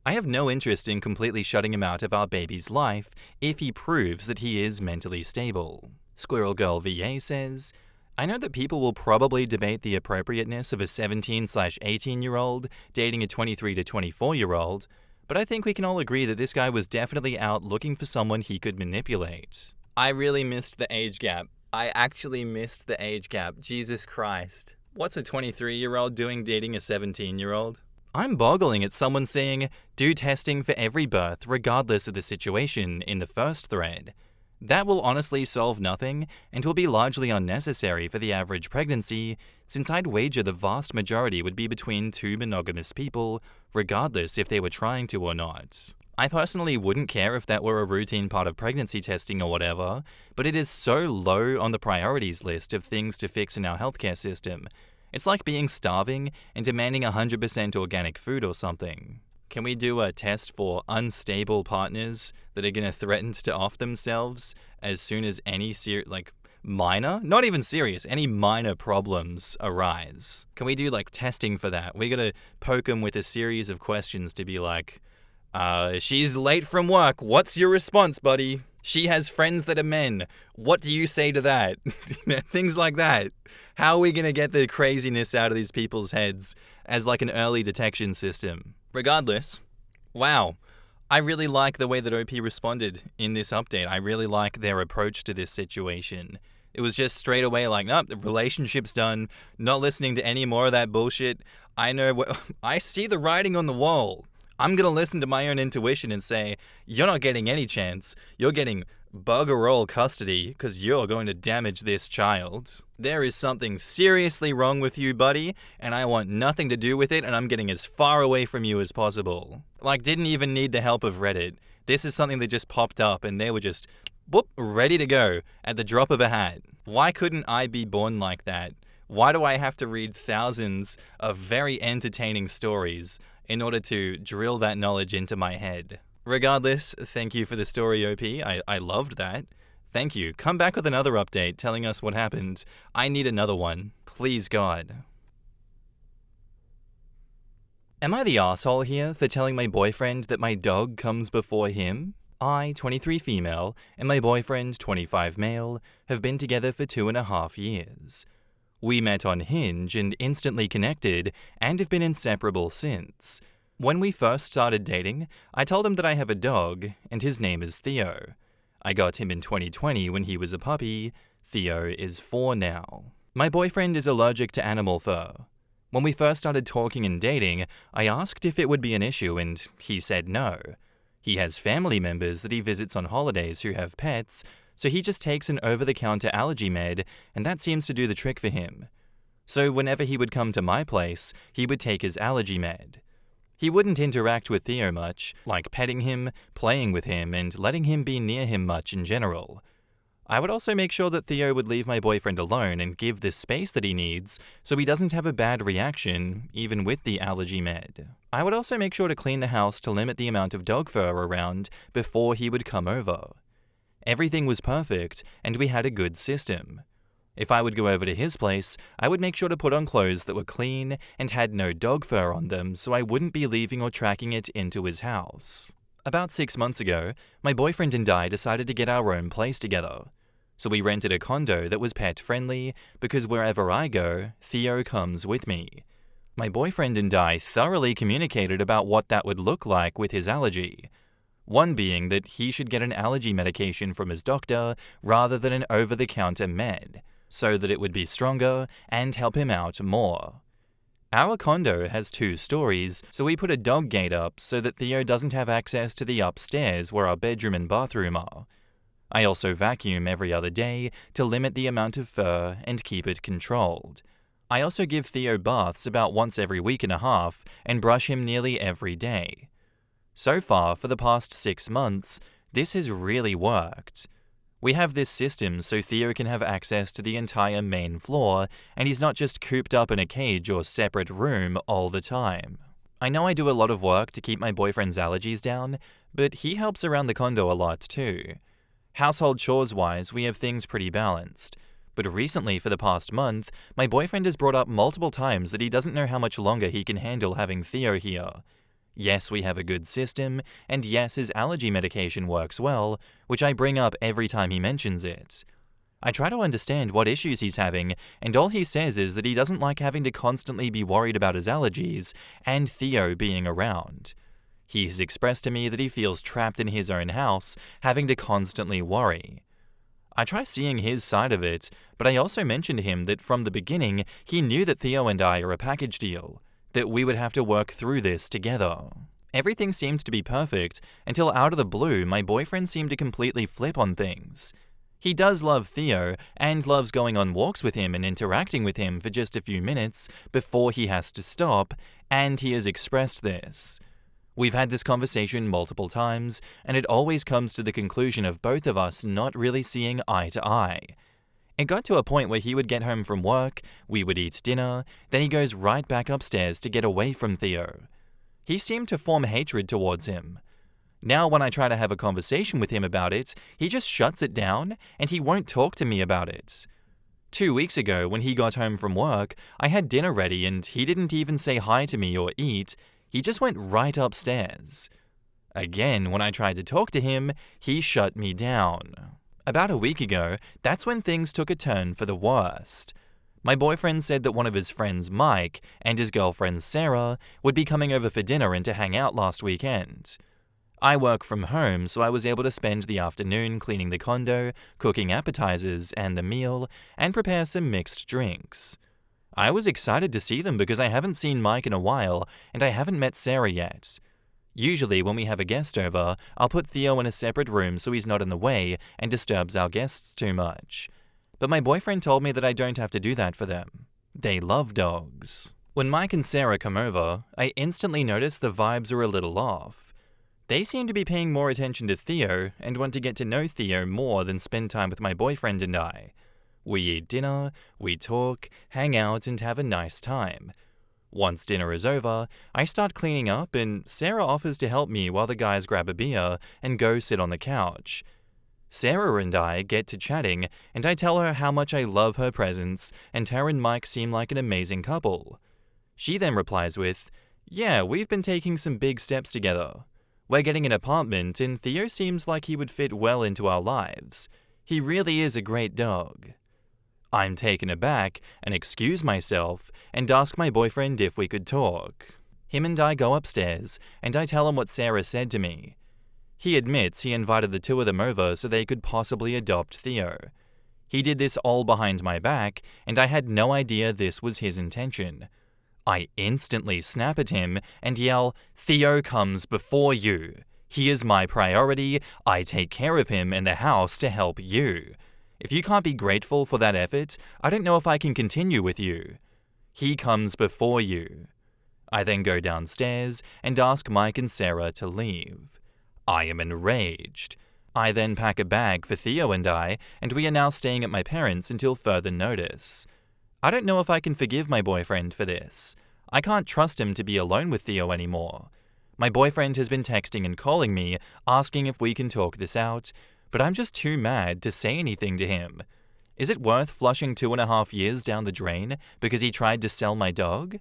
I have no interest in completely shutting him out of our baby's life if he proves that he is mentally stable. Squirrel Girl VA says, I know that people will probably debate the appropriateness of a 17/18-year-old dating a 23 to 24-year-old, but I think we can all agree that this guy was definitely out looking for someone he could manipulate. I really missed the age gap. I actually missed the age gap. Jesus Christ. What's a 23-year-old doing dating a 17-year-old? I'm boggling at someone saying, do testing for every birth regardless of the situation in the first thread. That will honestly solve nothing and will be largely unnecessary for the average pregnancy, since I'd wager the vast majority would be between two monogamous people, regardless if they were trying to or not. I personally wouldn't care if that were a routine part of pregnancy testing or whatever, but it is so low on the priorities list of things to fix in our healthcare system. It's like being starving and demanding 100% organic food or something. Can we do a test for unstable partners that are going to threaten to off themselves as soon as any minor, not even serious, any minor problems arise? Can we do testing for that? We got to poke them with a series of questions to be like, she's late from work. What's your response, buddy? She has friends that are men. What do you say to that? Things like that. How are we going to get the craziness out of these people's heads as an early detection system? Regardless, wow, I really like the way that OP responded in this update. I really like their approach to this situation. It was just straight away nope, the relationship's done, not listening to any more of that bullshit. I see the writing on the wall. I'm going to listen to my own intuition and say, you're not getting any chance. You're getting bugger all custody because you're going to damage this child. There is something seriously wrong with you, buddy, and I want nothing to do with it, and I'm getting as far away from you as possible. Didn't even need the help of Reddit. This is something that just popped up and they were just, whoop, ready to go at the drop of a hat. Why couldn't I be born like that? Why do I have to read thousands of very entertaining stories in order to drill that knowledge into my head? Regardless, thank you for the story, OP. I loved that. Thank you. Come back with another update telling us what happened. I need another one. Please, God. Am I the asshole here for telling my boyfriend that my dog comes before him? I, 23 female, and my boyfriend, 25 male, have been together for 2.5 years. We met on Hinge and instantly connected and have been inseparable since. When we first started dating, I told him that I have a dog, and his name is Theo. I got him in 2020 when he was a puppy. Theo is 4 now. My boyfriend is allergic to animal fur. When we first started talking and dating, I asked if it would be an issue, and he said no. He has family members that he visits on holidays who have pets, so he just takes an over-the-counter allergy med, and that seems to do the trick for him. So whenever he would come to my place, he would take his allergy med. He wouldn't interact with Theo much, like petting him, playing with him, and letting him be near him much in general. I would also make sure that Theo would leave my boyfriend alone and give the space that he needs so he doesn't have a bad reaction, even with the allergy med. I would also make sure to clean the house to limit the amount of dog fur around before he would come over. Everything was perfect, and we had a good system. If I would go over to his place, I would make sure to put on clothes that were clean and had no dog fur on them so I wouldn't be leaving or tracking it into his house. About 6 months ago, my boyfriend and I decided to get our own place together. So we rented a condo that was pet-friendly because wherever I go, Theo comes with me. My boyfriend and I thoroughly communicated about what that would look like with his allergy. One being that he should get an allergy medication from his doctor rather than an over-the-counter med, so that it would be stronger and help him out more. Our condo has 2 stories, so we put a dog gate up so that Theo doesn't have access to the upstairs where our bedroom and bathroom are. I also vacuum every other day to limit the amount of fur and keep it controlled. I also give Theo baths about once every week and a half and brush him nearly every day. So far, for the past 6 months, this has really worked. We have this system so Theo can have access to the entire main floor, and he's not just cooped up in a cage or separate room all the time. I know I do a lot of work to keep my boyfriend's allergies down, but he helps around the condo a lot too. Household chores-wise, we have things pretty balanced. But recently, for the past month, my boyfriend has brought up multiple times that he doesn't know how much longer he can handle having Theo here. Yes, we have a good system, and yes, his allergy medication works well, which I bring up every time he mentions it. I try to understand what issues he's having, and all he says is that he doesn't like having to constantly be worried about his allergies and Theo being around. He has expressed to me that he feels trapped in his own house, having to constantly worry. I try seeing his side of it, but I also mention to him that from the beginning, he knew that Theo and I are a package deal, that we would have to work through this together. Everything seemed to be perfect until out of the blue, my boyfriend seemed to completely flip on things. He does love Theo and loves going on walks with him and interacting with him for just a few minutes before he has to stop, and he has expressed this. We've had this conversation multiple times, and it always comes to the conclusion of both of us not really seeing eye to eye. It got to a point where he would get home from work, we would eat dinner, then he goes right back upstairs to get away from Theo. He seemed to form hatred towards him. Now when I try to have a conversation with him about it, he just shuts it down and he won't talk to me about it. 2 weeks ago, when he got home from work, I had dinner ready and he didn't even say hi to me or eat. He just went right upstairs. Again, when I tried to talk to him, he shut me down. About a week ago, that's when things took a turn for the worst. My boyfriend said that one of his friends, Mike, and his girlfriend, Sarah, would be coming over for dinner and to hang out last weekend. I work from home, so I was able to spend the afternoon cleaning the condo, cooking appetizers and the meal, and prepare some mixed drinks. I was excited to see them because I haven't seen Mike in a while, and I haven't met Sarah yet. Usually when we have a guest over, I'll put Theo in a separate room so he's not in the way and disturbs our guests too much. But my boyfriend told me that I don't have to do that for them. They love dogs. When Mike and Sarah come over, I instantly notice the vibes are a little off. They seem to be paying more attention to Theo and want to get to know Theo more than spend time with my boyfriend and I. We eat dinner, we talk, hang out, and have a nice time. Once dinner is over, I start cleaning up and Sarah offers to help me while the guys grab a beer and go sit on the couch. Sarah and I get to chatting and I tell her how much I love her presence and her and Mike seem like an amazing couple. She then replies with, "Yeah, we've been taking some big steps together. We're getting an apartment and Theo seems like he would fit well into our lives. He really is a great dog." I'm taken aback and excuse myself and ask my boyfriend if we could talk. Him and I go upstairs and I tell him what Sarah said to me. He admits he invited the two of them over so they could possibly adopt Theo. He did this all behind my back and I had no idea this was his intention. I instantly snap at him and yell, "Theo comes before you. He is my priority. I take care of him and the house to help you. If you can't be grateful for that effort, I don't know if I can continue with you. He comes before you." I then go downstairs and ask Mike and Sarah to leave. I am enraged. I then pack a bag for Theo and we are now staying at my parents' until further notice. I don't know if I can forgive my boyfriend for this. I can't trust him to be alone with Theo anymore. My boyfriend has been texting and calling me, asking if we can talk this out, but I'm just too mad to say anything to him. Is it worth flushing 2.5 years down the drain because he tried to sell my dog?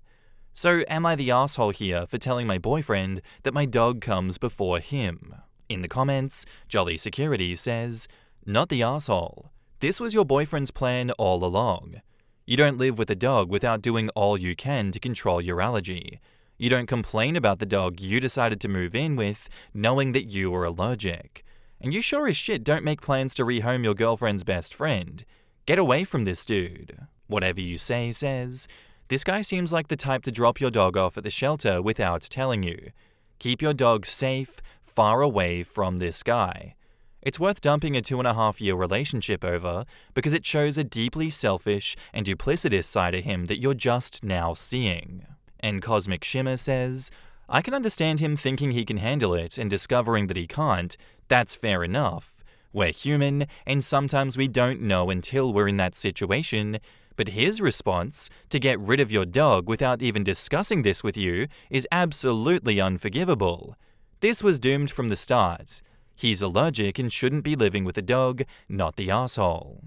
So am I the asshole here for telling my boyfriend that my dog comes before him? In the comments, Jolly Security says, "Not the asshole. This was your boyfriend's plan all along. You don't live with a dog without doing all you can to control your allergy. You don't complain about the dog you decided to move in with knowing that you were allergic. And you sure as shit don't make plans to rehome your girlfriend's best friend. Get away from this dude. Whatever you say says. This guy seems like the type to drop your dog off at the shelter without telling you. Keep your dog safe, far away from this guy. It's worth dumping a 2.5-year relationship over because it shows a deeply selfish and duplicitous side of him that you're just now seeing." And Cosmic Shimmer says, "I can understand him thinking he can handle it and discovering that he can't. That's fair enough. We're human, and sometimes we don't know until we're in that situation. But his response, to get rid of your dog without even discussing this with you, is absolutely unforgivable. This was doomed from the start. He's allergic and shouldn't be living with a dog, not the asshole."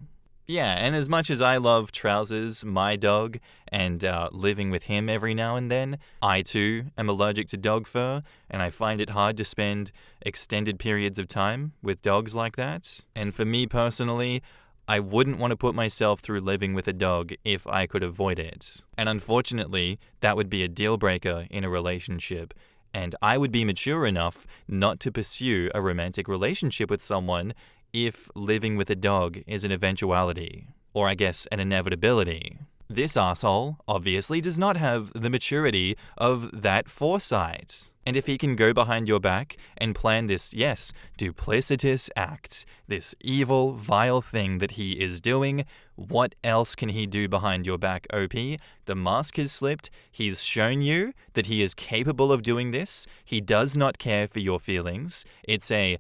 Yeah, and as much as I love Trousers, my dog, and living with him every now and then, I too am allergic to dog fur, and I find it hard to spend extended periods of time with dogs like that. And for me personally, I wouldn't want to put myself through living with a dog if I could avoid it. And unfortunately, that would be a deal breaker in a relationship. And I would be mature enough not to pursue a romantic relationship with someone if living with a dog is an eventuality, or I guess an inevitability. This asshole obviously does not have the maturity of that foresight. And if he can go behind your back and plan this, yes, duplicitous act, this evil, vile thing that he is doing, what else can he do behind your back, OP? The mask has slipped. He's shown you that he is capable of doing this. He does not care for your feelings. It's a,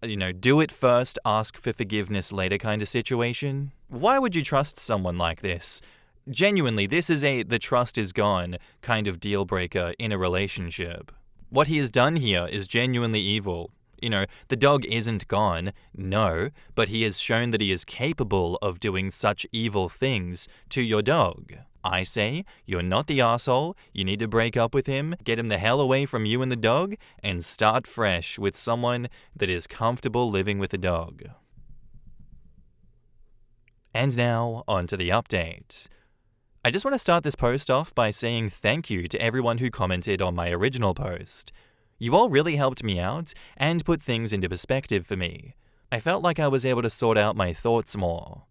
do it first, ask for forgiveness later kind of situation. Why would you trust someone like this? Genuinely, this is the trust is gone kind of deal breaker in a relationship. What he has done here is genuinely evil. The dog isn't gone, no, but he has shown that he is capable of doing such evil things to your dog. I say, you're not the asshole, you need to break up with him, get him the hell away from you and the dog, and start fresh with someone that is comfortable living with a dog. And now, on to the update. I just want to start this post off by saying thank you to everyone who commented on my original post. You all really helped me out and put things into perspective for me. I felt like I was able to sort out my thoughts more.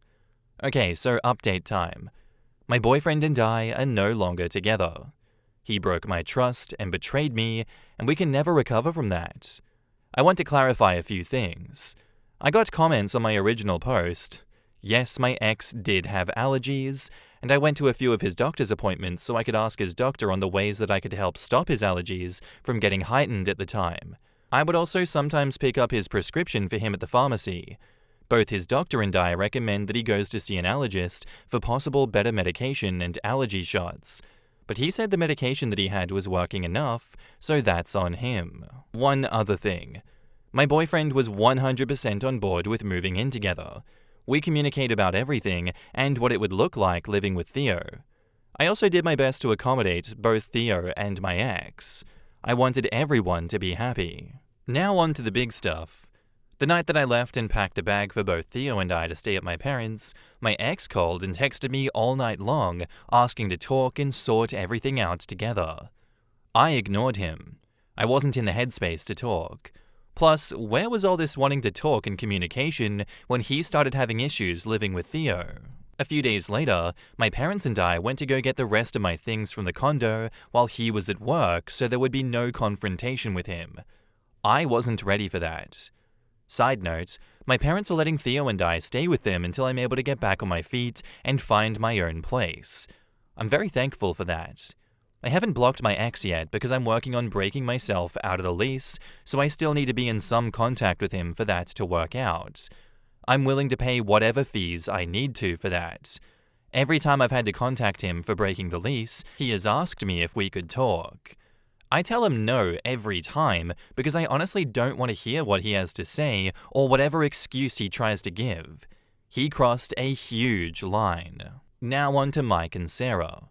Okay, so update time. My boyfriend and I are no longer together. He broke my trust and betrayed me, and we can never recover from that. I want to clarify a few things. I got comments on my original post. Yes, my ex did have allergies, and I went to a few of his doctor's appointments so I could ask his doctor on the ways that I could help stop his allergies from getting heightened at the time. I would also sometimes pick up his prescription for him at the pharmacy. Both his doctor and I recommend that he goes to see an allergist for possible better medication and allergy shots. But he said the medication that he had was working enough, so that's on him. One other thing. My boyfriend was 100% on board with moving in together. We communicate about everything and what it would look like living with Theo. I also did my best to accommodate both Theo and my ex. I wanted everyone to be happy. Now on to the big stuff. The night that I left and packed a bag for both Theo and I to stay at my parents', my ex called and texted me all night long, asking to talk and sort everything out together. I ignored him. I wasn't in the headspace to talk. Plus, where was all this wanting to talk and communication when he started having issues living with Theo? A few days later, my parents and I went to go get the rest of my things from the condo while he was at work so there would be no confrontation with him. I wasn't ready for that. Side note, my parents are letting Theo and I stay with them until I'm able to get back on my feet and find my own place. I'm very thankful for that. I haven't blocked my ex yet because I'm working on breaking myself out of the lease, so I still need to be in some contact with him for that to work out. I'm willing to pay whatever fees I need to for that. Every time I've had to contact him for breaking the lease, he has asked me if we could talk. I tell him no every time because I honestly don't want to hear what he has to say or whatever excuse he tries to give. He crossed a huge line. Now on to Mike and Sarah.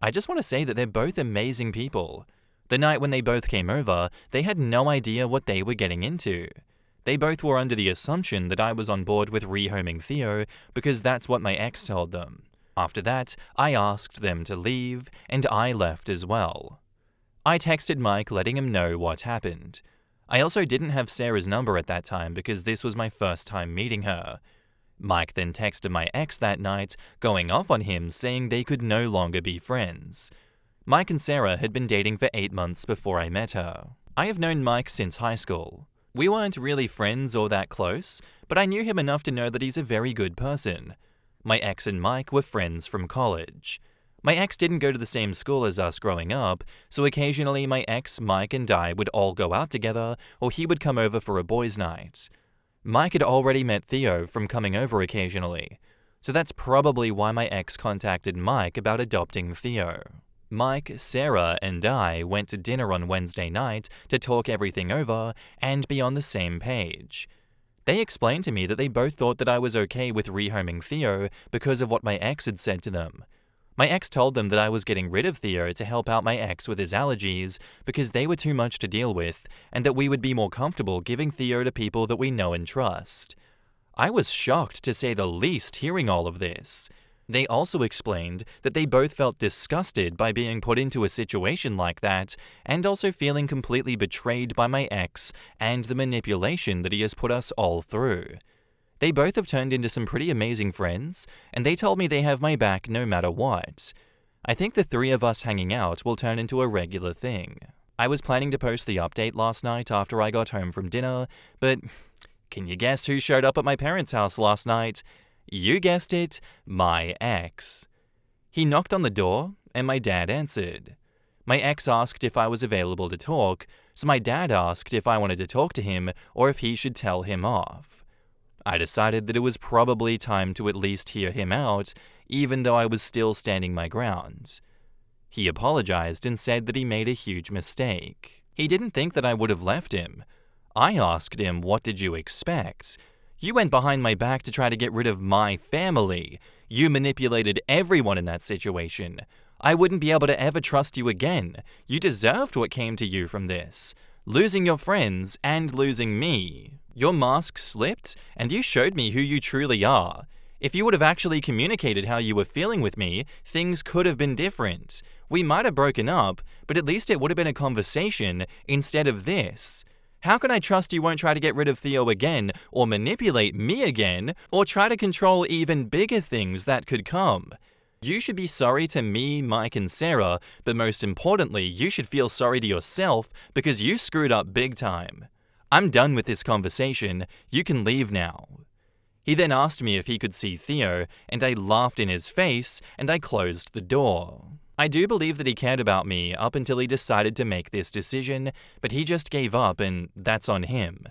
I just want to say that they're both amazing people. The night when they both came over, they had no idea what they were getting into. They both were under the assumption that I was on board with rehoming Theo because that's what my ex told them. After that, I asked them to leave, and I left as well. I texted Mike letting him know what happened. I also didn't have Sarah's number at that time because this was my first time meeting her. Mike then texted my ex that night, going off on him saying they could no longer be friends. Mike and Sarah had been dating for 8 months before I met her. I have known Mike since high school. We weren't really friends or that close, but I knew him enough to know that he's a very good person. My ex and Mike were friends from college. My ex didn't go to the same school as us growing up, so occasionally my ex, Mike, and I would all go out together, or he would come over for a boys' night. Mike had already met Theo from coming over occasionally, so that's probably why my ex contacted Mike about adopting Theo. Mike, Sarah, and I went to dinner on Wednesday night to talk everything over and be on the same page. They explained to me that they both thought that I was okay with rehoming Theo because of what my ex had said to them. My ex told them that I was getting rid of Theo to help out my ex with his allergies because they were too much to deal with, and that we would be more comfortable giving Theo to people that we know and trust. I was shocked, to say the least, hearing all of this. They also explained that they both felt disgusted by being put into a situation like that, and also feeling completely betrayed by my ex and the manipulation that he has put us all through. They both have turned into some pretty amazing friends, and they told me they have my back no matter what. I think the three of us hanging out will turn into a regular thing. I was planning to post the update last night after I got home from dinner, but can you guess who showed up at my parents' house last night? You guessed it, my ex. He knocked on the door, and my dad answered. My ex asked if I was available to talk, so my dad asked if I wanted to talk to him or if he should tell him off. I decided that it was probably time to at least hear him out, even though I was still standing my ground. He apologized and said that he made a huge mistake. He didn't think that I would have left him. I asked him, "What did you expect? You went behind my back to try to get rid of my family. You manipulated everyone in that situation. I wouldn't be able to ever trust you again. You deserved what came to you from this. Losing your friends and losing me. Your mask slipped, and you showed me who you truly are. If you would have actually communicated how you were feeling with me, things could have been different. We might have broken up, but at least it would have been a conversation instead of this. How can I trust you won't try to get rid of Theo again, or manipulate me again, or try to control even bigger things that could come? You should be sorry to me, Mike, and Sarah, but most importantly, you should feel sorry to yourself because you screwed up big time. I'm done with this conversation. You can leave now." He then asked me if he could see Theo, and I laughed in his face, and I closed the door. I do believe that he cared about me up until he decided to make this decision, but he just gave up, and that's on him.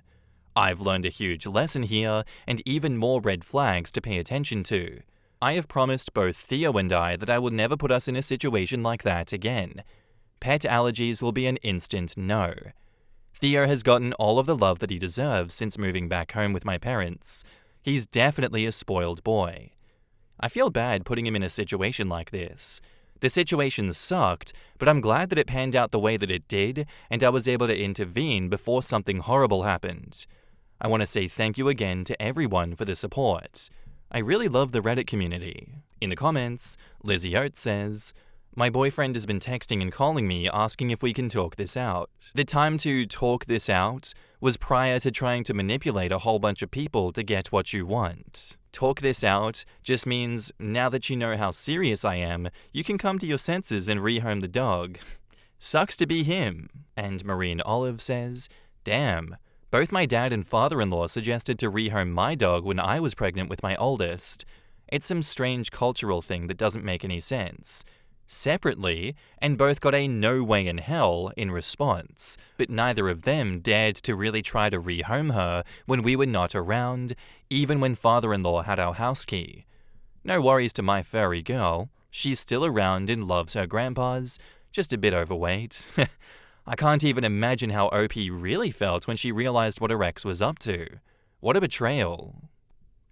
I've learned a huge lesson here, and even more red flags to pay attention to. I have promised both Theo and I that I will never put us in a situation like that again. Pet allergies will be an instant no. Theo has gotten all of the love that he deserves since moving back home with my parents. He's definitely a spoiled boy. I feel bad putting him in a situation like this. The situation sucked, but I'm glad that it panned out the way that it did, and I was able to intervene before something horrible happened. I want to say thank you again to everyone for the support. I really love the Reddit community. In the comments, Lizzie Oates says, "My boyfriend has been texting and calling me asking if we can talk this out. The time to talk this out was prior to trying to manipulate a whole bunch of people to get what you want. Talk this out just means now that you know how serious I am, you can come to your senses and rehome the dog. Sucks to be him." And Marine Olive says, "Damn. Both my dad and father-in-law suggested to rehome my dog when I was pregnant with my oldest. It's some strange cultural thing that doesn't make any sense. Separately, and both got a no way in hell in response, but neither of them dared to really try to rehome her when we were not around, even when father-in-law had our house key. No worries to my furry girl. She's still around and loves her grandpas, just a bit overweight. I can't even imagine how OP really felt when she realized what her ex was up to. What a betrayal."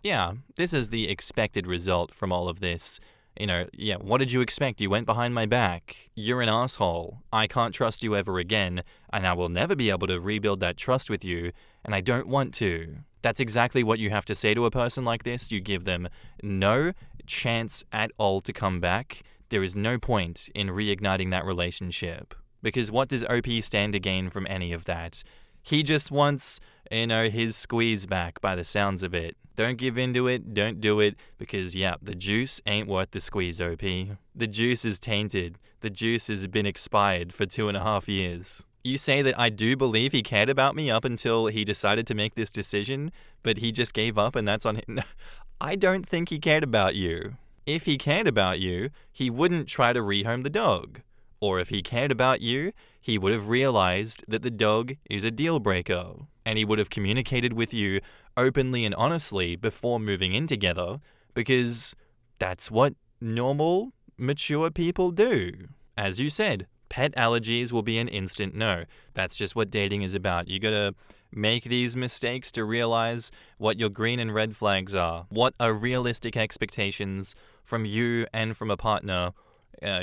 Yeah, this is the expected result from all of this. What did you expect? You went behind my back. You're an asshole. I can't trust you ever again, and I will never be able to rebuild that trust with you, and I don't want to. That's exactly what you have to say to a person like this. You give them no chance at all to come back. There is no point in reigniting that relationship. Because what does OP stand to gain from any of that? He just wants, his squeeze back by the sounds of it. Don't give into it, don't do it, because the juice ain't worth the squeeze, OP. The juice is tainted. The juice has been expired for 2.5 years. You say that I do believe he cared about me up until he decided to make this decision, but he just gave up and that's on him. I don't think he cared about you. If he cared about you, he wouldn't try to rehome the dog. Or if he cared about you, he would have realized that the dog is a deal breaker, and he would have communicated with you openly and honestly before moving in together, because that's what normal, mature people do. As you said, pet allergies will be an instant no. That's just what dating is about. You gotta make these mistakes to realize what your green and red flags are. What are realistic expectations from you and from a partner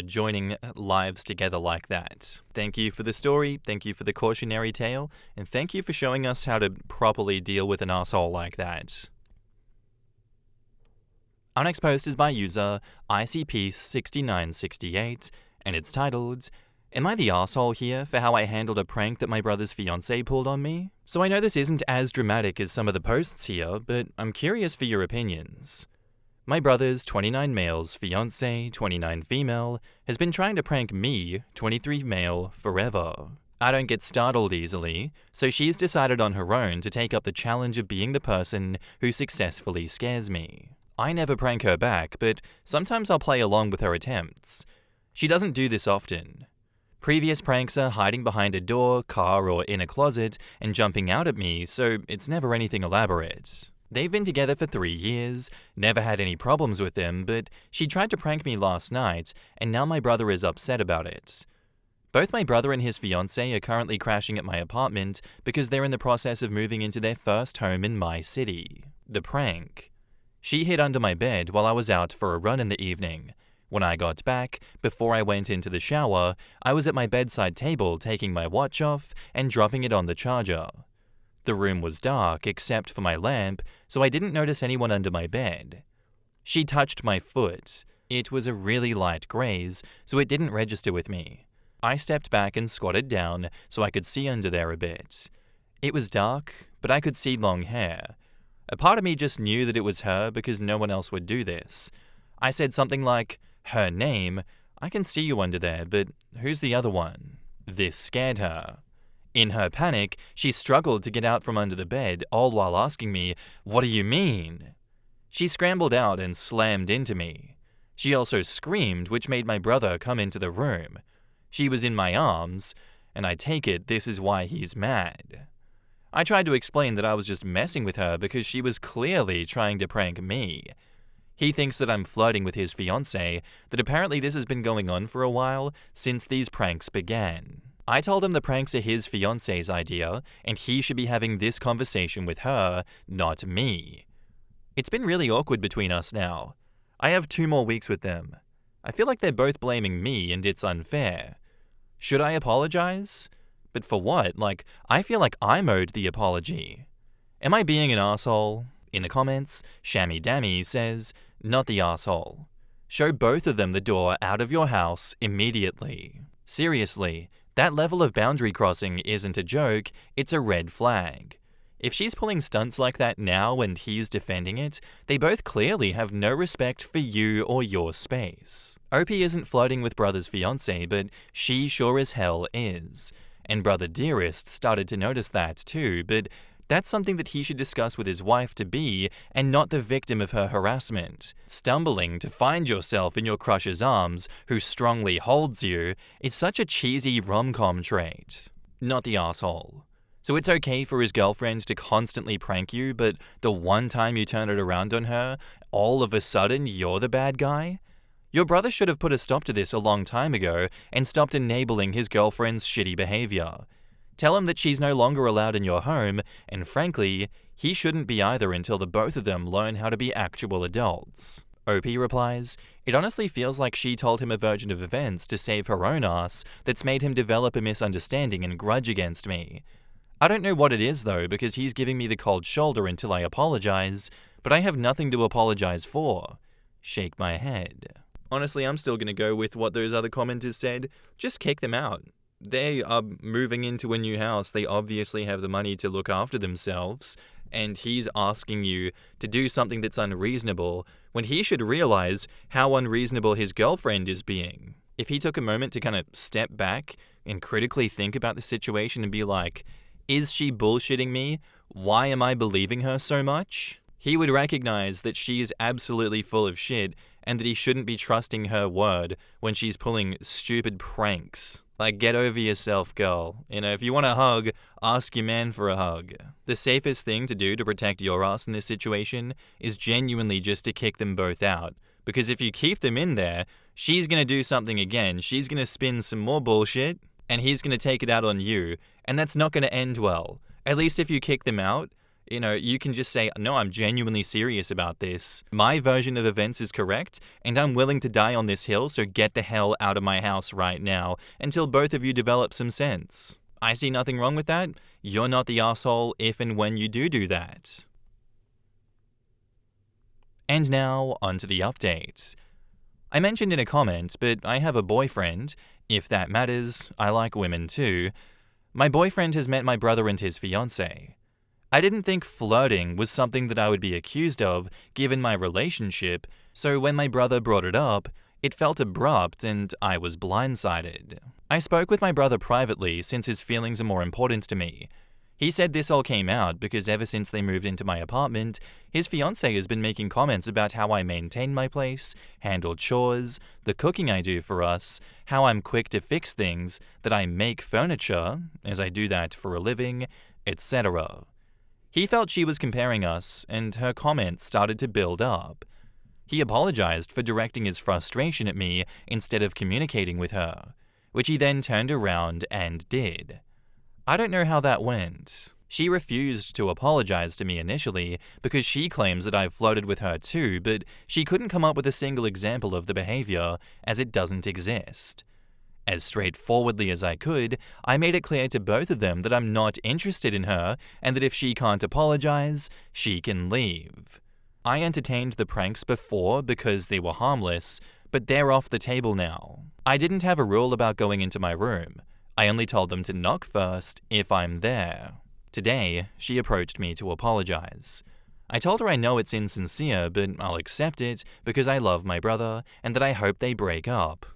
joining lives together like that. Thank you for the story, thank you for the cautionary tale, and thank you for showing us how to properly deal with an asshole like that. Our next post is by user ICP6968, and it's titled, Am I the asshole here for how I handled a prank that my brother's fiancé pulled on me? So I know this isn't as dramatic as some of the posts here, but I'm curious for your opinions. My brother's 29 male's fiancé, 29 female, has been trying to prank me, 23 male, forever. I don't get startled easily, so she's decided on her own to take up the challenge of being the person who successfully scares me. I never prank her back, but sometimes I'll play along with her attempts. She doesn't do this often. Previous pranks are hiding behind a door, car, or in a closet and jumping out at me, so it's never anything elaborate. They've been together for 3 years, never had any problems with them, but she tried to prank me last night, and now my brother is upset about it. Both my brother and his fiancée are currently crashing at my apartment because they're in the process of moving into their first home in my city. The prank. She hid under my bed while I was out for a run in the evening. When I got back, before I went into the shower, I was at my bedside table taking my watch off and dropping it on the charger. The room was dark except for my lamp, so I didn't notice anyone under my bed. She touched my foot. It was a really light graze, so it didn't register with me. I stepped back and squatted down so I could see under there a bit. It was dark, but I could see long hair. A part of me just knew that it was her because no one else would do this. I said something like, "Her name? I can see you under there, but who's the other one?" This scared her. In her panic, she struggled to get out from under the bed, all while asking me, "What do you mean?" She scrambled out and slammed into me. She also screamed, which made my brother come into the room. She was in my arms, and I take it this is why he's mad. I tried to explain that I was just messing with her because she was clearly trying to prank me. He thinks that I'm flirting with his fiancée, that apparently this has been going on for a while since these pranks began. I told him the pranks are his fiancée's idea, and he should be having this conversation with her, not me. It's been really awkward between us now. I have 2 more weeks with them. I feel like they're both blaming me, and it's unfair. Should I apologize? But for what? I feel like I'm owed the apology. Am I being an asshole? In the comments, Shammy Dammy says, "Not the asshole. Show both of them the door out of your house immediately." Seriously, that level of boundary crossing isn't a joke, it's a red flag. If she's pulling stunts like that now and he's defending it, they both clearly have no respect for you or your space. Opie isn't flirting with brother's fiancé, but she sure as hell is. And brother Dearest started to notice that too, but that's something that he should discuss with his wife-to-be and not the victim of her harassment. Stumbling to find yourself in your crush's arms, who strongly holds you, is such a cheesy rom-com trait. Not the asshole. So it's okay for his girlfriend to constantly prank you, but the one time you turn it around on her, all of a sudden you're the bad guy? Your brother should have put a stop to this a long time ago and stopped enabling his girlfriend's shitty behavior. Tell him that she's no longer allowed in your home, and frankly, he shouldn't be either until the both of them learn how to be actual adults. Opie replies, "It honestly feels like she told him a version of events to save her own ass that's made him develop a misunderstanding and grudge against me. I don't know what it is though, because he's giving me the cold shoulder until I apologize, but I have nothing to apologize for." Shake my head. Honestly, I'm still gonna go with what those other commenters said. Just kick them out. They are moving into a new house. They obviously have the money to look after themselves, and he's asking you to do something that's unreasonable when he should realize how unreasonable his girlfriend is being. If he took a moment to kind of step back and critically think about the situation and be like, is she bullshitting me? Why am I believing her so much? He would recognize that she is absolutely full of shit and that he shouldn't be trusting her word when she's pulling stupid pranks. Get over yourself, girl. If you want a hug, ask your man for a hug. The safest thing to do to protect your ass in this situation is genuinely just to kick them both out. Because if you keep them in there, she's gonna do something again. She's gonna spin some more bullshit, and he's gonna take it out on you. And that's not gonna end well. At least if you kick them out, you can just say, "No, I'm genuinely serious about this. My version of events is correct, and I'm willing to die on this hill, so get the hell out of my house right now until both of you develop some sense." I see nothing wrong with that. You're not the asshole if and when you do that. And now, onto the update. I mentioned in a comment, but I have a boyfriend, If that matters, I like women too. My boyfriend has met my brother and his fiancée. I didn't think flirting was something that I would be accused of given my relationship, so when my brother brought it up, it felt abrupt and I was blindsided. I spoke with my brother privately since his feelings are more important to me. He said this all came out because ever since they moved into my apartment, his fiancée has been making comments about how I maintain my place, handle chores, the cooking I do for us, how I'm quick to fix things, that I make furniture, as I do that for a living, etc. He felt she was comparing us, and her comments started to build up. He apologized for directing his frustration at me instead of communicating with her, which he then turned around and did. I don't know how that went. She refused to apologize to me initially because she claims that I've flirted with her too, but she couldn't come up with a single example of the behavior as it doesn't exist. As straightforwardly as I could, I made it clear to both of them that I'm not interested in her and that if she can't apologize, she can leave. I entertained the pranks before because they were harmless, but they're off the table now. I didn't have a rule about going into my room. I only told them to knock first if I'm there. Today, she approached me to apologize. I told her I know it's insincere, but I'll accept it because I love my brother and that I hope they break up.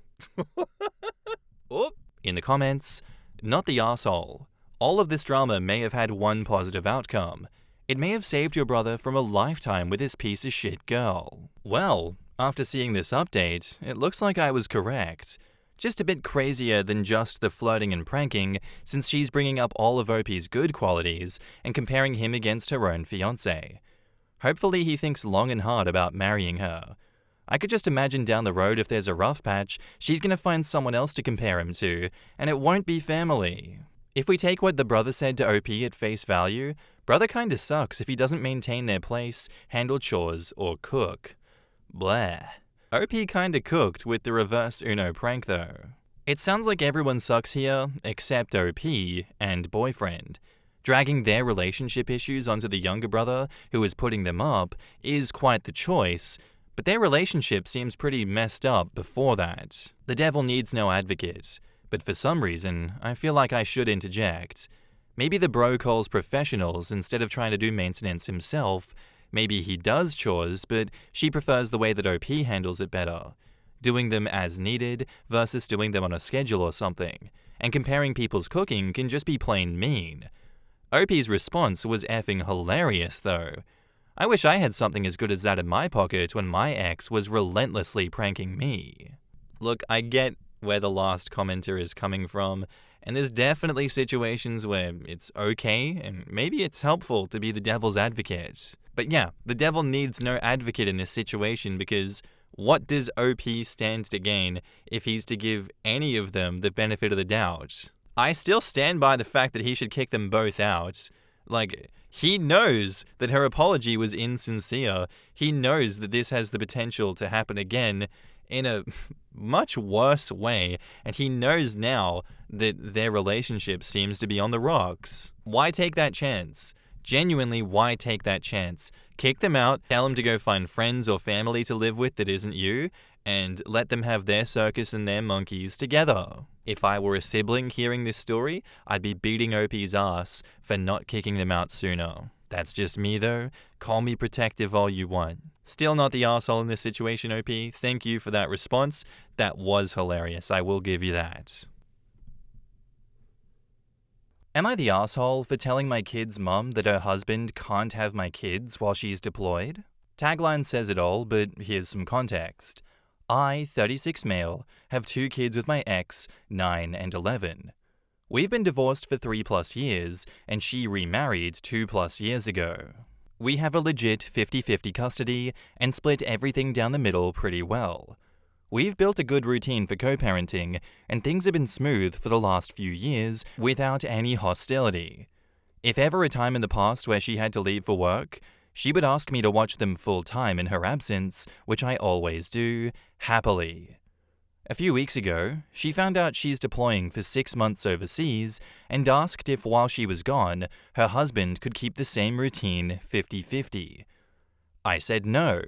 In the comments, not the arsehole. All of this drama may have had one positive outcome. It may have saved your brother from a lifetime with this piece of shit girl. Well, after seeing this update, it looks like I was correct. Just a bit crazier than just the flirting and pranking, since she's bringing up all of OP's good qualities and comparing him against her own fiancé. Hopefully he thinks long and hard about marrying her. I could just imagine down the road if there's a rough patch, she's gonna find someone else to compare him to, and it won't be family. If we take what the brother said to OP at face value, brother kinda sucks if he doesn't maintain their place, handle chores, or cook. Bleh. OP kinda cooked with the reverse Uno prank though. It sounds like everyone sucks here, except OP and boyfriend. Dragging their relationship issues onto the younger brother, who is putting them up, is quite the choice, but their relationship seems pretty messed up before that. The devil needs no advocate, but for some reason, I feel like I should interject. Maybe the bro calls professionals instead of trying to do maintenance himself. Maybe he does chores, but she prefers the way that OP handles it better, doing them as needed versus doing them on a schedule or something, and comparing people's cooking can just be plain mean. OP's response was effing hilarious though. I wish I had something as good as that in my pocket when my ex was relentlessly pranking me. Look, I get where the last commenter is coming from, and there's definitely situations where it's okay and maybe it's helpful to be the devil's advocate. But yeah, the devil needs no advocate in this situation because what does OP stand to gain if he's to give any of them the benefit of the doubt? I still stand by the fact that he should kick them both out. Like, he knows that her apology was insincere. He knows that this has the potential to happen again in a much worse way, and he knows now that their relationship seems to be on the rocks. Why take that chance? Genuinely, why take that chance? Kick them out, tell them to go find friends or family to live with that isn't you, and let them have their circus and their monkeys together. If I were a sibling hearing this story, I'd be beating OP's ass for not kicking them out sooner. That's just me though. Call me protective all you want. Still not the asshole in this situation, OP. Thank you for that response. That was hilarious, I will give you that. Am I the asshole for telling my kid's mum that her husband can't have my kids while she's deployed? Tagline says it all, but here's some context. I, 36 male, have 2 kids with my ex, 9 and 11. We've been divorced for 3+ years, and she remarried 2+ years ago. We have a legit 50-50 custody and split everything down the middle pretty well. We've built a good routine for co-parenting, and things have been smooth for the last few years without any hostility. If ever a time in the past where she had to leave for work, she would ask me to watch them full-time in her absence, which I always do, happily. A few weeks ago, she found out she's deploying for 6 months overseas and asked if while she was gone, her husband could keep the same routine 50-50. I said no,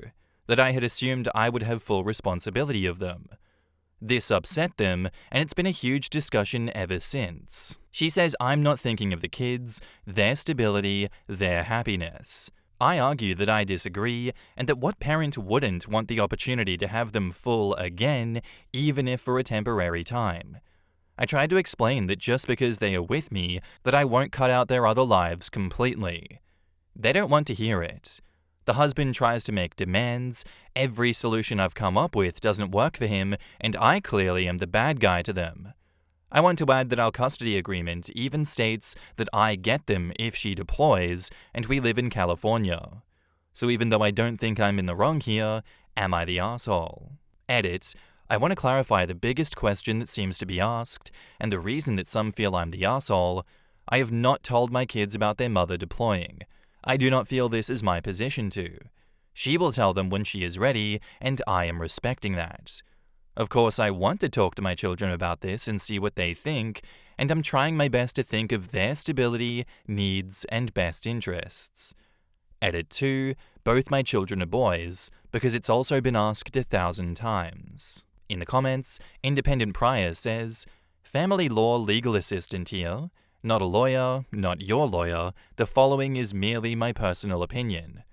that I had assumed I would have full responsibility of them. This upset them, and it's been a huge discussion ever since. She says I'm not thinking of the kids, their stability, their happiness. I argue that I disagree, and that what parent wouldn't want the opportunity to have them full again, even if for a temporary time? I tried to explain that just because they are with me, that I won't cut out their other lives completely. They don't want to hear it. The husband tries to make demands, every solution I've come up with doesn't work for him, and I clearly am the bad guy to them. I want to add that our custody agreement even states that I get them if she deploys, and we live in California. So even though I don't think I'm in the wrong here, am I the asshole? Edit. I want to clarify the biggest question that seems to be asked, and the reason that some feel I'm the asshole. I have not told my kids about their mother deploying. I do not feel this is my position to. She will tell them when she is ready, and I am respecting that. Of course, I want to talk to my children about this and see what they think, and I'm trying my best to think of their stability, needs, and best interests. Edit 2. Both my children are boys, because it's also been asked 1,000 times. In the comments, Independent Prior says, Family law legal assistant here. Not a lawyer, not your lawyer, the following is merely my personal opinion.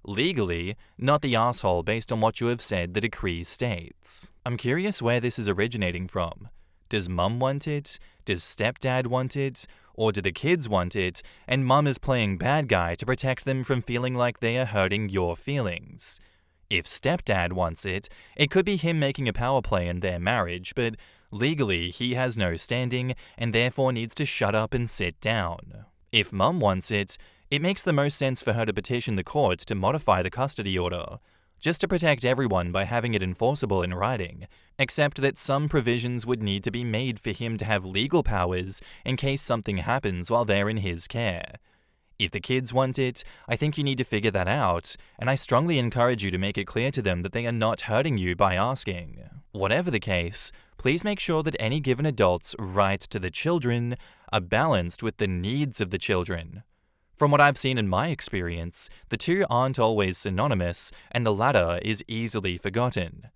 Legally, not the asshole based on what you have said the decree states. I'm curious where this is originating from. Does mum want it? Does stepdad want it? Or do the kids want it, and mum is playing bad guy to protect them from feeling like they are hurting your feelings? If stepdad wants it, it could be him making a power play in their marriage, but legally, he has no standing and therefore needs to shut up and sit down. If mum wants it, it makes the most sense for her to petition the court to modify the custody order, just to protect everyone by having it enforceable in writing, except that some provisions would need to be made for him to have legal powers in case something happens while they're in his care. If the kids want it, I think you need to figure that out, and I strongly encourage you to make it clear to them that they are not hurting you by asking. Whatever the case, please make sure that any given adult's right to the children are balanced with the needs of the children. From what I've seen in my experience, the two aren't always synonymous, and the latter is easily forgotten.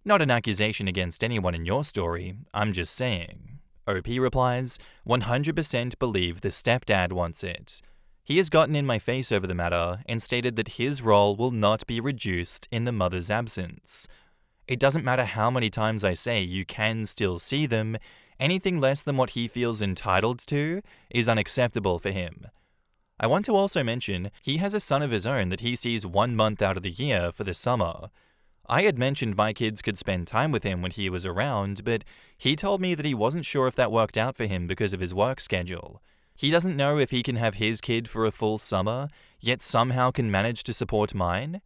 Not an accusation against anyone in your story, I'm just saying. OP replies, 100% believe the stepdad wants it. He has gotten in my face over the matter and stated that his role will not be reduced in the mother's absence. It doesn't matter how many times I say you can still see them, anything less than what he feels entitled to is unacceptable for him. I want to also mention he has a son of his own that he sees 1 month out of the year for the summer. I had mentioned my kids could spend time with him when he was around, but he told me that he wasn't sure if that worked out for him because of his work schedule. He doesn't know if he can have his kid for a full summer, yet somehow can manage to support mine.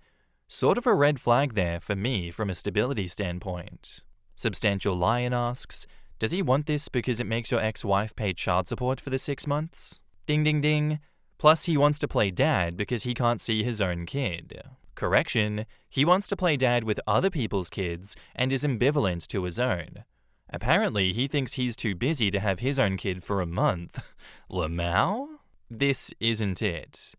Sort of a red flag there for me from a stability standpoint. Substantial Lion asks, does he want this because it makes your ex-wife pay child support for the 6 months? Ding ding ding. Plus he wants to play dad because he can't see his own kid. Correction, he wants to play dad with other people's kids and is ambivalent to his own. Apparently, he thinks he's too busy to have his own kid for a month. Lamau? This isn't it.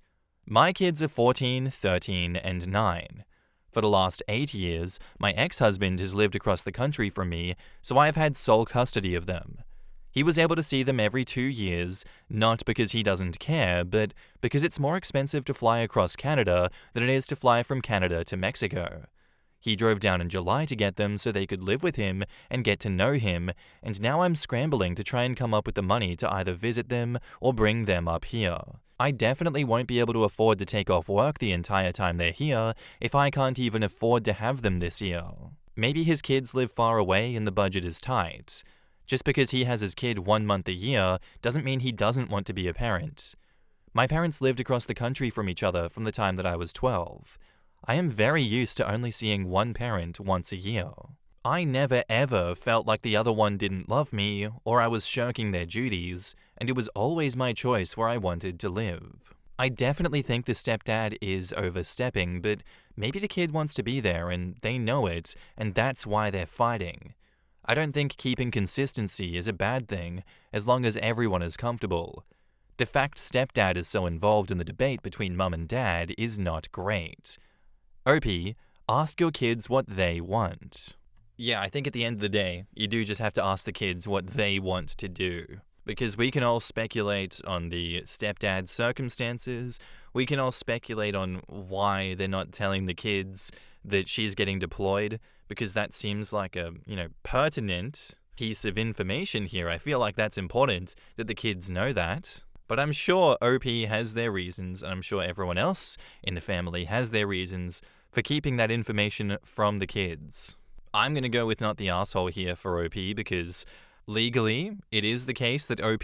My kids are 14, 13, and 9. For the last 8 years, my ex-husband has lived across the country from me, so I have had sole custody of them. He was able to see them every 2 years, not because he doesn't care, but because it's more expensive to fly across Canada than it is to fly from Canada to Mexico. He drove down in July to get them so they could live with him and get to know him, and now I'm scrambling to try and come up with the money to either visit them or bring them up here. I definitely won't be able to afford to take off work the entire time they're here if I can't even afford to have them this year. Maybe his kids live far away and the budget is tight. Just because he has his kid 1 month a year doesn't mean he doesn't want to be a parent. My parents lived across the country from each other from the time that I was 12. I am very used to only seeing one parent once a year. I never ever felt like the other one didn't love me or I was shirking their duties, and it was always my choice where I wanted to live. I definitely think the stepdad is overstepping, but maybe the kid wants to be there and they know it, and that's why they're fighting. I don't think keeping consistency is a bad thing as long as everyone is comfortable. The fact stepdad is so involved in the debate between mum and dad is not great. OP, ask your kids what they want. Yeah, I think at the end of the day, you do just have to ask the kids what they want to do. Because we can all speculate on the stepdad's circumstances. We can all speculate on why they're not telling the kids that she's getting deployed, because that seems like a, pertinent piece of information here. I feel like that's important that the kids know that. But I'm sure OP has their reasons, and I'm sure everyone else in the family has their reasons for keeping that information from the kids. I'm going to go with not the asshole here for OP because legally, it is the case that OP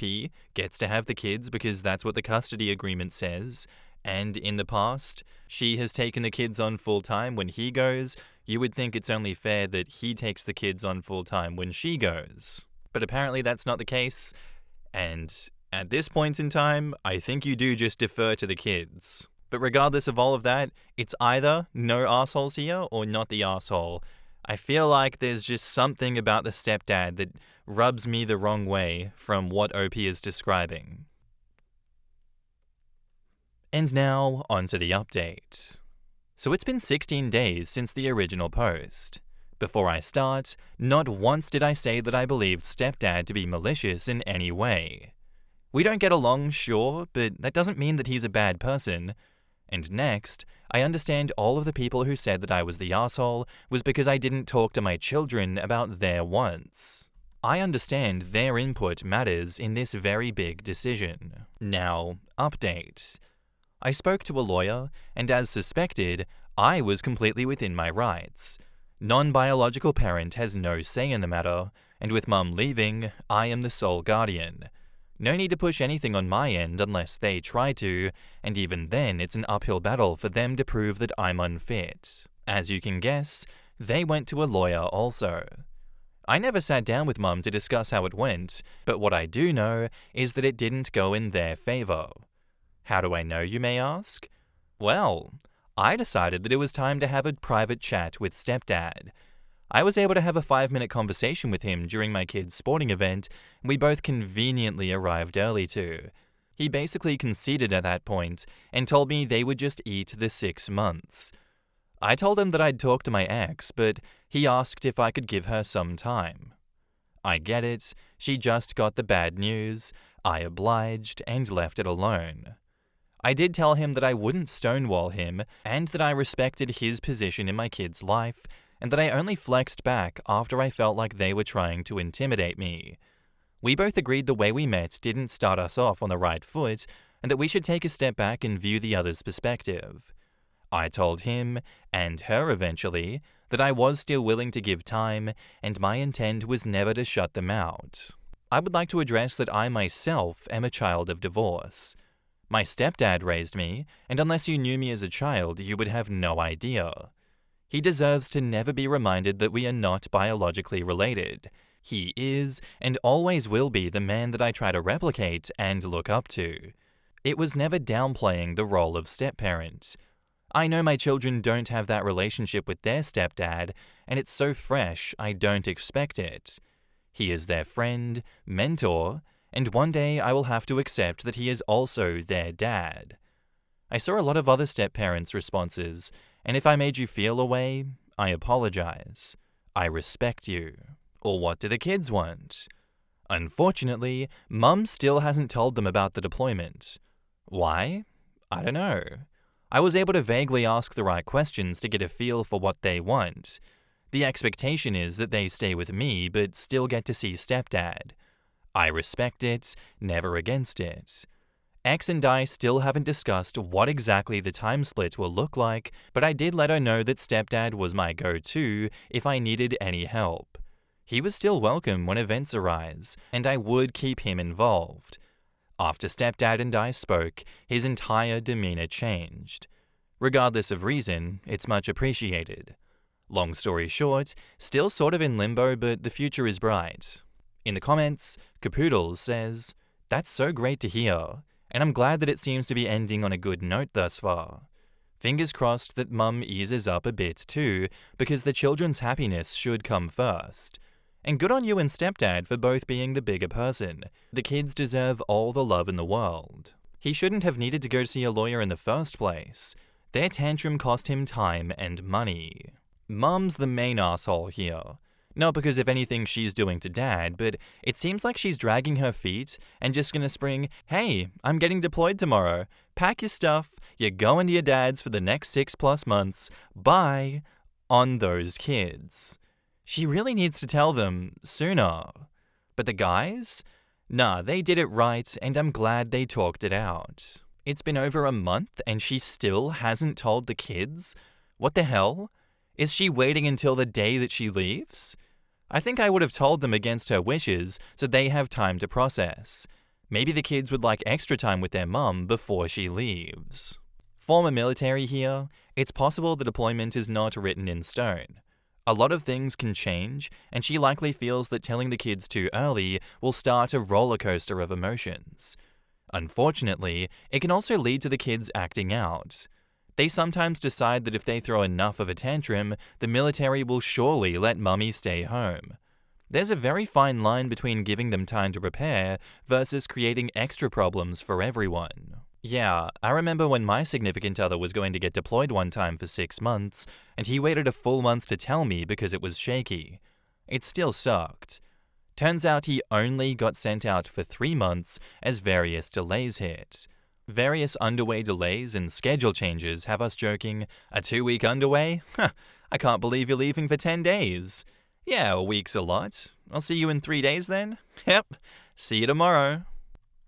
gets to have the kids because that's what the custody agreement says. And in the past, she has taken the kids on full time when he goes. You would think it's only fair that he takes the kids on full time when she goes. But apparently that's not the case. And at this point in time, I think you do just defer to the kids. But regardless of all of that, it's either no assholes here or not the asshole. I feel like there's just something about the stepdad that rubs me the wrong way from what OP is describing. And now, onto the update. So it's been 16 days since the original post. Before I start, not once did I say that I believed stepdad to be malicious in any way. We don't get along, sure, but that doesn't mean that he's a bad person. And next, I understand all of the people who said that I was the asshole was because I didn't talk to my children about their wants. I understand their input matters in this very big decision. Now, update. I spoke to a lawyer, and as suspected, I was completely within my rights. Non-biological parent has no say in the matter, and with mum leaving, I am the sole guardian. No need to push anything on my end unless they try to, and even then it's an uphill battle for them to prove that I'm unfit. As you can guess, they went to a lawyer also. I never sat down with mum to discuss how it went, but what I do know is that it didn't go in their favor. How do I know, you may ask? Well, I decided that it was time to have a private chat with stepdad. I was able to have a 5-minute conversation with him during my kid's sporting event we both conveniently arrived early to. He basically conceded at that point and told me they would just eat the 6 months. I told him that I'd talked to my ex, but he asked if I could give her some time. I get it, she just got the bad news, I obliged and left it alone. I did tell him that I wouldn't stonewall him and that I respected his position in my kid's life and that I only flexed back after I felt like they were trying to intimidate me. We both agreed the way we met didn't start us off on the right foot and that we should take a step back and view the other's perspective. I told him, and her eventually, that I was still willing to give time and my intent was never to shut them out. I would like to address that I myself am a child of divorce. My stepdad raised me, and unless you knew me as a child, you would have no idea. He deserves to never be reminded that we are not biologically related. He is, and always will be, the man that I try to replicate and look up to. It was never downplaying the role of step-parent. I know my children don't have that relationship with their stepdad, and it's so fresh I don't expect it. He is their friend, mentor, and one day I will have to accept that he is also their dad. I saw a lot of other step-parents' responses, and if I made you feel a way, I apologize. I respect you. Or what do the kids want? Unfortunately, Mum still hasn't told them about the deployment. Why? I don't know. I was able to vaguely ask the right questions to get a feel for what they want. The expectation is that they stay with me but still get to see stepdad. I respect it, never against it. X and I still haven't discussed what exactly the time split will look like, but I did let her know that stepdad was my go-to if I needed any help. He was still welcome when events arise, and I would keep him involved. After stepdad and I spoke, his entire demeanor changed. Regardless of reason, it's much appreciated. Long story short, still sort of in limbo, but the future is bright. In the comments, Capoodles says, "That's so great to hear, and I'm glad that it seems to be ending on a good note thus far. Fingers crossed that Mum eases up a bit too, because the children's happiness should come first. And good on you and stepdad for both being the bigger person. The kids deserve all the love in the world. He shouldn't have needed to go see a lawyer in the first place. Their tantrum cost him time and money." Mum's the main asshole here. Not because of anything she's doing to Dad, but it seems like she's dragging her feet and just gonna spring, "Hey, I'm getting deployed tomorrow. Pack your stuff. You're going to your dad's for the next 6+ months. Bye," on those kids. She really needs to tell them sooner. But the guys? Nah, they did it right, and I'm glad they talked it out. It's been over a month and she still hasn't told the kids? What the hell? Is she waiting until the day that she leaves? I think I would have told them against her wishes so they have time to process. Maybe the kids would like extra time with their mum before she leaves. Former military here, it's possible the deployment is not written in stone. A lot of things can change, and she likely feels that telling the kids too early will start a roller coaster of emotions. Unfortunately, it can also lead to the kids acting out. They sometimes decide that if they throw enough of a tantrum, the military will surely let mummy stay home. There's a very fine line between giving them time to prepare versus creating extra problems for everyone. Yeah, I remember when my significant other was going to get deployed one time for 6 months, and he waited a full month to tell me because it was shaky. It still sucked. Turns out he only got sent out for 3 months as various delays hit. Various underway delays and schedule changes have us joking, "A 2-week underway? Huh, I can't believe you're leaving for 10 days. Yeah, a week's a lot. I'll see you in 3 days then? Yep, see you tomorrow."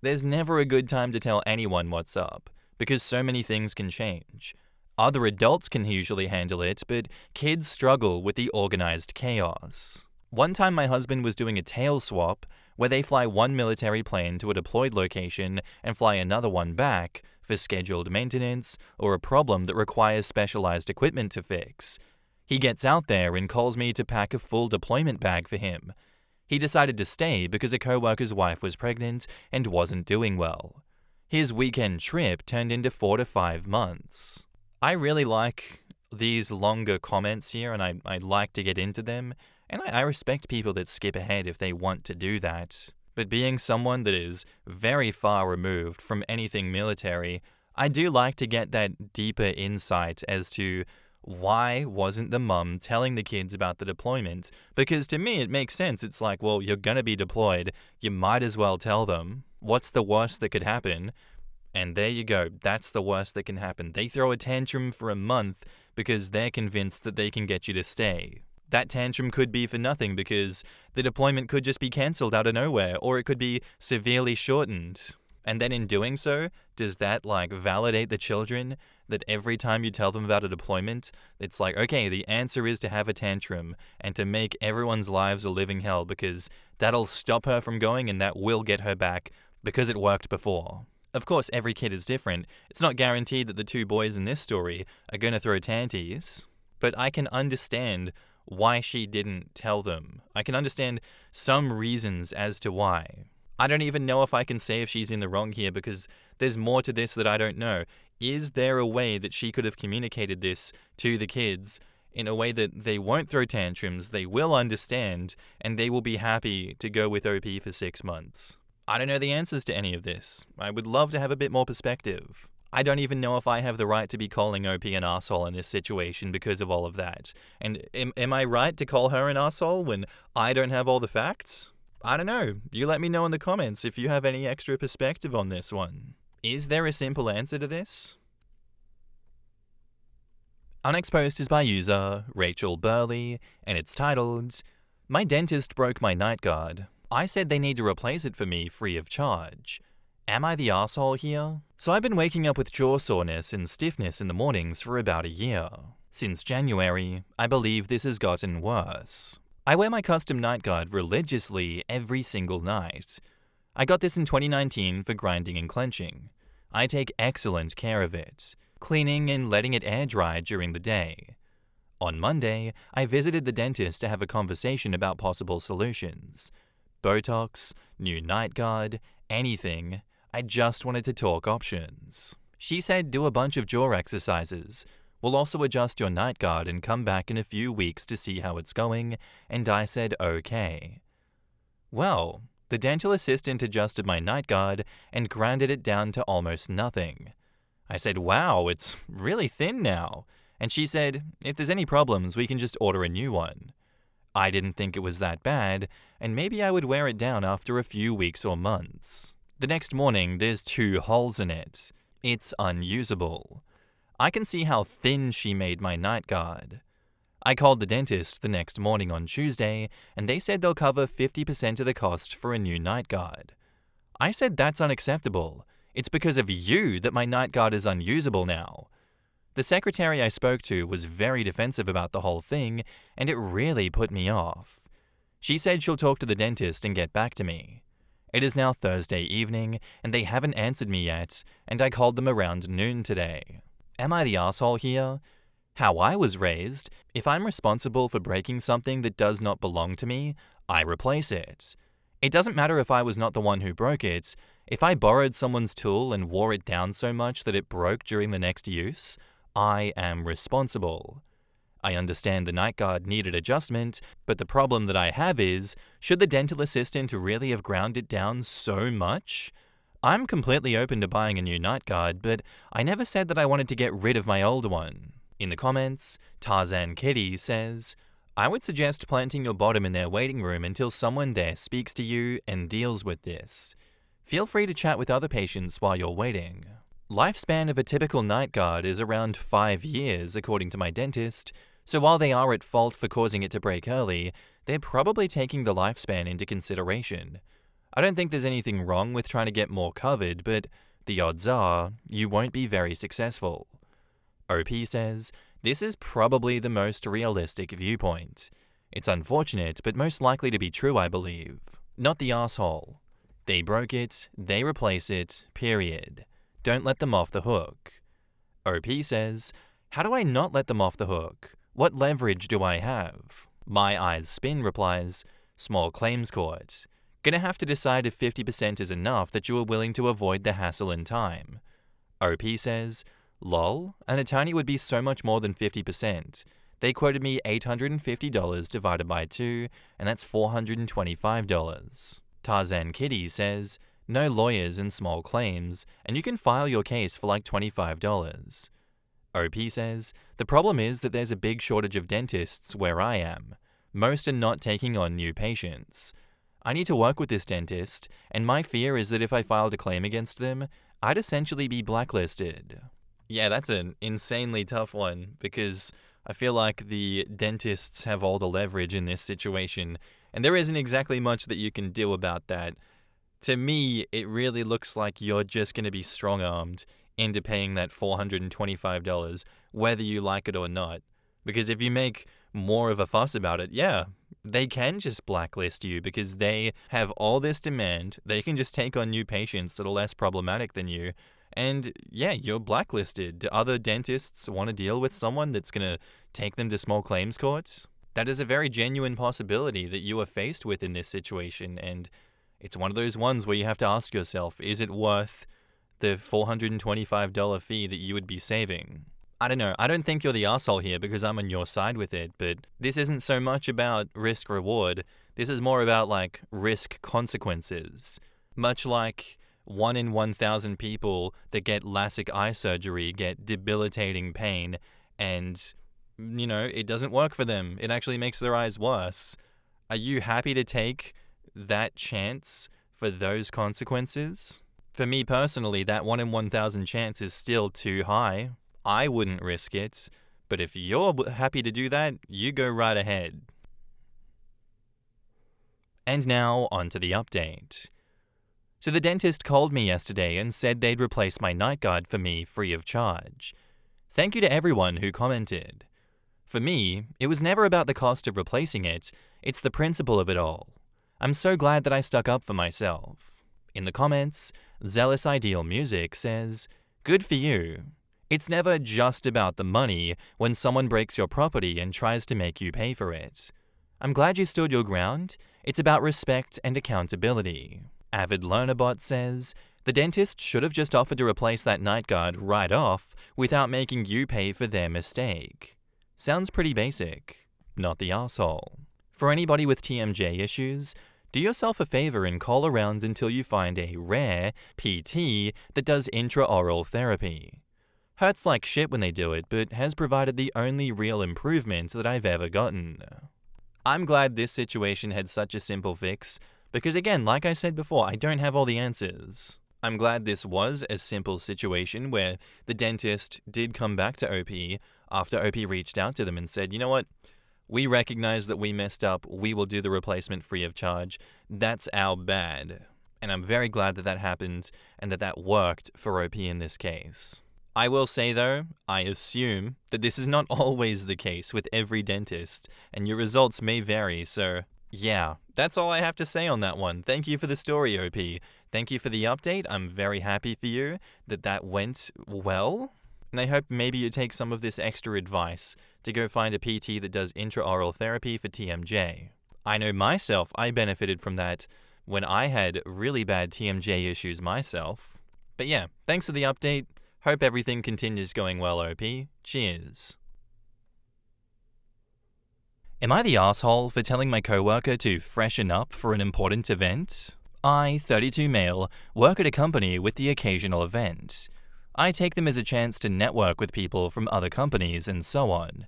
There's never a good time to tell anyone what's up, because so many things can change. Other adults can usually handle it, but kids struggle with the organized chaos. One time my husband was doing a tail swap, where they fly one military plane to a deployed location and fly another one back for scheduled maintenance or a problem that requires specialized equipment to fix. He gets out there and calls me to pack a full deployment bag for him. He decided to stay because a coworker's wife was pregnant and wasn't doing well. His weekend trip turned into 4 to 5 months. I really like these longer comments here, and I like to get into them. And I respect people that skip ahead if they want to do that. But being someone that is very far removed from anything military, I do like to get that deeper insight as to why wasn't the mum telling the kids about the deployment? Because to me it makes sense. It's like, well, you're gonna be deployed. You might as well tell them. What's the worst that could happen? And there you go. That's the worst that can happen. They throw a tantrum for a month because they're convinced that they can get you to stay. That tantrum could be for nothing because the deployment could just be cancelled out of nowhere, or it could be severely shortened. And then in doing so, does that validate the children that every time you tell them about a deployment, it's like, okay, the answer is to have a tantrum and to make everyone's lives a living hell because that'll stop her from going and that will get her back because it worked before. Of course, every kid is different. It's not guaranteed that the 2 boys in this story are going to throw tanties, but I can understand why she didn't tell them. I can understand some reasons as to why. I don't even know if I can say if she's in the wrong here because there's more to this that I don't know. Is there a way that she could have communicated this to the kids in a way that they won't throw tantrums, they will understand, and they will be happy to go with OP for 6 months? I don't know the answers to any of this. I would love to have a bit more perspective. I don't even know if I have the right to be calling OP an asshole in this situation because of all of that. And am I right to call her an asshole when I don't have all the facts? I don't know. You let me know in the comments if you have any extra perspective on this one. Is there a simple answer to this? Unexposed is by user Rachel Burley, and it's titled, "My dentist broke my night guard. I said they need to replace it for me free of charge. Am I the asshole here?" So I've been waking up with jaw soreness and stiffness in the mornings for about a year. Since January, I believe this has gotten worse. I wear my custom night guard religiously every single night. I got this in 2019 for grinding and clenching. I take excellent care of it, cleaning and letting it air dry during the day. On Monday, I visited the dentist to have a conversation about possible solutions. Botox, new night guard, anything. I just wanted to talk options. She said do a bunch of jaw exercises. We'll also adjust your night guard and come back in a few weeks to see how it's going, and I said okay. Well, the dental assistant adjusted my night guard and grinded it down to almost nothing. I said, wow, it's really thin now. And she said, if there's any problems, we can just order a new one. I didn't think it was that bad, and maybe I would wear it down after a few weeks or months. The next morning, there's 2 holes in it. It's unusable. I can see how thin she made my night guard. I called the dentist the next morning on Tuesday, and they said they'll cover 50% of the cost for a new night guard. I said that's unacceptable. It's because of you that my night guard is unusable now. The secretary I spoke to was very defensive about the whole thing, and it really put me off. She said she'll talk to the dentist and get back to me. It is now Thursday evening, and they haven't answered me yet, and I called them around noon today. Am I the asshole here? How I was raised, if I'm responsible for breaking something that does not belong to me, I replace it. It doesn't matter if I was not the one who broke it. If I borrowed someone's tool and wore it down so much that it broke during the next use, I am responsible. I understand the night guard needed adjustment, but the problem that I have is, should the dental assistant really have ground it down so much? I'm completely open to buying a new night guard, but I never said that I wanted to get rid of my old one. In the comments, Tarzan Kitty says, I would suggest planting your bottom in their waiting room until someone there speaks to you and deals with this. Feel free to chat with other patients while you're waiting. Lifespan of a typical night guard is around 5 years, according to my dentist, so while they are at fault for causing it to break early, they're probably taking the lifespan into consideration. I don't think there's anything wrong with trying to get more covered, but the odds are you won't be very successful. OP says, this is probably the most realistic viewpoint. It's unfortunate, but most likely to be true, I believe. Not the asshole. They broke it, they replace it, period. Don't let them off the hook. OP says, how do I not let them off the hook? What leverage do I have? My Eyes Spin replies, small claims court. Gonna have to decide if 50% is enough that you are willing to avoid the hassle and time. OP says, lol, an attorney would be so much more than 50%. They quoted me $850 divided by 2, and that's $425. Tarzan Kitty says, no lawyers in small claims, and you can file your case for like $25. OP says, the problem is that there's a big shortage of dentists where I am. Most are not taking on new patients. I need to work with this dentist, and my fear is that if I filed a claim against them, I'd essentially be blacklisted. Yeah, that's an insanely tough one, because I feel like the dentists have all the leverage in this situation, and there isn't exactly much that you can do about that. To me, it really looks like you're just going to be strong-armed into paying that $425, whether you like it or not. Because if you make more of a fuss about it, yeah, they can just blacklist you because they have all this demand. They can just take on new patients that are less problematic than you. And yeah, you're blacklisted. Do other dentists want to deal with someone that's going to take them to small claims courts? That is a very genuine possibility that you are faced with in this situation, and it's one of those ones where you have to ask yourself, is it worth the $425 fee that you would be saving? I don't know. I don't think you're the asshole here because I'm on your side with it, but this isn't so much about risk reward. This is more about like risk consequences. Much like 1 in 1,000 people that get LASIK eye surgery get debilitating pain and, you know, it doesn't work for them. It actually makes their eyes worse. Are you happy to take that chance for those consequences? For me personally, that 1 in 1,000 chance is still too high. I wouldn't risk it, but if you're happy to do that, you go right ahead. And now, on to the update. So the dentist called me yesterday and said they'd replace my night guard for me free of charge. Thank you to everyone who commented. For me, it was never about the cost of replacing it, it's the principle of it all. I'm so glad that I stuck up for myself. In the comments, Zealous Ideal Music says, good for you. It's never just about the money when someone breaks your property and tries to make you pay for it. I'm glad you stood your ground. It's about respect and accountability. Avid Learnerbot says, the dentist should have just offered to replace that night guard right off without making you pay for their mistake. Sounds pretty basic. Not the asshole. For anybody with TMJ issues, do yourself a favor and call around until you find a rare PT that does intraoral therapy. Hurts like shit when they do it, but has provided the only real improvement that I've ever gotten. I'm glad this situation had such a simple fix, because again, like I said before, I don't have all the answers. I'm glad this was a simple situation where the dentist did come back to OP after OP reached out to them and said, you know what, we recognize that we messed up, we will do the replacement free of charge, that's our bad. And I'm very glad that that happened and that that worked for OP in this case. I will say though, I assume that this is not always the case with every dentist, and your results may vary, so yeah, that's all I have to say on that one. Thank you for the story, OP. Thank you for the update. I'm very happy for you that that went well. And I hope maybe you take some of this extra advice to go find a PT that does intraoral therapy for TMJ. I know myself, I benefited from that when I had really bad TMJ issues myself. But yeah, thanks for the update. Hope everything continues going well, OP. Cheers. Am I the asshole for telling my coworker to freshen up for an important event? I, 32 male, work at a company with the occasional event. I take them as a chance to network with people from other companies and so on.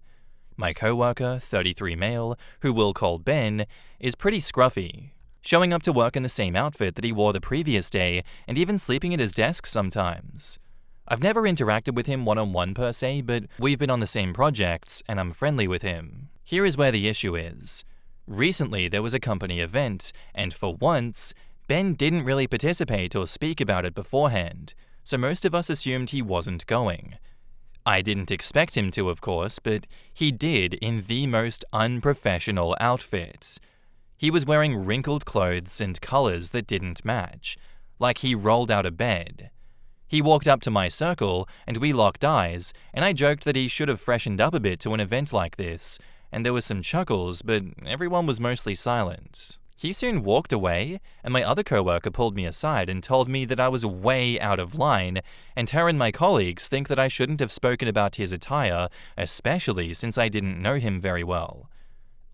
My coworker, 33 male, who we'll call Ben, is pretty scruffy, showing up to work in the same outfit that he wore the previous day and even sleeping at his desk sometimes. I've never interacted with him one-on-one per se, but we've been on the same projects and I'm friendly with him. Here is where the issue is. Recently there was a company event, and for once, Ben didn't really participate or speak about it beforehand, so most of us assumed he wasn't going. I didn't expect him to, of course, but he did in the most unprofessional outfit. He was wearing wrinkled clothes and colors that didn't match, like he rolled out of bed. He walked up to my circle, and we locked eyes, and I joked that he should have freshened up a bit to an event like this, and there were some chuckles, but everyone was mostly silent. He soon walked away, and my other coworker pulled me aside and told me that I was way out of line, and her and my colleagues think that I shouldn't have spoken about his attire, especially since I didn't know him very well.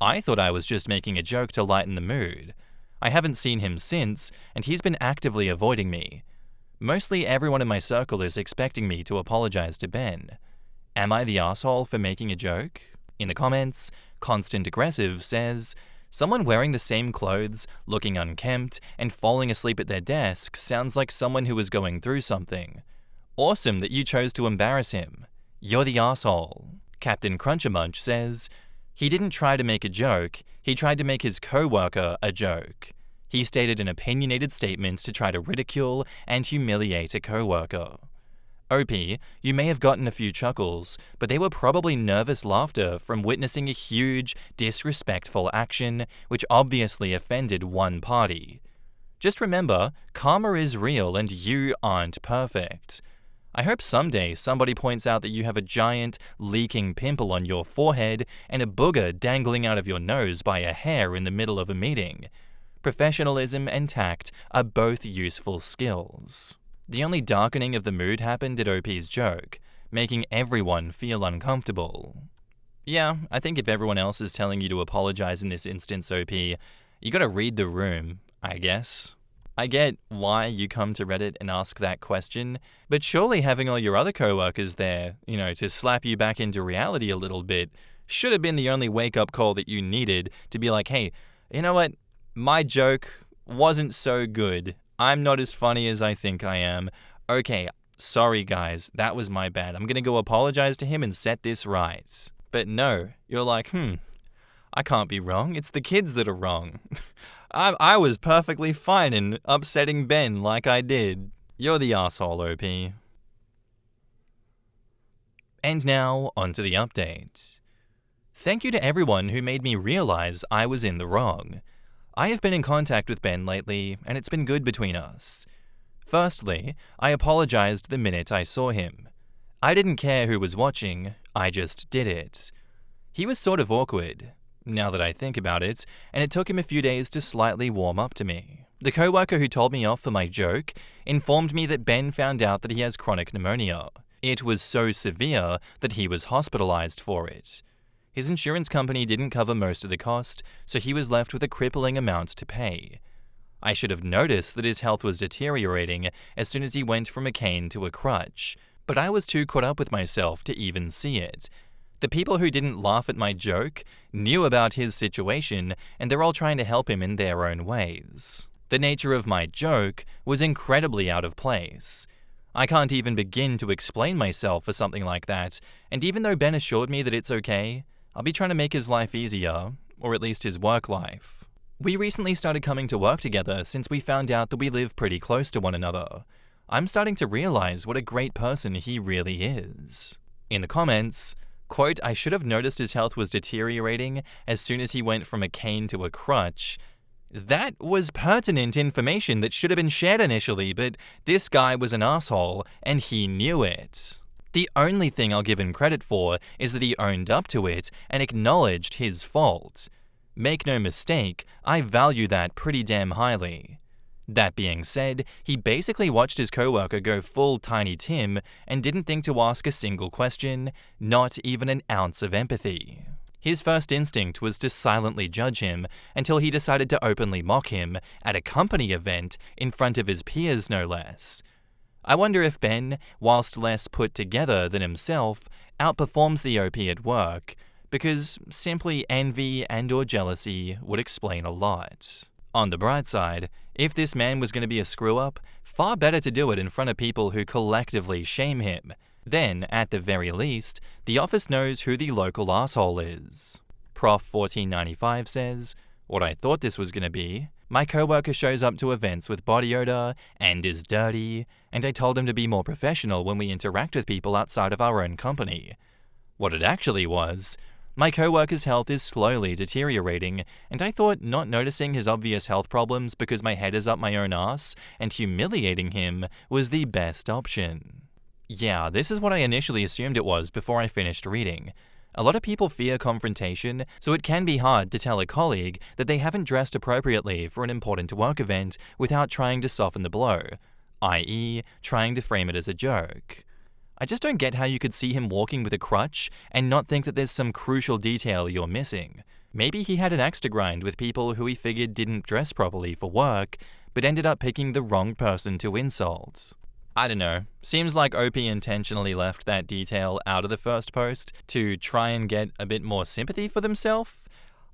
I thought I was just making a joke to lighten the mood. I haven't seen him since, and he's been actively avoiding me. Mostly everyone in my circle is expecting me to apologize to Ben. Am I the asshole for making a joke? In the comments, Constant Aggressive says, someone wearing the same clothes, looking unkempt, and falling asleep at their desk sounds like someone who was going through something. Awesome that you chose to embarrass him. You're the asshole. Captain Crunchamunch says, he didn't try to make a joke, he tried to make his co-worker a joke. He stated an opinionated statement to try to ridicule and humiliate a co-worker. OP, you may have gotten a few chuckles, but they were probably nervous laughter from witnessing a huge, disrespectful action which obviously offended one party. Just remember, karma is real and you aren't perfect. I hope someday somebody points out that you have a giant, leaking pimple on your forehead and a booger dangling out of your nose by a hair in the middle of a meeting. Professionalism and tact are both useful skills. The only darkening of the mood happened at OP's joke, making everyone feel uncomfortable. Yeah, I think if everyone else is telling you to apologize in this instance, OP, you gotta read the room, I guess. I get why you come to Reddit and ask that question, but surely having all your other coworkers there, to slap you back into reality a little bit, should have been the only wake-up call that you needed to be like, hey, you know what? My joke wasn't so good. I'm not as funny as I think I am. Okay, sorry guys, that was my bad. I'm gonna go apologize to him and set this right. But no, you're like, I can't be wrong. It's the kids that are wrong. I was perfectly fine in upsetting Ben like I did. You're the asshole, OP. And now, onto the update. Thank you to everyone who made me realize I was in the wrong. I have been in contact with Ben lately, and it's been good between us. Firstly, I apologized the minute I saw him. I didn't care who was watching, I just did it. He was sort of awkward, now that I think about it, and it took him a few days to slightly warm up to me. The coworker who told me off for my joke informed me that Ben found out that he has chronic pneumonia. It was so severe that he was hospitalized for it. His insurance company didn't cover most of the cost, so he was left with a crippling amount to pay. I should have noticed that his health was deteriorating as soon as he went from a cane to a crutch, but I was too caught up with myself to even see it. The people who didn't laugh at my joke knew about his situation, and they're all trying to help him in their own ways. The nature of my joke was incredibly out of place. I can't even begin to explain myself for something like that, and even though Ben assured me that it's okay, I'll be trying to make his life easier, or at least his work life. We recently started coming to work together since we found out that we live pretty close to one another. I'm starting to realize what a great person he really is. In the comments, quote, I should have noticed his health was deteriorating as soon as he went from a cane to a crutch. That was pertinent information that should have been shared initially, but this guy was an asshole, and he knew it. The only thing I'll give him credit for is that he owned up to it and acknowledged his fault. Make no mistake, I value that pretty damn highly. That being said, he basically watched his coworker go full Tiny Tim and didn't think to ask a single question, not even an ounce of empathy. His first instinct was to silently judge him until he decided to openly mock him at a company event in front of his peers, no less. I wonder if Ben, whilst less put together than himself, outperforms the OP at work, because simply envy and/or jealousy would explain a lot. On the bright side, if this man was going to be a screw-up, far better to do it in front of people who collectively shame him. Then, at the very least, the office knows who the local asshole is. Prof 1495 says, what I thought this was going to be, my coworker shows up to events with body odor and is dirty, and I told him to be more professional when we interact with people outside of our own company. What it actually was, my coworker's health is slowly deteriorating, and I thought not noticing his obvious health problems because my head is up my own ass and humiliating him was the best option. Yeah, this is what I initially assumed it was before I finished reading. A lot of people fear confrontation, so it can be hard to tell a colleague that they haven't dressed appropriately for an important work event without trying to soften the blow, i.e., trying to frame it as a joke. I just don't get how you could see him walking with a crutch and not think that there's some crucial detail you're missing. Maybe he had an axe to grind with people who he figured didn't dress properly for work, but ended up picking the wrong person to insult. I don't know. Seems like OP intentionally left that detail out of the first post to try and get a bit more sympathy for themselves.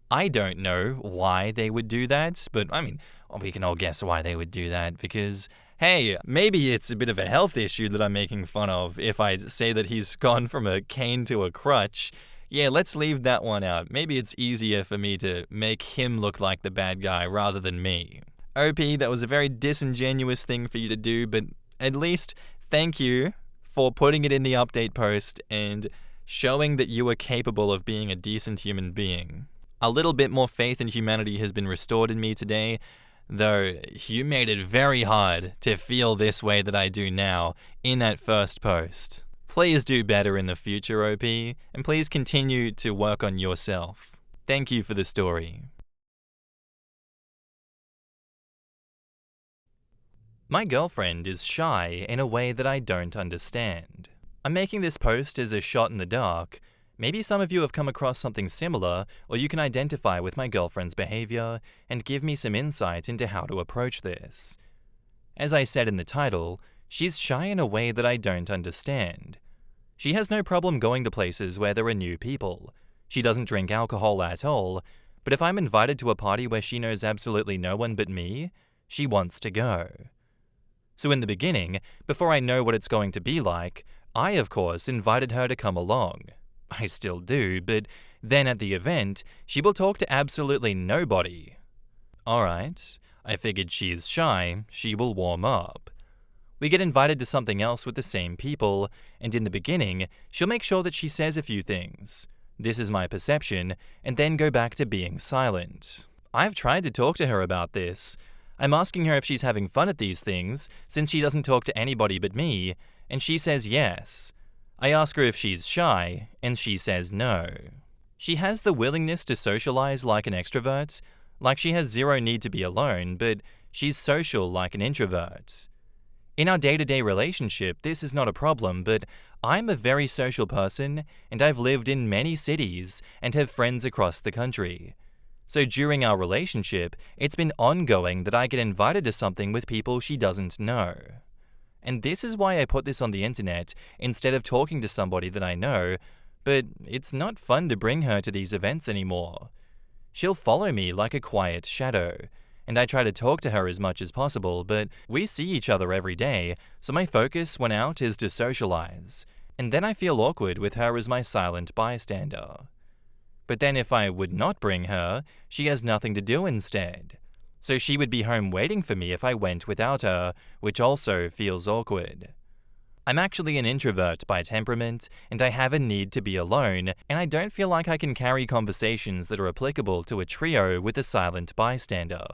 I don't know why they would do that, but I mean, we can all guess why they would do that because, hey, maybe it's a bit of a health issue that I'm making fun of if I say that he's gone from a cane to a crutch. Yeah, let's leave that one out. Maybe it's easier for me to make him look like the bad guy rather than me. OP, that was a very disingenuous thing for you to do, but at least thank you for putting it in the update post and showing that you are capable of being a decent human being. A little bit more faith in humanity has been restored in me today, though you made it very hard to feel this way that I do now in that first post. Please do better in the future, OP, and please continue to work on yourself. Thank you for the story. My girlfriend is shy in a way that I don't understand. I'm making this post as a shot in the dark. Maybe some of you have come across something similar, or you can identify with my girlfriend's behavior and give me some insight into how to approach this. As I said in the title, she's shy in a way that I don't understand. She has no problem going to places where there are new people. She doesn't drink alcohol at all, but if I'm invited to a party where she knows absolutely no one but me, she wants to go. So in the beginning, before I know what it's going to be like, I, of course, invited her to come along. I still do, but then at the event, she will talk to absolutely nobody. Alright, I figured she's shy, she will warm up. We get invited to something else with the same people, and in the beginning, she'll make sure that she says a few things. This is my perception, and then go back to being silent. I've tried to talk to her about this. I'm asking her if she's having fun at these things, since she doesn't talk to anybody but me, and she says yes. I ask her if she's shy, and she says no. She has the willingness to socialize like an extrovert, like she has zero need to be alone, but she's social like an introvert. In our day-to-day relationship, this is not a problem, but I'm a very social person, and I've lived in many cities and have friends across the country. So during our relationship, it's been ongoing that I get invited to something with people she doesn't know. And this is why I put this on the internet instead of talking to somebody that I know, but it's not fun to bring her to these events anymore. She'll follow me like a quiet shadow, and I try to talk to her as much as possible, but we see each other every day, so my focus when out is to socialize, and then I feel awkward with her as my silent bystander. But then if I would not bring her, she has nothing to do instead. So she would be home waiting for me if I went without her, which also feels awkward. I'm actually an introvert by temperament, and I have a need to be alone, and I don't feel like I can carry conversations that are applicable to a trio with a silent bystander.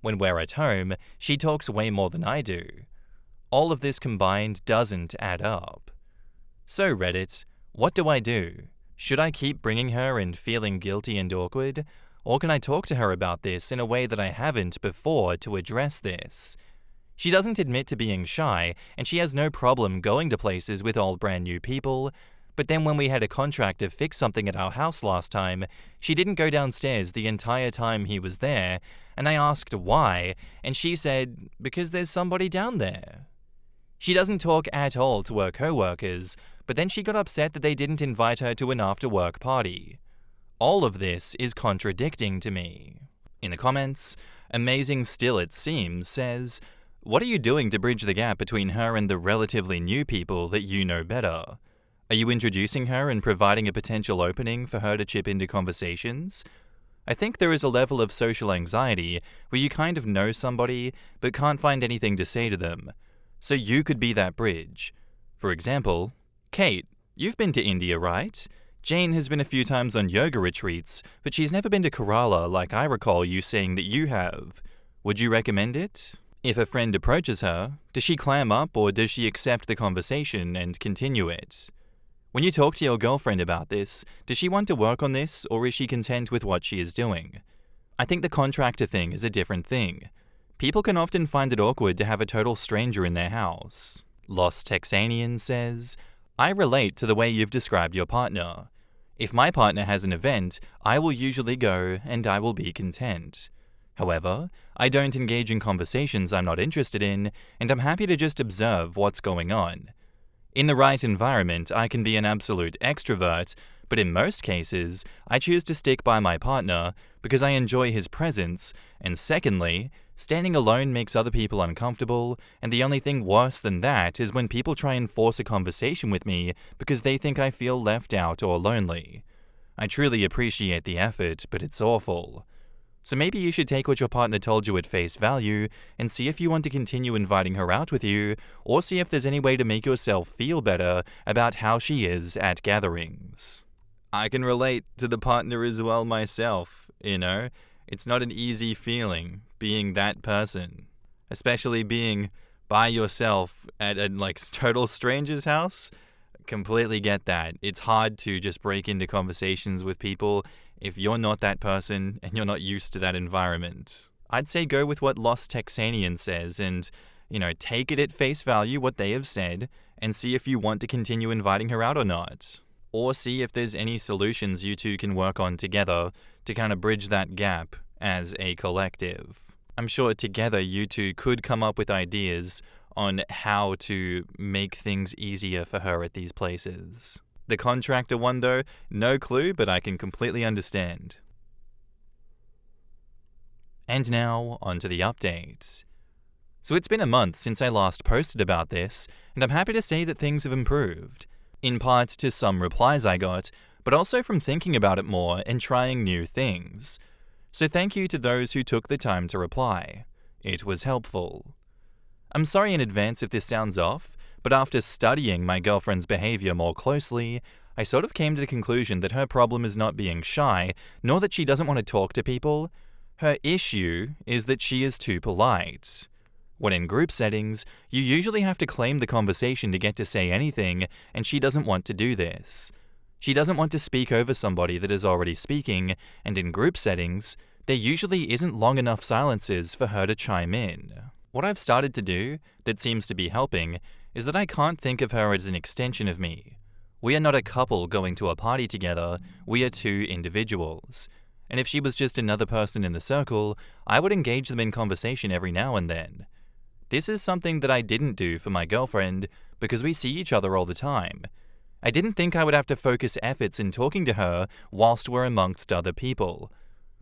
When we're at home, she talks way more than I do. All of this combined doesn't add up. So Reddit, what do I do? Should I keep bringing her and feeling guilty and awkward? Or can I talk to her about this in a way that I haven't before to address this? She doesn't admit to being shy, and she has no problem going to places with all brand new people, but then when we had a contractor fix something at our house last time, she didn't go downstairs the entire time he was there, and I asked why, and she said, because there's somebody down there. She doesn't talk at all to her co-workers, but then she got upset that they didn't invite her to an after-work party. All of this is contradicting to me. In the comments, Amazing Still It Seems says, "What are you doing to bridge the gap between her and the relatively new people that you know better? Are you introducing her and providing a potential opening for her to chip into conversations? I think there is a level of social anxiety where you kind of know somebody but can't find anything to say to them. So you could be that bridge. For example, Kate, you've been to India, right? Jane has been a few times on yoga retreats, but she's never been to Kerala like I recall you saying that you have. Would you recommend it? If a friend approaches her, does she clam up or does she accept the conversation and continue it? When you talk to your girlfriend about this, does she want to work on this or is she content with what she is doing? I think the contractor thing is a different thing. People can often find it awkward to have a total stranger in their house. Lost Texanian says, I relate to the way you've described your partner. If my partner has an event, I will usually go and I will be content. However, I don't engage in conversations I'm not interested in, and I'm happy to just observe what's going on. In the right environment, I can be an absolute extrovert, but in most cases, I choose to stick by my partner because I enjoy his presence, and secondly, standing alone makes other people uncomfortable, and the only thing worse than that is when people try and force a conversation with me because they think I feel left out or lonely. I truly appreciate the effort, but it's awful. So maybe you should take what your partner told you at face value and see if you want to continue inviting her out with you, or see if there's any way to make yourself feel better about how she is at gatherings. I can relate to the partner as well myself, you know? It's not an easy feeling being that person, especially being by yourself at a total stranger's house. Completely get that. It's hard to just break into conversations with people if you're not that person and you're not used to that environment. I'd say go with what Lost Texanian says and, take it at face value what they have said and see if you want to continue inviting her out or not. Or see if there's any solutions you two can work on together to kind of bridge that gap as a collective. I'm sure together you two could come up with ideas on how to make things easier for her at these places. The contractor one though, no clue, but I can completely understand. And now, on to the update. So it's been a month since I last posted about this, and I'm happy to say that things have improved. In part to some replies I got, but also from thinking about it more and trying new things. So thank you to those who took the time to reply. It was helpful. I'm sorry in advance if this sounds off, but after studying my girlfriend's behavior more closely, I sort of came to the conclusion that her problem is not being shy, nor that she doesn't want to talk to people. Her issue is that she is too polite. When in group settings, you usually have to claim the conversation to get to say anything, and she doesn't want to do this. She doesn't want to speak over somebody that is already speaking, and in group settings, there usually isn't long enough silences for her to chime in. What I've started to do, that seems to be helping, is that I can't think of her as an extension of me. We are not a couple going to a party together, we are two individuals. And if she was just another person in the circle, I would engage them in conversation every now and then. This is something that I didn't do for my girlfriend because we see each other all the time. I didn't think I would have to focus efforts in talking to her whilst we're amongst other people.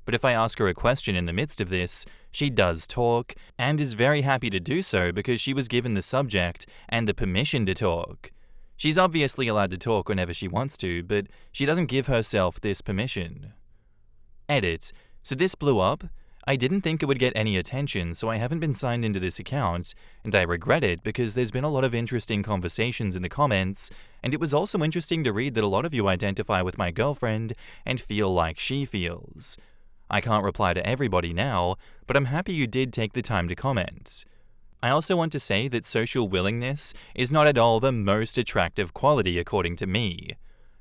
But if I ask her a question in the midst of this, she does talk, and is very happy to do so because she was given the subject and the permission to talk. She's obviously allowed to talk whenever she wants to, but she doesn't give herself this permission. Edit. So this blew up. I didn't think it would get any attention, so I haven't been signed into this account, and I regret it because there's been a lot of interesting conversations in the comments, and it was also interesting to read that a lot of you identify with my girlfriend and feel like she feels. I can't reply to everybody now, but I'm happy you did take the time to comment. I also want to say that social willingness is not at all the most attractive quality according to me.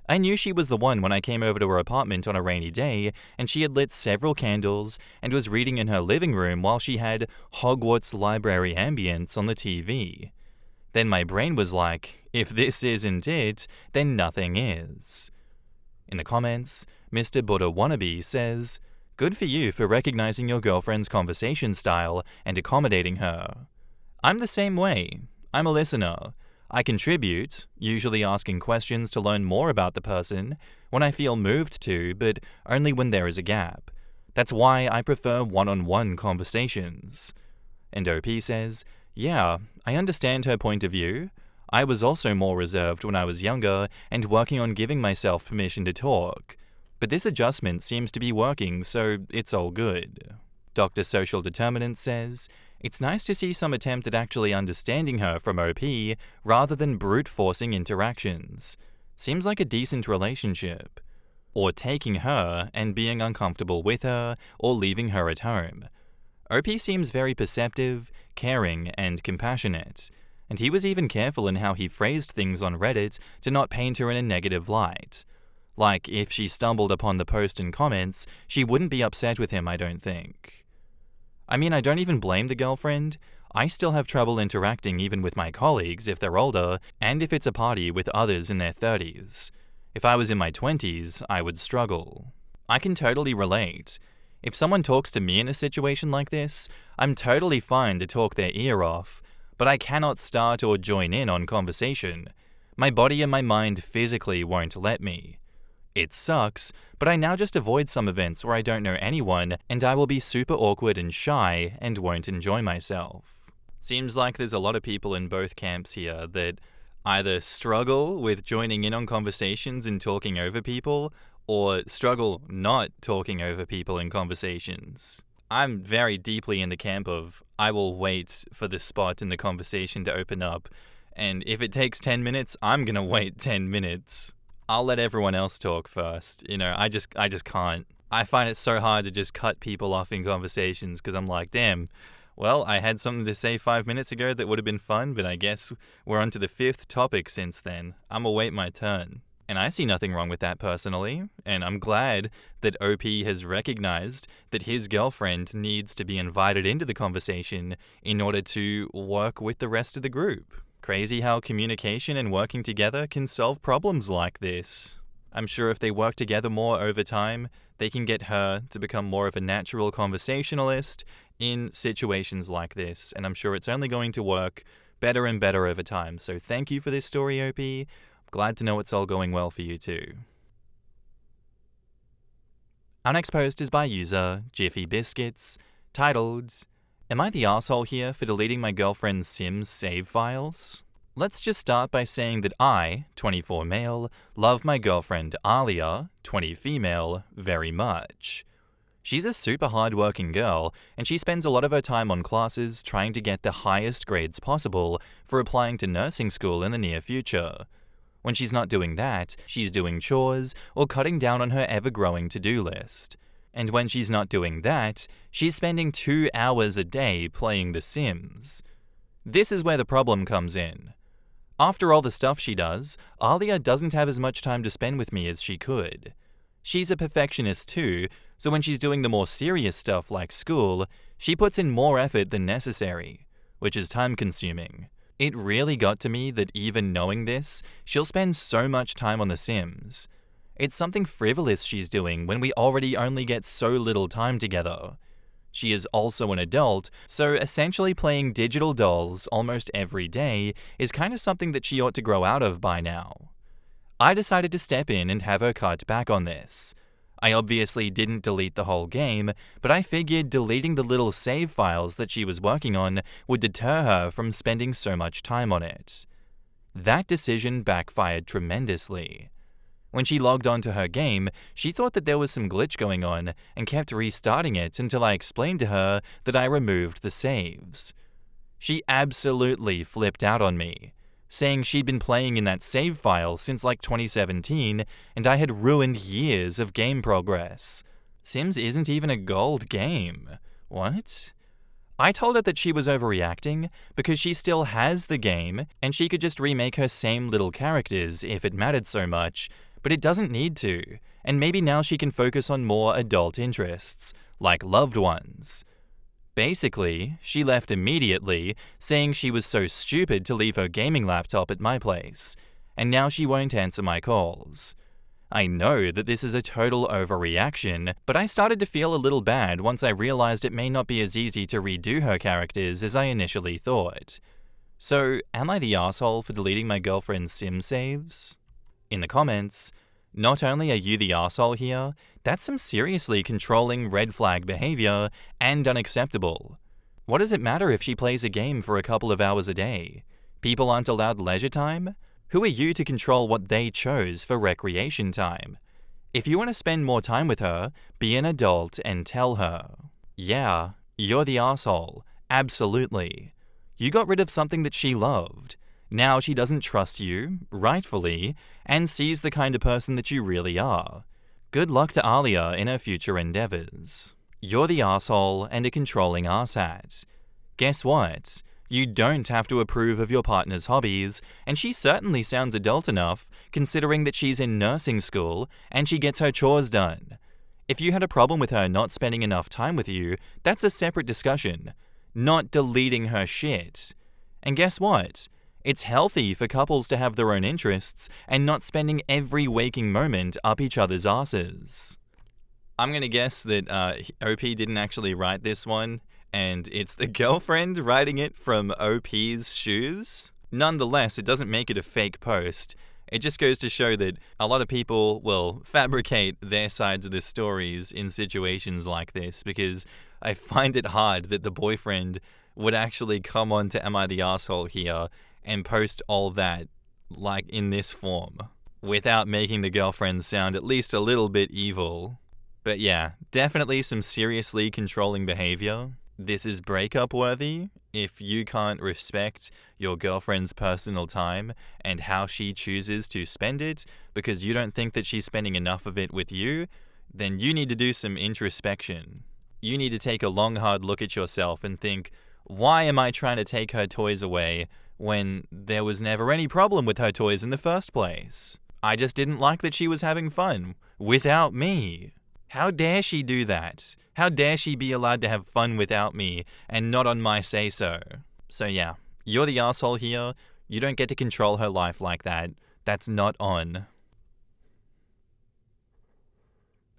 I knew she was the one when I came over to her apartment on a rainy day, and she had lit several candles and was reading in her living room while she had Hogwarts library ambience on the TV. Then my brain was like, if this isn't it, then nothing is. In the comments, Mr. Buddha Wannabe says, "Good for you for recognizing your girlfriend's conversation style and accommodating her. I'm the same way. I'm a listener. I contribute, usually asking questions to learn more about the person when I feel moved to, but only when there is a gap. That's why I prefer one-on-one conversations." And OP says, "Yeah, I understand her point of view. I was also more reserved when I was younger and working on giving myself permission to talk. But this adjustment seems to be working, so it's all good." Dr. Social Determinant says, "It's nice to see some attempt at actually understanding her from OP rather than brute-forcing interactions. Seems like a decent relationship. Or taking her and being uncomfortable with her or leaving her at home. OP seems very perceptive, caring, and compassionate, and he was even careful in how he phrased things on Reddit to not paint her in a negative light. Like, if she stumbled upon the post and comments, she wouldn't be upset with him, I don't think. I mean, I don't even blame the girlfriend. I still have trouble interacting even with my colleagues if they're older, and if it's a party with others in their 30s. If I was in my 20s, I would struggle. I can totally relate. If someone talks to me in a situation like this, I'm totally fine to talk their ear off, but I cannot start or join in on conversation. My body and my mind physically won't let me. It sucks, but I now just avoid some events where I don't know anyone, and I will be super awkward and shy and won't enjoy myself. Seems like there's a lot of people in both camps here that either struggle with joining in on conversations and talking over people, or struggle not talking over people in conversations. I'm very deeply in the camp of I will wait for the spot in the conversation to open up, and if it takes 10 minutes, I'm gonna wait 10 minutes. I'll let everyone else talk first. I just can't. I find it so hard to just cut people off in conversations because I'm like, damn, well, I had something to say 5 minutes ago that would have been fun, but I guess we're on to the 5th topic since then. I'm gonna wait my turn. And I see nothing wrong with that personally, and I'm glad that OP has recognized that his girlfriend needs to be invited into the conversation in order to work with the rest of the group. Crazy how communication and working together can solve problems like this. I'm sure if they work together more over time, they can get her to become more of a natural conversationalist in situations like this, and I'm sure it's only going to work better and better over time. So thank you for this story, OP. I'm glad to know it's all going well for you too. Our next post is by user Jiffy Biscuits, titled, "Am I the asshole here for deleting my girlfriend's Sims save files?" Let's just start by saying that I, 24 male, love my girlfriend Alia, 20 female, very much. She's a super hard-working girl, and she spends a lot of her time on classes trying to get the highest grades possible for applying to nursing school in the near future. When she's not doing that, she's doing chores or cutting down on her ever-growing to-do list. And when she's not doing that, she's spending 2 hours a day playing The Sims. This is where the problem comes in. After all the stuff she does, Alia doesn't have as much time to spend with me as she could. She's a perfectionist too, so when she's doing the more serious stuff like school, she puts in more effort than necessary, which is time-consuming. It really got to me that even knowing this, she'll spend so much time on The Sims. It's something frivolous she's doing when we already only get so little time together. She is also an adult, so essentially playing digital dolls almost every day is kind of something that she ought to grow out of by now. I decided to step in and have her cut back on this. I obviously didn't delete the whole game, but I figured deleting the little save files that she was working on would deter her from spending so much time on it. That decision backfired tremendously. When she logged onto her game, she thought that there was some glitch going on and kept restarting it until I explained to her that I removed the saves. She absolutely flipped out on me, saying she'd been playing in that save file since like 2017 and I had ruined years of game progress. Sims isn't even a gold game. What? I told her that she was overreacting because she still has the game and she could just remake her same little characters if it mattered so much, but it doesn't need to, and maybe now she can focus on more adult interests, like loved ones. Basically, she left immediately, saying she was so stupid to leave her gaming laptop at my place, and now she won't answer my calls. I know that this is a total overreaction, but I started to feel a little bad once I realized it may not be as easy to redo her characters as I initially thought. So, am I the asshole for deleting my girlfriend's sim saves? In the comments, not only are you the asshole here, that's some seriously controlling red flag behavior and unacceptable. What does it matter if she plays a game for a couple of hours a day? People aren't allowed leisure time? Who are you to control what they chose for recreation time? If you want to spend more time with her, be an adult and tell her. Yeah, you're the asshole. Absolutely. You got rid of something that she loved. Now she doesn't trust you, rightfully, and sees the kind of person that you really are. Good luck to Alia in her future endeavors. You're the asshole and a controlling arsehole. Guess what? You don't have to approve of your partner's hobbies, and she certainly sounds adult enough, considering that she's in nursing school and she gets her chores done. If you had a problem with her not spending enough time with you, that's a separate discussion, not deleting her shit. And guess what? It's healthy for couples to have their own interests and not spending every waking moment up each other's asses. I'm going to guess that OP didn't actually write this one, and it's the girlfriend writing it from OP's shoes. Nonetheless, it doesn't make it a fake post. It just goes to show that a lot of people will fabricate their sides of the stories in situations like this, because I find it hard that the boyfriend would actually come on to Am I the Asshole here and post all that, like in this form, without making the girlfriend sound at least a little bit evil. But yeah, definitely some seriously controlling behavior. This is breakup worthy. If you can't respect your girlfriend's personal time and how she chooses to spend it because you don't think that she's spending enough of it with you, then you need to do some introspection. You need to take a long, hard look at yourself and think, why am I trying to take her toys away when there was never any problem with her toys in the first place? I just didn't like that she was having fun without me. How dare she do that? How dare she be allowed to have fun without me and not on my say-so? So yeah, you're the asshole here. You don't get to control her life like that. That's not on.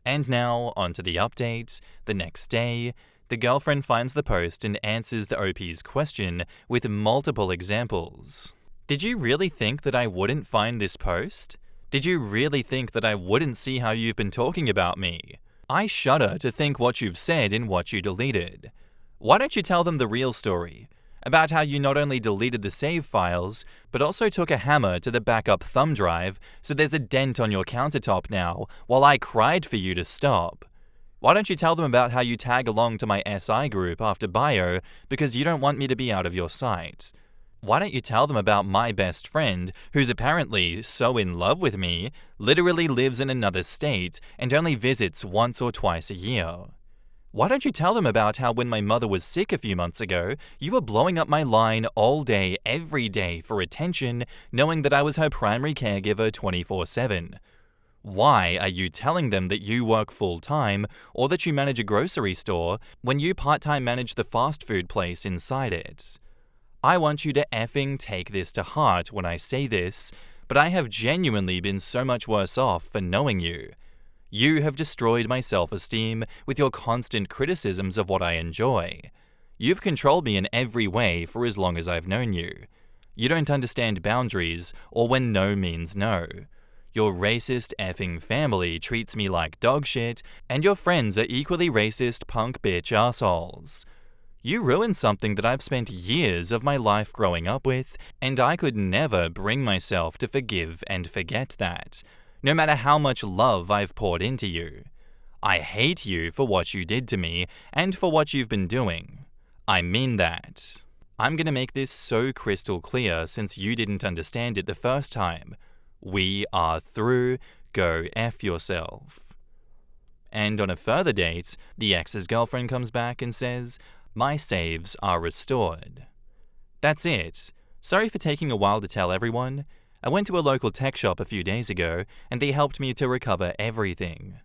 And now, onto the update. The next day, the girlfriend finds the post and answers the OP's question with multiple examples. Did you really think that I wouldn't find this post? Did you really think that I wouldn't see how you've been talking about me? I shudder to think what you've said and what you deleted. Why don't you tell them the real story? About how you not only deleted the save files, but also took a hammer to the backup thumb drive so there's a dent on your countertop now, while I cried for you to stop. Why don't you tell them about how you tag along to my SI group after bio because you don't want me to be out of your sight? Why don't you tell them about my best friend, who's apparently so in love with me, literally lives in another state and only visits once or twice a year? Why don't you tell them about how when my mother was sick a few months ago, you were blowing up my line all day, every day for attention, knowing that I was her primary caregiver 24/7? Why are you telling them that you work full-time or that you manage a grocery store when you part-time manage the fast food place inside it? I want you to effing take this to heart when I say this, but I have genuinely been so much worse off for knowing you. You have destroyed my self-esteem with your constant criticisms of what I enjoy. You've controlled me in every way for as long as I've known you. You don't understand boundaries or when no means no. your racist effing family treats me like dog shit, and your friends are equally racist punk bitch assholes. You ruined something that I've spent years of my life growing up with, and I could never bring myself to forgive and forget that, no matter how much love I've poured into you. I hate you for what you did to me and for what you've been doing. I mean that. I'm gonna make this so crystal clear since you didn't understand it the first time. We are through. Go F yourself. And on a further date, the ex's girlfriend comes back and says, "My saves are restored." That's it. Sorry for taking a while to tell everyone. I went to a local tech shop a few days ago, and they helped me to recover everything.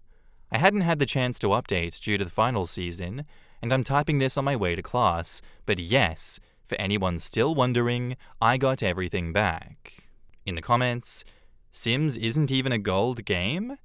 I hadn't had the chance to update due to the final season, and I'm typing this on my way to class, but yes, for anyone still wondering, I got everything back. In the comments, Sims isn't even a gold game?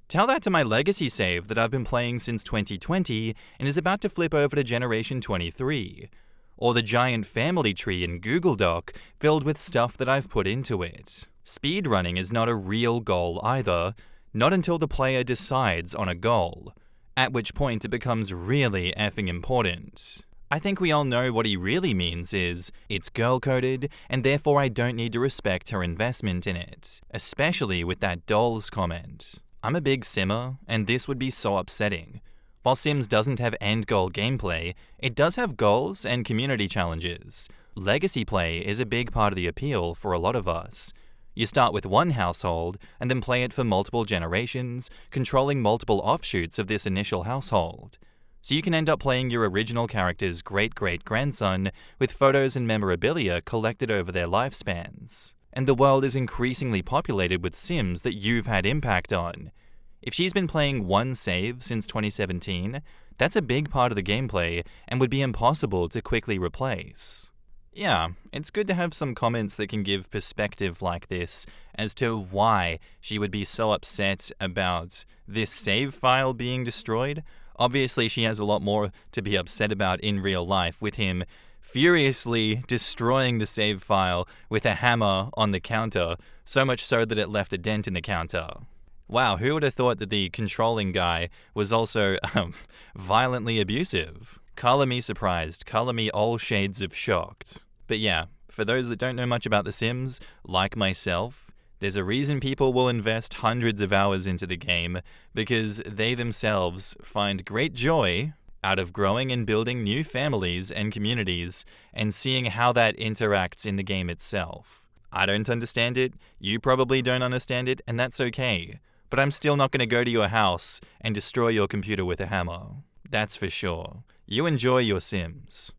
Tell that to my legacy save that I've been playing since 2020 and is about to flip over to Generation 23. Or the giant family tree in Google Doc filled with stuff that I've put into it. Speedrunning is not a real goal either, not until the player decides on a goal, at which point it becomes really effing important. I think we all know what he really means is, it's girl-coded, and therefore I don't need to respect her investment in it, especially with that dolls comment. I'm a big simmer, and this would be so upsetting. While Sims doesn't have end-goal gameplay, it does have goals and community challenges. Legacy play is a big part of the appeal for a lot of us. You start with one household, and then play it for multiple generations, controlling multiple offshoots of this initial household. So you can end up playing your original character's great-great-grandson with photos and memorabilia collected over their lifespans. And the world is increasingly populated with Sims that you've had impact on. If she's been playing one save since 2017, that's a big part of the gameplay and would be impossible to quickly replace. Yeah, it's good to have some comments that can give perspective like this as to why she would be so upset about this save file being destroyed. Obviously, she has a lot more to be upset about in real life, with him furiously destroying the save file with a hammer on the counter, so much so that it left a dent in the counter. Wow, who would have thought that the controlling guy was also violently abusive? Color me surprised, color me all shades of shocked. But yeah, for those that don't know much about The Sims, like myself, there's a reason people will invest hundreds of hours into the game, because they themselves find great joy out of growing and building new families and communities and seeing how that interacts in the game itself. I don't understand it, you probably don't understand it, and that's okay. But I'm still not going to go to your house and destroy your computer with a hammer. That's for sure. You enjoy your Sims.